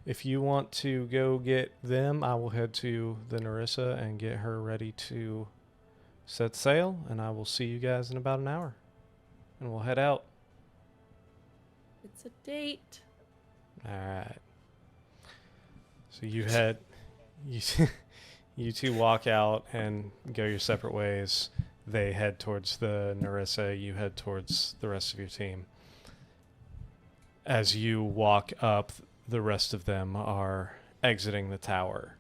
If you want to go get them, I will head to the Narissa and get her ready to set sail, and I will see you guys in about an hour, and we'll head out. It's a date. All right. So you You you two walk out and go your separate ways. They head towards the Narissa. You head towards the rest of your team. As you walk up, the rest of them are exiting the tower.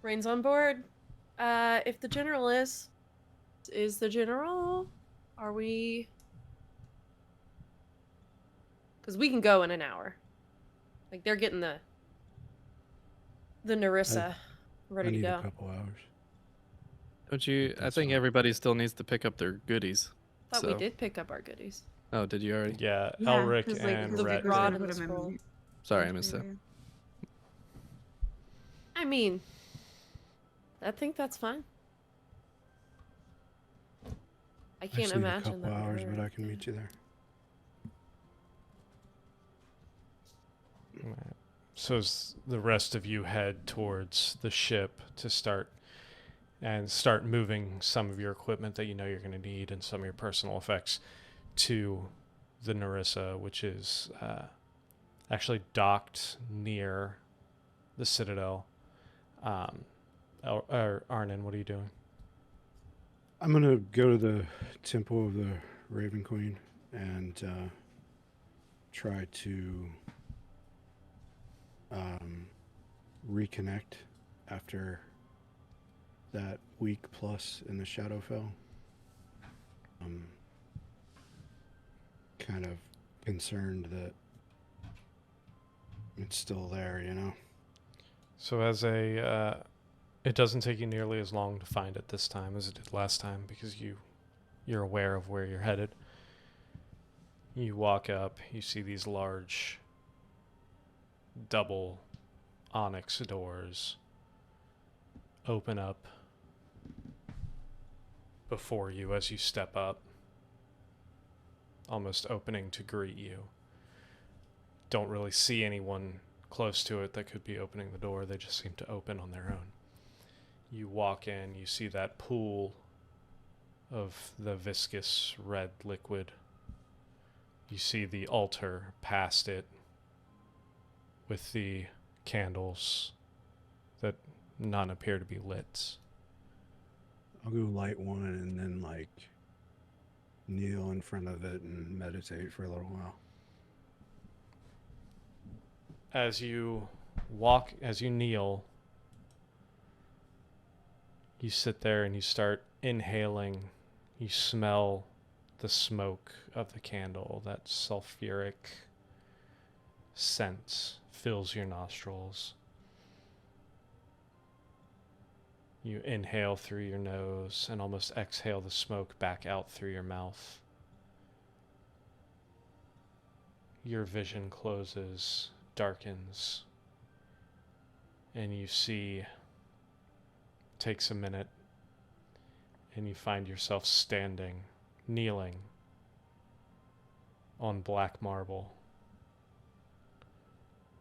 Rain's on board. If the general is the general? Are we? Because we can go in an hour. Like they're getting the Narissa I ready to need go. a couple hours. Don't you? I That's think fine. everybody still needs to pick up their goodies. Thought So- we did pick up our goodies. Oh, did you already? Yeah, Yeah, Elric 'cause, like, and the Rhett rod did. and the Put 'em in scroll. the Sorry, I missed that. area. I mean, I think that's fine. I I can't just need a imagine couple that. hours, we're- but I can meet you there. So as the rest of you head towards the ship to start moving some of your equipment that you know you're going to need and some of your personal effects to the Narissa, which is actually docked near the Citadel. Arnon, what are you doing? I'm gonna go to the Temple of the Raven Queen and try to reconnect after that week plus in the Shadowfell. Kind of concerned that it's still there, you know? So as a it doesn't take you nearly as long to find it this time as it did last time because you're aware of where you're headed. You walk up, you see these large double onyx doors open up before you as you step up, almost opening to greet you. Don't really see anyone close to it that could be opening the door. They just seem to open on their own. You walk in, you see that pool of the viscous red liquid. You see the altar past it with the candles that none appear to be lit. I'll go light one and then like kneel in front of it and meditate for a little while. As you kneel, you sit there and you start inhaling. You smell the smoke of the candle. That sulfuric scent fills your nostrils. You inhale through your nose and almost exhale the smoke back out through your mouth. Your vision closes, darkens, and you see, takes a minute, and you find yourself standing, kneeling on black marble,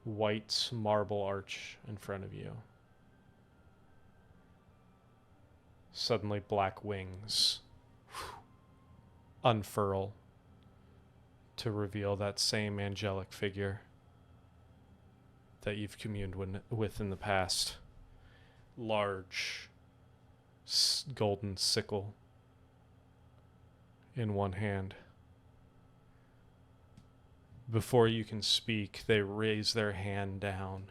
white marble arch in front of you. Suddenly black wings unfurl to reveal that same angelic figure that you've communed with in the past. Large golden sickle in one hand. Before you can speak, they raise their hand down.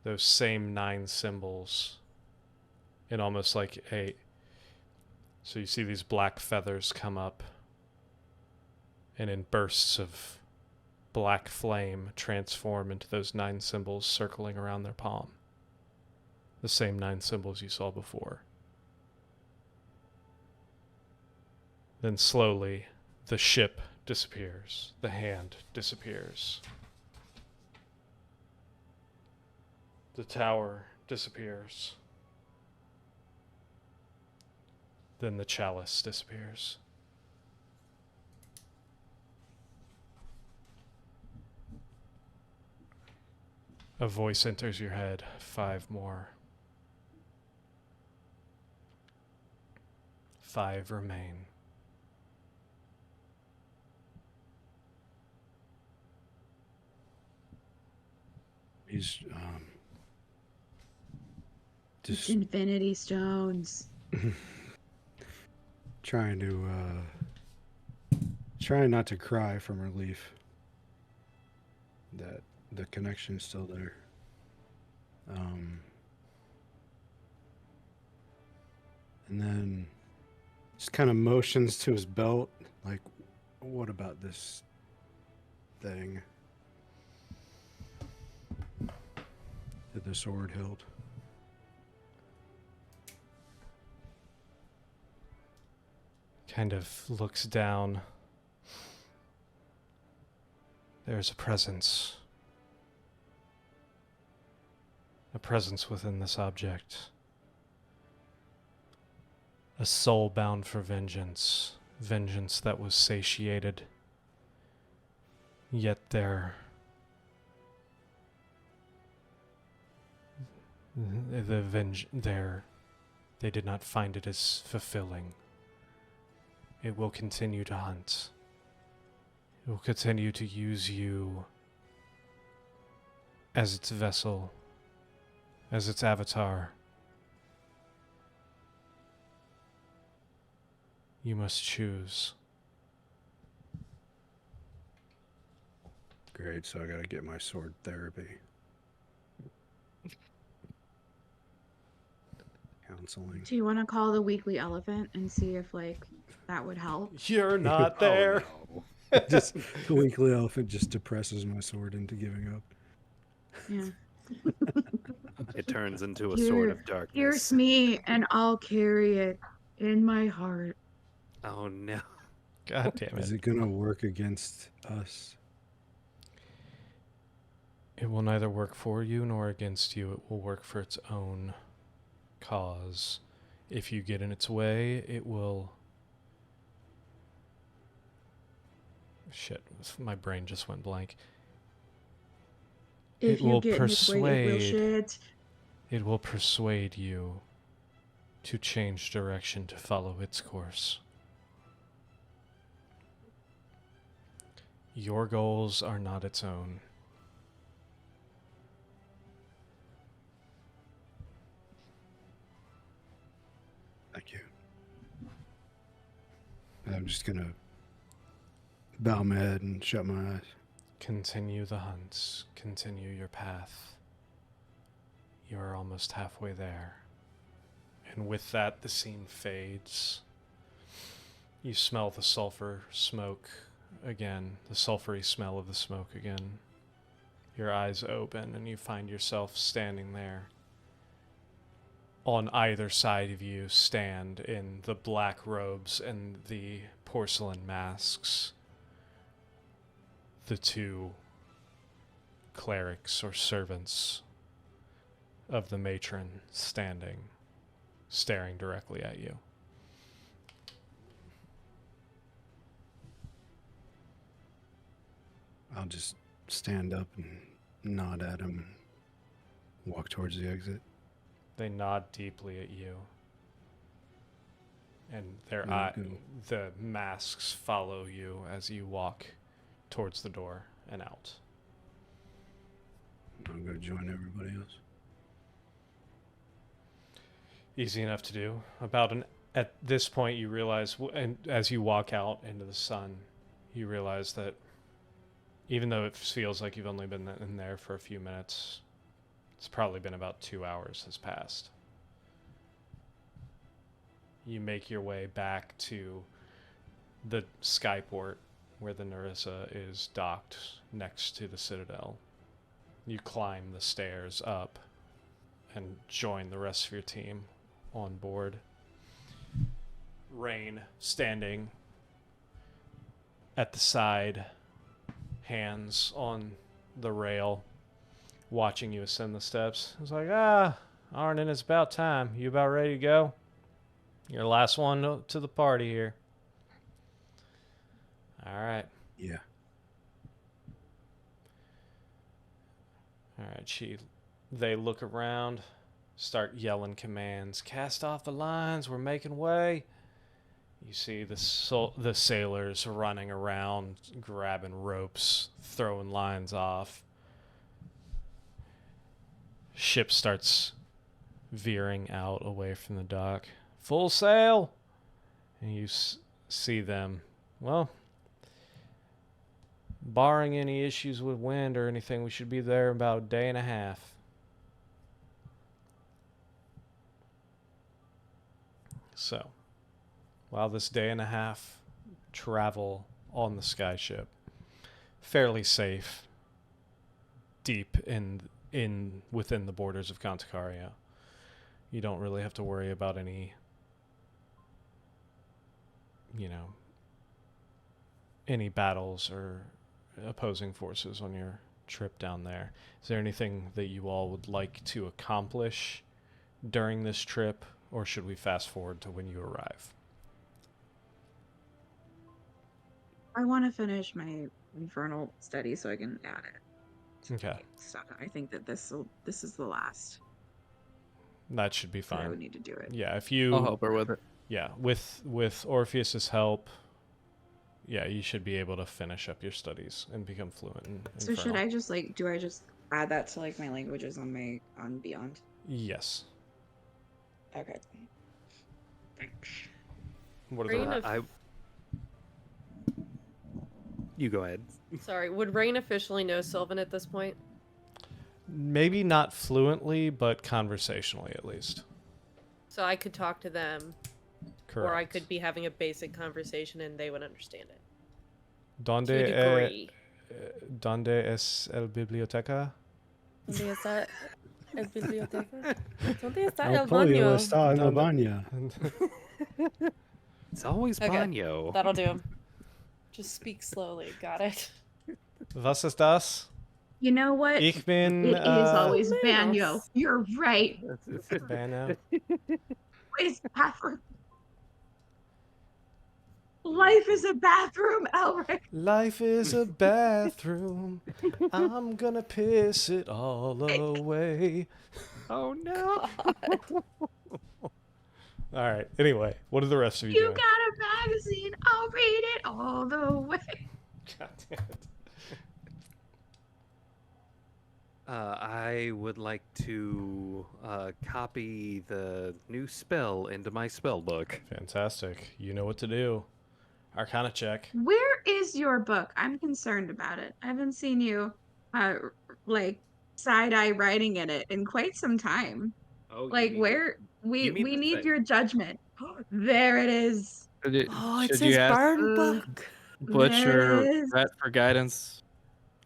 Those same 9 symbols in almost like a... So you see these black feathers come up and in bursts of black flame transform into those 9 symbols circling around their palm. The same 9 symbols you saw before. Then slowly, the ship disappears. The hand disappears. The tower disappears. Then the chalice disappears. A voice enters your head. 5 more. 5 remain. He's It's just Infinity Stones. trying not to cry from relief that the connection is still there. And then just kind of motions to his belt, like, what about this thing that the sword hilt? Kind of looks down. There's a presence. A presence within this object. A soul bound for vengeance. Vengeance that was satiated. Yet they did not find it as fulfilling. It will continue to hunt. It will continue to use you as its vessel, as its avatar. You must choose. Great, so I gotta get my sword therapy. Counseling. Do you want to call the weekly elephant and see if like that would help? You're not there. Oh, Just the weekly elephant just depresses my sword into giving up. Yeah. no. It turns into a sword of darkness. Pierce me and I'll carry it in my heart. Oh no. God damn Is it. it gonna work against us? It will neither work for you nor against you. It will work for its own cause. If you get in its way, it will... Shit, my brain just went blank. If It you will get in its way, it will persuade. shit. It will persuade you to change direction to follow its course. Your goals are not its own. Thank you. I'm just gonna bow my head and shut my eyes. Continue the hunts. Continue your path. You are almost halfway there. And with that, the scene fades. You smell the sulfur smoke again, the sulfury smell of the smoke again. Your eyes open and you find yourself standing there. On either side of you stand in the black robes and the porcelain masks the two clerics or servants of the matron standing, staring directly at you. I'll just stand up and nod at him and walk towards the exit. They nod deeply at you, and their Okay. the masks follow you as you walk towards the door and out. I'll go join everybody else. Easy enough to do. At this point, you realize, and as you walk out into the sun, you realize that even though it feels like you've only been in there for a few minutes, it's probably been about 2 hours has passed. You make your way back to the skyport where the Nerissa is docked next to the Citadel. You climb the stairs up and join the rest of your team on board. Rain standing at the side, hands on the rail, watching you ascend the steps. It's like, Arnon, it's about time. You about ready to go? You're the last one to the party here. All right. Yeah. All right, they look around, start yelling commands. Cast off the lines, we're making way. You see the sailors running around, grabbing ropes, throwing lines off. ship starts veering out away from the dock. Full sail! And you see them. Well, barring any issues with wind or anything, we should be there in about a day and a half. So, while this day and a half travel on the skyship, fairly safe, deep in within the borders of Conticaria, you don't really have to worry about any, any battles or opposing forces on your trip down there. Is there anything that you all would like to accomplish during this trip, or should we fast forward to when you arrive? I want to finish my infernal study so I can add it to Okay. my stuff. I think that this is the last That should be that I fine. would need to do it. Yeah, if I'll you help her with it. yeah, with Orpheus's help, yeah, you should be able to finish up your studies and become fluent in So Infernal. should I just do I just add that to my languages on Beyond? Yes. Okay. Thanks. What are Rain the of- You go ahead. Sorry, would Rain officially know Sylvan at this point? maybe not fluently, but conversationally at least. So I could talk to them, Correct. or I could be having a basic conversation and they would understand it. Donde, To a degree. donde es el biblioteca? ¿Dónde está el biblioteca? ¿Dónde está El el pollo baño? está en el ¿Dónde? baño. It's always Okay. Banyo. That'll do. Just speak slowly. Got it. Was ist das? You know what? Ich bin It is always Menos. Banyo. You're right. Bano. It's bathroom. Life is a bathroom, Elric. Life is a bathroom. I'm gonna piss it all away. Oh no. All right. Anyway, what are the rest of you You doing? got a magazine. I'll read it all the way. God damn it. I would like to copy the new spell into my spell book. Fantastic. You know what to do. Arcana check. Where is your book? I'm concerned about it. I haven't seen you, side-eye writing in it in quite some time. Oh, Where we you mean the need thing. your judgment. There it is. Oh, Should you ask burn book. Butcher There it is. Rat for guidance?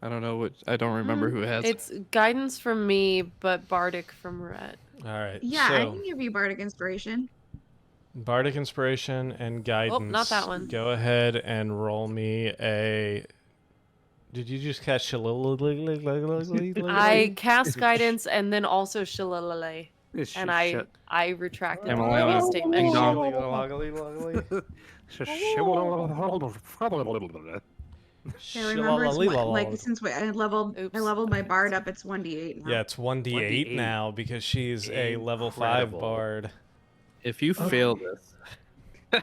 I don't know what. I don't remember who has it. It's guidance from me, but Bardic from Rhett. All right. Yeah, I so, can give you bardic inspiration. Bardic Inspiration and Guidance. not that one. Go ahead and roll me a. Did you just catch a little? I cast guidance and then also Shillelagh, and I retracted I'm my only previous on statement. Ding dong. I remember since I leveled Oops. my bard up, it's 1d8 now. Yeah, it's 1d8 1d8. now because she's a level 5 Incredible. bard. If you fail this,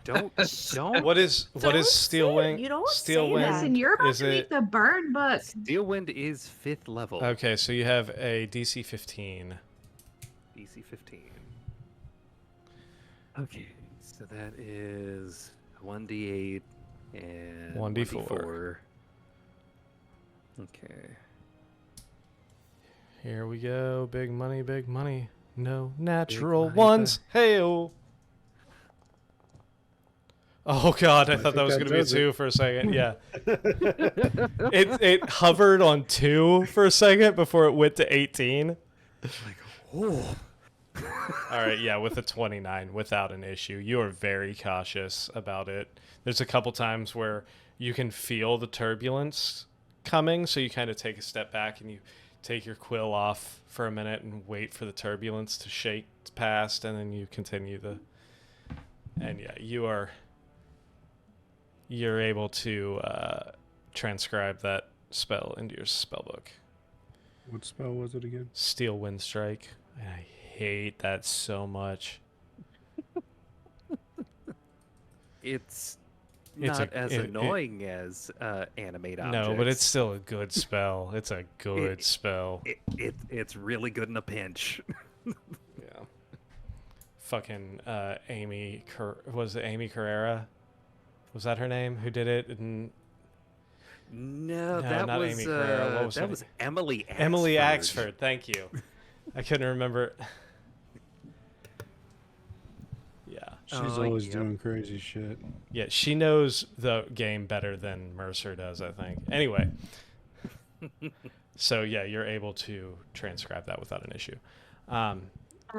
don't. What is Don't Steel say- Wing? you don't Steel say Wing. that. Listen, you're about is to make it the burn book. Steelwind is 5th level. Okay, so you have a DC 15. DC 15. Okay, so that is 1d8 and 1d4. Okay. Here we go. Big money, big money. No natural money, ones. Hail. Oh god, I thought that think was that gonna be a does it. 2 for a second. Yeah. it hovered on 2 for a second before it went to 18. Oh. All right, yeah, with a 29 without an issue. You are very cautious about it. There's a couple times where you can feel the turbulence coming, so you kind of take a step back and you take your quill off for a minute and wait for the turbulence to shake past, and then you continue the. And yeah, you're able to transcribe that spell into your spellbook. What spell was it again? Steel Wind Strike. I hate that so much. It's It's not as annoying as animate objects. No, but it's still a good spell. It's a good spell. It's really good in a pinch. Yeah. Fucking was it Amy Carrera? Was that her name? Who did it? And No, No, that not was Amy Carrera. What was her that was name? Emily Axford. Emily Axford. Thank you. I couldn't remember. Yeah. She's Oh, always yep. doing crazy shit. Yeah, she knows the game better than Mercer does, I think. Anyway. So, yeah, you're able to transcribe that without an issue. I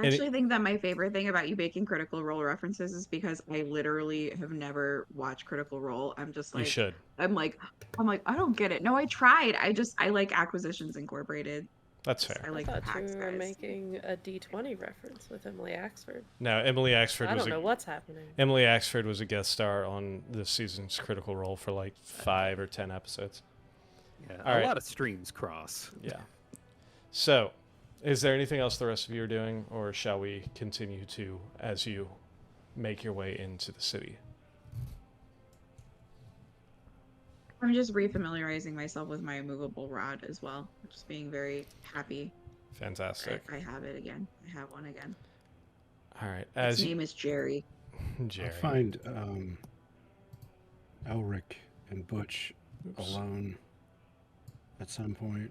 actually think that my favorite thing about you making Critical Role references is because I literally have never watched Critical Role. I'm just You like, should. I'm like, I don't get it. No, I tried. I like Acquisitions Incorporated. That's fair. I like I the thought you packs, were guys. making a D20 reference with Emily Axford. No, Emily Axford I was don't know what's happening. Emily Axford was a guest star on this season's Critical Role for like 5 or 10 episodes. Yeah, All a right. lot of streams cross. Yeah. So, is there anything else the rest of you are doing, or shall we continue to as you make your way into the city? I'm just refamiliarizing myself with my immovable rod as well. Just being very happy Fantastic. that I have it again. I have one again. All right. His name is Jerry. Jerry. I'll find Elric and Butch alone at some point,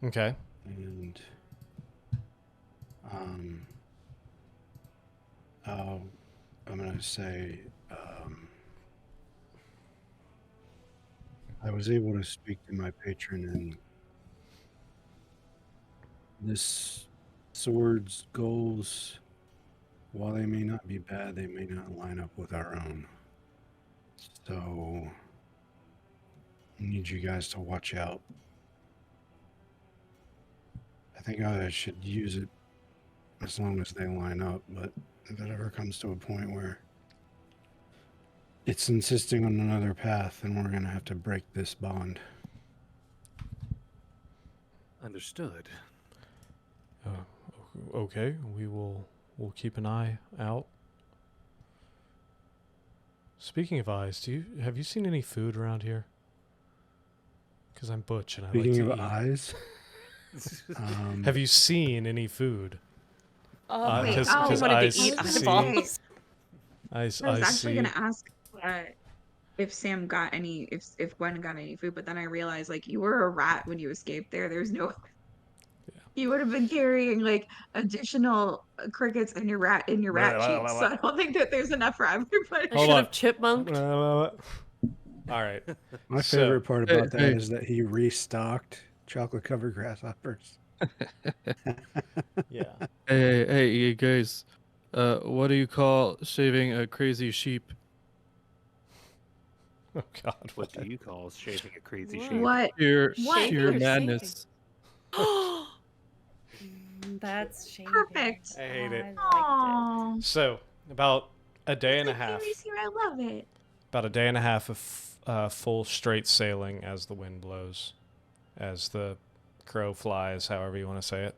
Okay. and I'm gonna say I was able to speak to my patron, and this sword's goals, while they may not be bad, they may not line up with our own. So I need you guys to watch out. I think I should use it as long as they line up, but if it ever comes to a point where it's insisting on another path, then we're going to have to break this bond. Understood. Okay. We'll keep an eye out. Speaking of eyes, have you seen any food around here? Because I'm Butch and I Speaking like of to eat. eyes, Have you seen any food? Oh, wait, Because oh, you wanted I to eat see. eyeballs. I was actually gonna ask if Sam got any, if Gwen got any food, but then I realized like you were a rat when you escaped there. There's no. You would have been carrying like additional crickets in your rat cheeks, so I don't think that there's enough for everybody. I Hold should on. have chipmunked. All right. my So- favorite part about that hey. is that he restocked chocolate-covered grasshoppers. Yeah. Hey, you guys. What do you call shaving a crazy sheep? Oh God. What do you call shaving a crazy What? sheep? What? Sheer What? sheer Shaving or madness. That's shaving. Perfect. I hate it. I liked Oh, So about a day and a half. here. I love it. About a day and a half of full straight sailing as the wind blows, as the crow flies, however you want to say it.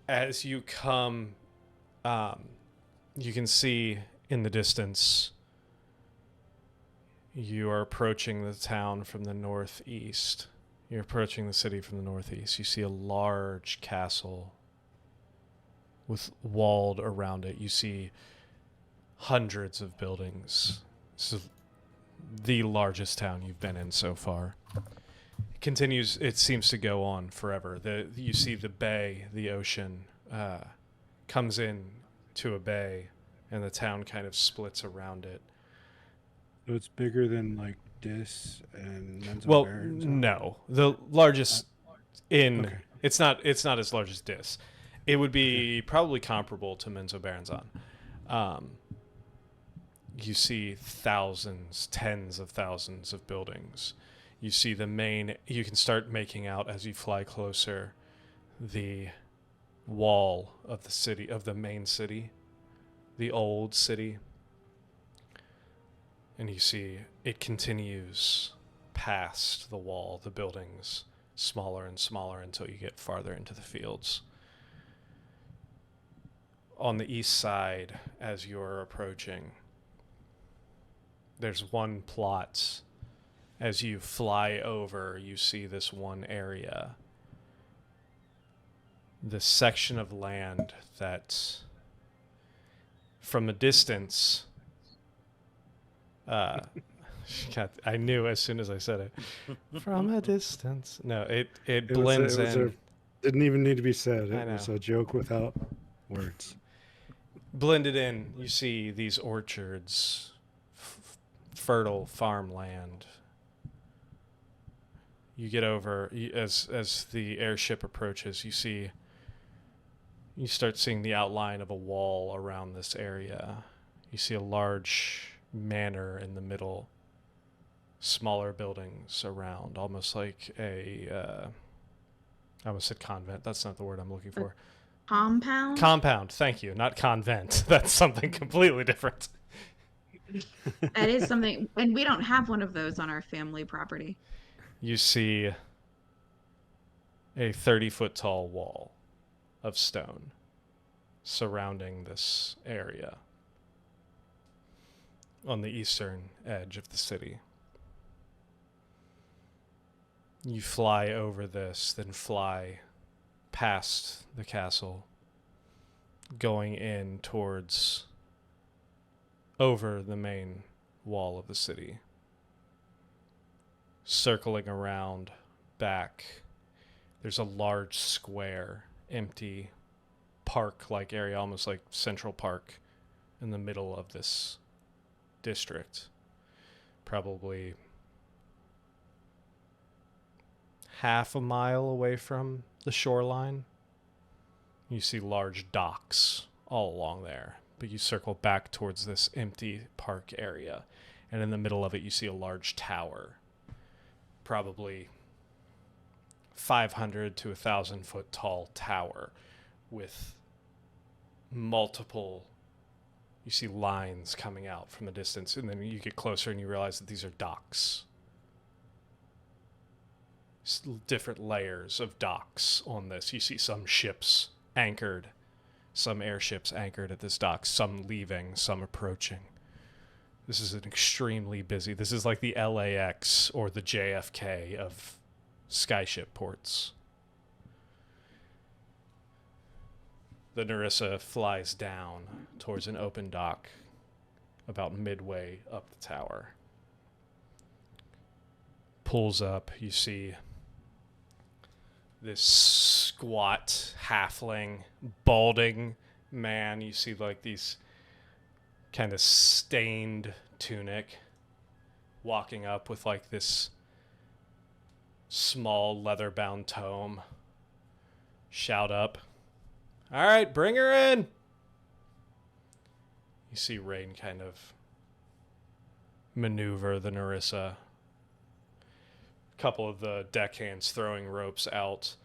As you come, you can see in the distance, you are approaching the town from the northeast. You're approaching the city from the northeast. You see a large castle with walled around it. You see hundreds of buildings. This is the largest town you've been in so far. It continues. It seems to go on forever. You see the bay, the ocean, comes in to a bay, and the town kind of splits around it. So it's bigger than like Dis and Menzel Well, Barons? no, the largest in Okay. it's not as large as Dis. It would be probably comparable to Menzo Baranzan. You see thousands, tens of thousands of buildings. You see you can start making out as you fly closer the wall of the city, of the main city, the old city. And you see it continues past the wall, the buildings, smaller and smaller until you get farther into the fields. On the east side, as you're approaching, there's one plot. As you fly over, you see this one area. This section of land that, from a distance, God, I knew as soon as I said it. From a distance. No, it blends in. Didn't even need to be said. I It was know. a joke without words. Blended in, you see these orchards, fertile farmland. You get over as the airship approaches. You start seeing the outline of a wall around this area. You see a large manor in the middle, smaller buildings around, almost like I almost said convent. That's not the word I'm looking for. Compound? Compound. Thank you. Not convent. That's something completely different. That is something, and we don't have one of those on our family property. You see a 30-foot tall wall of stone surrounding this area on the eastern edge of the city. You fly over this, then fly past the castle, going in towards over the main wall of the city. Circling around back, there's a large square, empty park-like area, almost like Central Park, in the middle of this district. Probably half a mile away from the shoreline. You see large docks all along there, but you circle back towards this empty park area, and in the middle of it you see a large tower, probably 500 to 1,000 foot tall tower with multiple, you see lines coming out from the distance, and then you get closer and you realize that these are docks. Different layers of docks on this. You see some ships anchored, some airships anchored at this dock, some leaving, some approaching. This is an extremely busy, this is like the LAX or the JFK of skyship ports. The Nerissa flies down towards an open dock about midway up the tower. Pulls up, you see this squat, halfling, balding man. You see like these kind of stained tunic walking up with like this small leather-bound tome. Shout up, "All right, bring her in." You see Rain kind of maneuver the Nerissa. A couple of the deckhands throwing ropes out,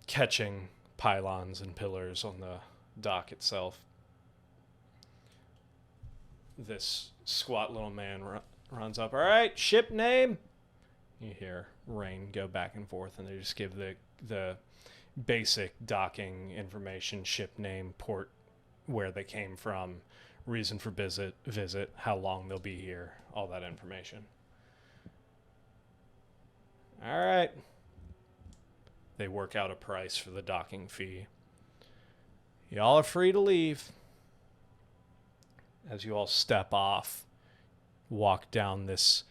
catching pylons and pillars on the dock itself. This squat little man runs up. "All right, ship name." You hear Rain go back and forth, and they just give the basic docking information: ship name, port, where they came from, reason for visit, how long they'll be here, all that information. "All right." They work out a price for the docking fee. "Y'all are free to leave." As you all step off, walk down this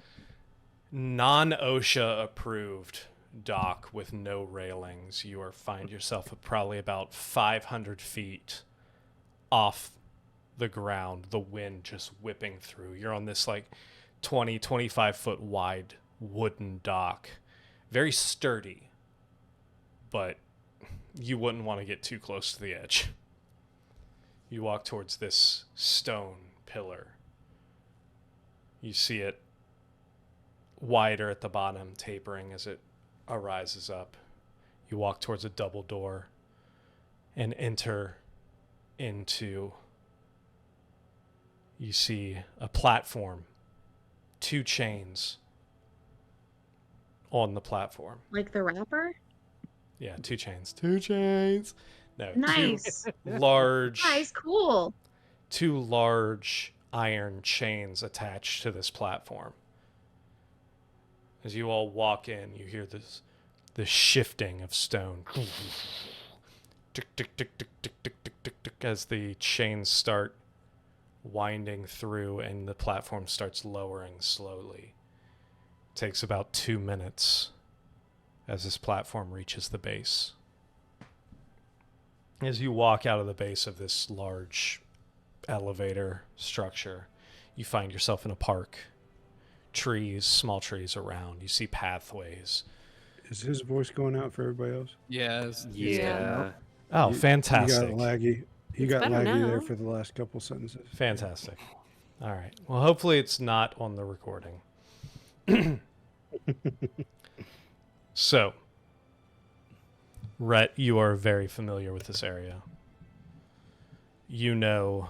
non-OSHA approved dock with no railings, you find yourself probably about 500 feet off the ground, the wind just whipping through. You're on this like 20, 25 foot wide wooden dock. Very sturdy, but you wouldn't want to get too close to the edge. You walk towards this stone pillar. You see it wider at the bottom, tapering as it arises up. You walk towards a double door and enter into, you see a platform, 2 chains on the platform. Like the rapper? Yeah, 2 chains. 2 chains. No, Nice. 2 large, Nice, cool. 2 large iron chains attached to this platform. As you all walk in, you hear this shifting of stone. Tick, tick, tick, tick, tick, tick, tick, tick, tick, as the chains start winding through and the platform starts lowering slowly. It takes about 2 minutes as this platform reaches the base. As you walk out of the base of this large elevator structure, you find yourself in a park. Trees, small trees around. You see pathways. Is his voice going out for everybody else? Yeah. Yeah. Oh, You fantastic. got laggy. You It's got better laggy there now. for the last couple sentences. Fantastic. All right. Well, hopefully it's not on the recording. So, Rhett, you are very familiar with this area. You know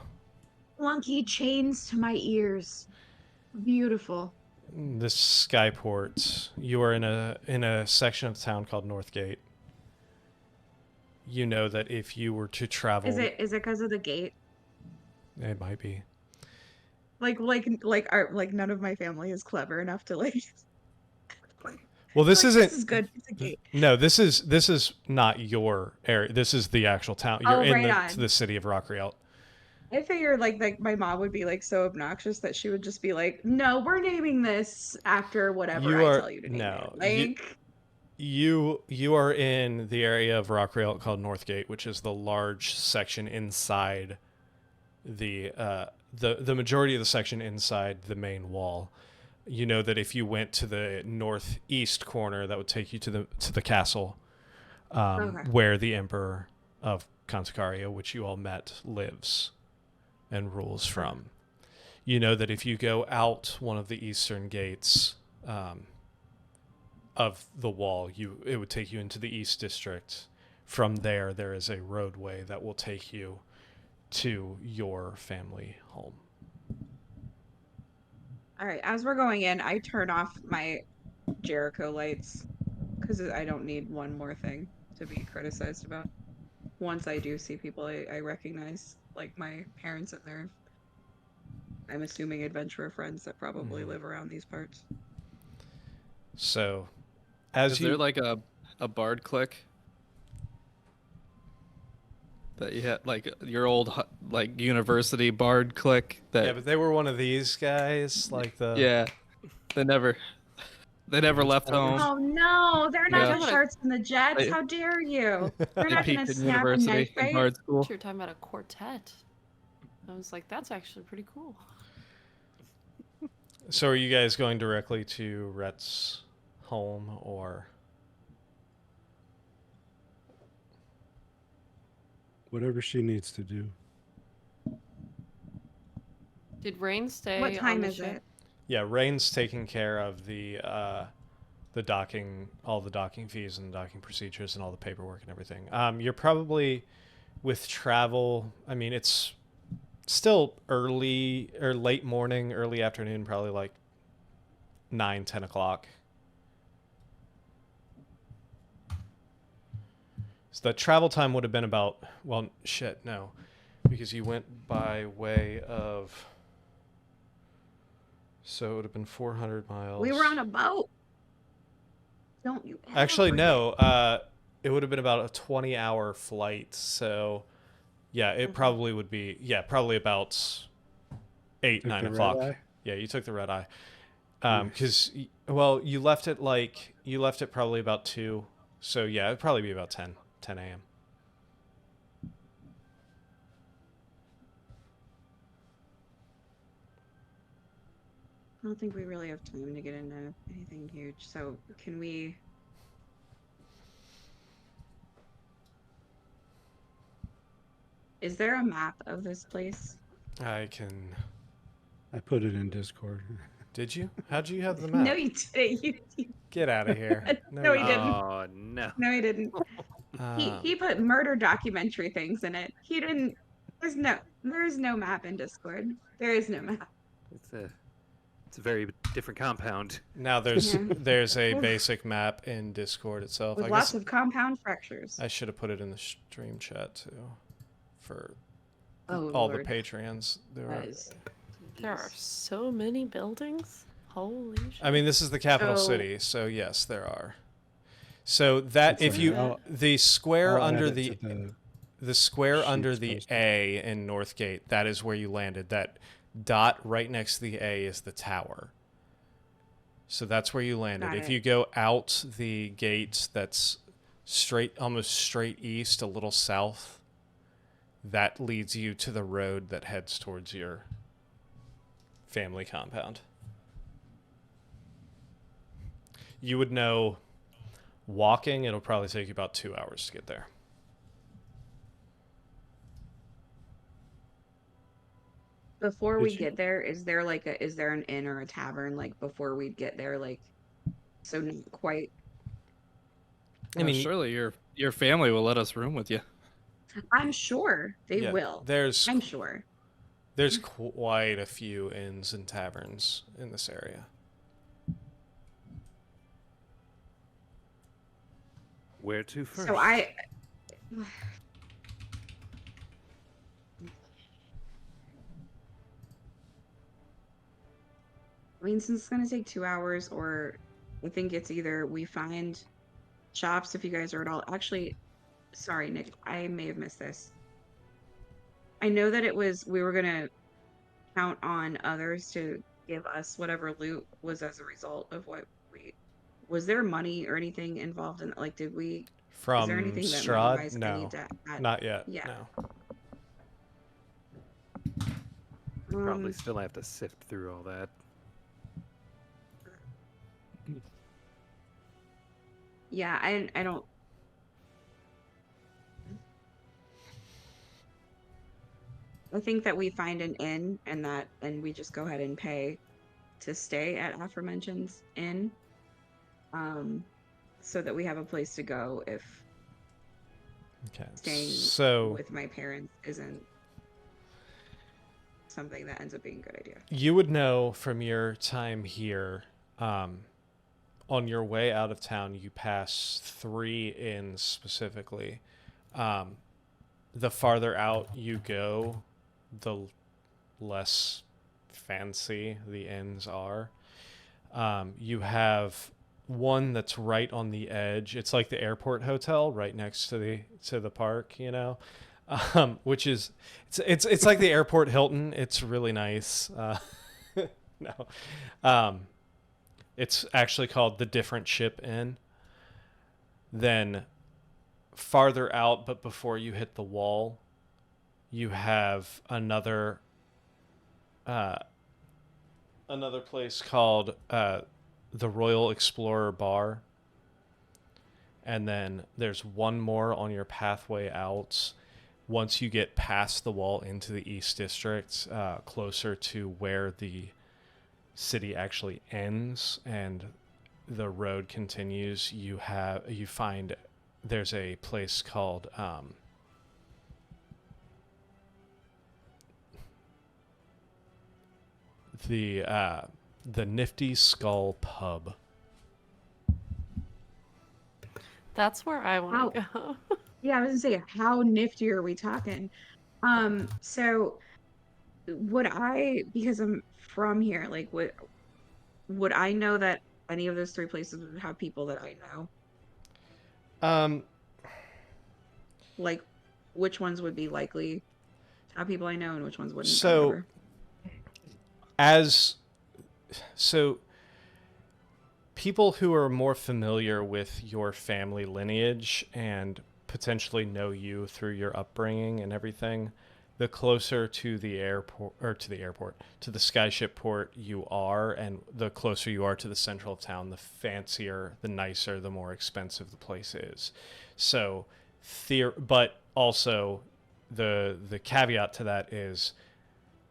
Clunky chains to my ears. Beautiful. this skyport. You are in a section of town called Northgate. You know that if you were to travel, Is it because of the gate? it might be. Like none of my family is clever enough to like. Well, this like, isn't. This is good. It's a gate. No, this is not your area. This is the actual town. You're Oh, in right the city of Rockrealt. I figured like my mom would be like so obnoxious that she would just be like, "No, we're naming this after whatever You I are tell you to name no. it." Like, You are in the area of Rockrealt called Northgate, which is the large section inside the majority of the section inside the main wall. You know that if you went to the northeast corner, that would take you to the castle, Okay. where the Emperor of Conticaria, which you all met, lives and rules from. You know that if you go out one of the eastern gates of the wall, it would take you into the East District. From there is a roadway that will take you to your family home. all right, as we're going in, I turn off my Jericho lights because I don't need one more thing to be criticized about. Once I do see people I recognize, like my parents and their, I'm assuming, adventurer friends that probably live around these parts. So, Is there like a bard clique that you had, like your old like university bard clique that? yeah, but they were one of these guys, like the Yeah, they never left home. Oh no, they're not Yeah. the Sharks and the Jets. They- How dare you? They're They not gonna peaked in snap a university knife in fight. bard school. You're talking about a quartet. I was like, that's actually pretty cool. So are you guys going directly to Rhett's home, or Whatever she needs to do. Did Rain stay What on time the is ship? it? yeah, Rain's taking care of the docking, all the docking fees and the docking procedures and all the paperwork and everything. You're probably with travel. I mean, it's still early or late morning, early afternoon, probably like 9-10 o'clock. So the travel time would have been about, well, shit, no, because you went by way of, so it would have been 400 miles. We were on a boat. Don't you ever Actually, forget. no, it would have been about a 20-hour flight. So, yeah, it probably would be, probably about 8, Took 9 the red o'clock. eye? Yeah, you took the red eye. Because, well, you left it probably about 2. So, yeah, it'd probably be about 10 a.m. I don't think we really have time to get into anything huge. So can we? Is there a map of this place? I can. I put it in Discord. Did you? How'd you have the map? No, you didn't. Get out of here. No, he didn't. Oh no. No, he didn't. He put murder documentary things in it. He didn't. There's no map in Discord. There is no map. It's a very different compound. Now there's Yeah. there's a basic map in Discord itself. With I lots guess of compound fractures. I should have put it in the stream chat too, for Oh, all Lord. the Patreons. There That are, is There are so many buildings. Holy shit. I mean, this is the capital So- city, so yes, there are. So that That's if right. you the square I'll add under it the to the square under sheets the posted. A in Northgate, that is where you landed. That dot right next to the A is the tower. So that's where you landed. Got If it. you go out the gate that's straight, almost straight east, a little south, that leads you to the road that heads towards your family compound. You would know walking, it'll probably take you about 2 hours to get there. Before Did we you- get there, is there an inn or a tavern like before we get there, like so not quite? I mean, surely your family will let us room with you. I'm sure they yeah, will. There's I'm sure. there's quite a few inns and taverns in this area. Where to first? So I mean, since it's gonna take 2 hours, or I think it's either we find shops if you guys are at all. Actually, sorry, Nick, I may have missed this. I know that we were gonna count on others to give us whatever loot was as a result of what we. Was there money or anything involved in, like, did we? From Is there anything that you Strahd? guys No, need to add? not yet. Yeah. No. Probably still have to sift through all that. Yeah, I don't. I think that we find an inn and we just go ahead and pay to stay at aforementioned inn, so that we have a place to go if Okay. staying So with my parents isn't something that ends up being a good idea. you would know from your time here, on your way out of town, you pass 3 inns specifically. The farther out you go, the less fancy the inns are. You have one that's right on the edge. It's like the airport hotel right next to the park, you know, which is it's like the airport Hilton. It's really nice. No, it's actually called the Different Ship Inn. Then farther out, but before you hit the wall, you have another place called the Royal Explorer Bar. And then there's one more on your pathway out. Once you get past the wall into the East District, closer to where the city actually ends and the road continues, you find there's a place called the Nifty Skull Pub. That's where I want to go. Yeah, I was gonna say, how nifty are we talking? So because I'm from here, like, would I know that any of those 3 places would have people that I know? Like, which ones would be likely to have people I know and which ones wouldn't? So, people who are more familiar with your family lineage and potentially know you through your upbringing and everything, the closer to the skyship port you are, and the closer you are to the central of town, the fancier, the nicer, the more expensive the place is. So, but also the caveat to that is,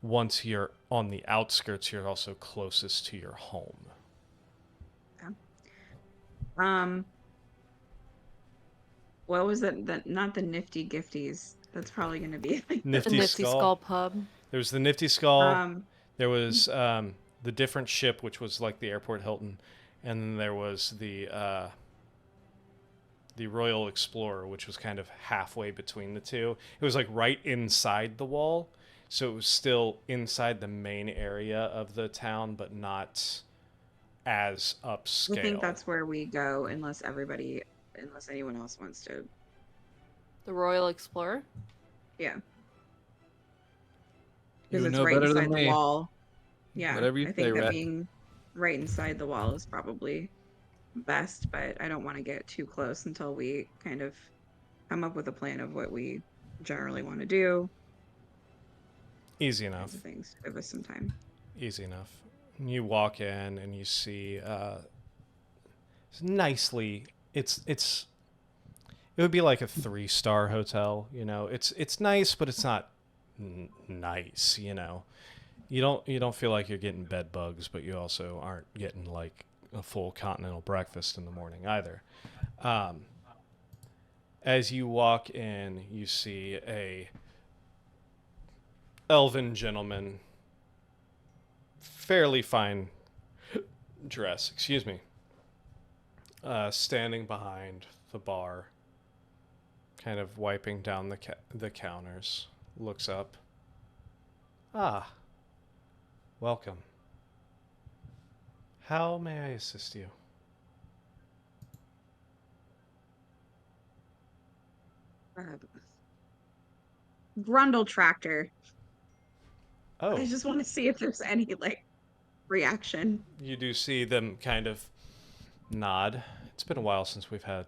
once you're on the outskirts, you're also closest to your home. What was it? Not the Nifty Gifties. That's probably going to be like The Nifty Nifty Skull Pub. There was the Nifty Skull. the, There was the Different Ship, which was like the airport Hilton, and then there was the Royal Explorer, which was kind of halfway between the two. It was like right inside the wall, So it was still inside the main area of the town, but not as upscale. I think that's where we go unless anyone else wants to. The Royal Explorer? Yeah. You Because it's know right better inside than the me. wall. Yeah. Whatever you I say, think that Rat. being right inside the wall is probably best, but I don't want to get too close until we kind of come up with a plan of what we generally want to do. Easy enough. Kinds of things. Give us some time. Easy enough. You walk in and you see nicely. It would be like a 3-star hotel. You know, it's nice, but it's not nice. You know, you don't feel like you're getting bed bugs, but you also aren't getting like a full continental breakfast in the morning either. As you walk in, you see a elven gentleman, fairly fine dress, standing behind the bar, kind of wiping down the counters, looks up. Ah, welcome. How may I assist you? Grundle tractor. Oh, I just want to see if there's any reaction. you do see them kind of nod. It's been a while since we've had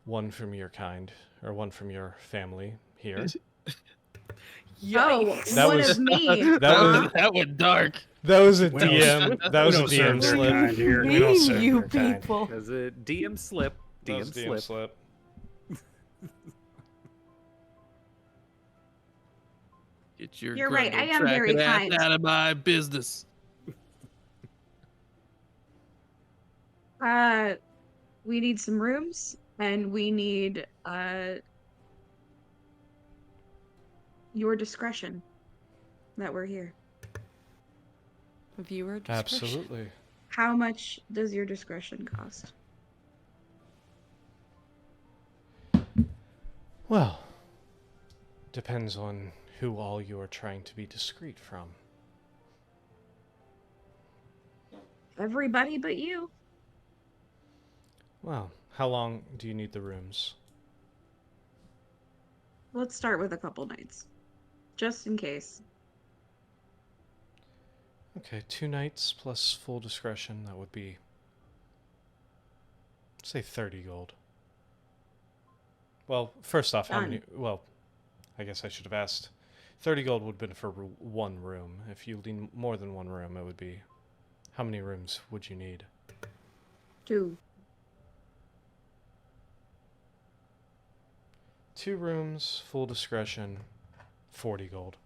one from your kind, or one from your family here. Oh, That one was- of me. That went dark. That was a We don't- DM. That was a We don't DM serve their slip. kind here. We don't serve you their kind. people. There's a DM slip. That was DM DM slip. slip. Get your You're right, I Grundle am very tracking ass kind. out of my business. We need some rooms, and we need your discretion that we're here. Viewer discretion. Absolutely. How much does your discretion cost? Well, depends on who all you are trying to be discreet from. Everybody but you. Well, how long do you need the rooms? Let's start with a couple nights, just in case. Okay, 2 nights plus full discretion. That would be, say, 30 gold. Well, first off, how Done. many? Well, I guess I should have asked. 30 gold would have been for one room. If you need more than one room, it would be. How many rooms would you need? 2. 2 rooms, full discretion, 40 gold.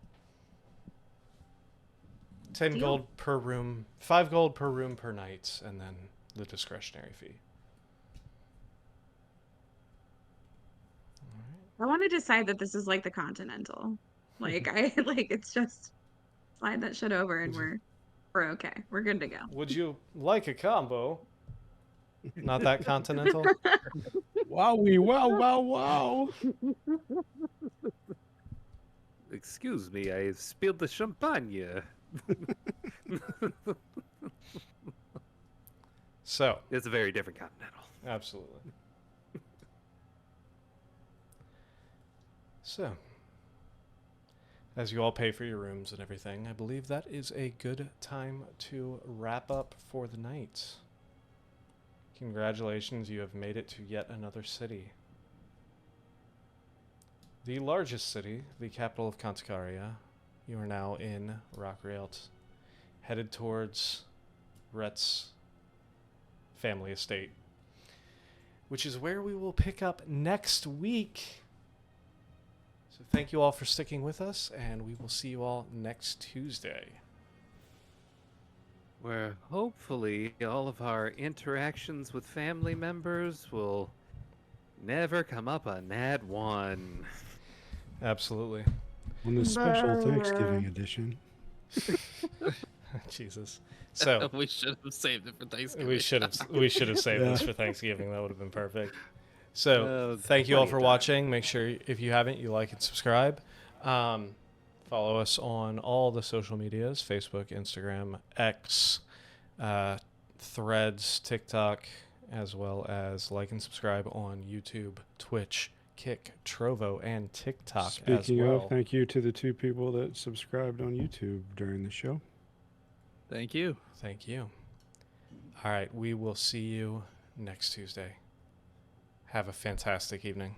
10 Deal. gold per room, 5 gold per room per night, and then the discretionary fee. I want to decide that this is like the Continental. It's just slide that shit over and we're okay. We're good to go. Would you like a combo? Not that continental? Wowie, wow, wow, wow. Excuse me, I spilled the champagne. So, It's a very different continental. absolutely. So, as you all pay for your rooms and everything, I believe that is a good time to wrap up for the night. Congratulations, you have made it to yet another city. The largest city, the capital of Conticaria. You are now in Rockrealt, headed towards Rhett's family estate, which is where we will pick up next week. So thank you all for sticking with us, and we will see you all next Tuesday. Where hopefully all of our interactions with family members will never come up a nat 1. Absolutely. On the special Brr. Thanksgiving edition. Jesus. So We should have saved it for Thanksgiving. we should have saved this Yeah. for Thanksgiving. That would have been perfect. So Oh, thank you all plenty for of time. watching. Make sure if you haven't, you like and subscribe. Follow us on all the social medias: Facebook, Instagram, X, Threads, TikTok, as well as like and subscribe on YouTube, Twitch, Kick, Trovo, and TikTok Speaking as well. of, thank you to the 2 people that subscribed on YouTube during the show. Thank you. Thank you. All right, we will see you next Tuesday. Have a fantastic evening.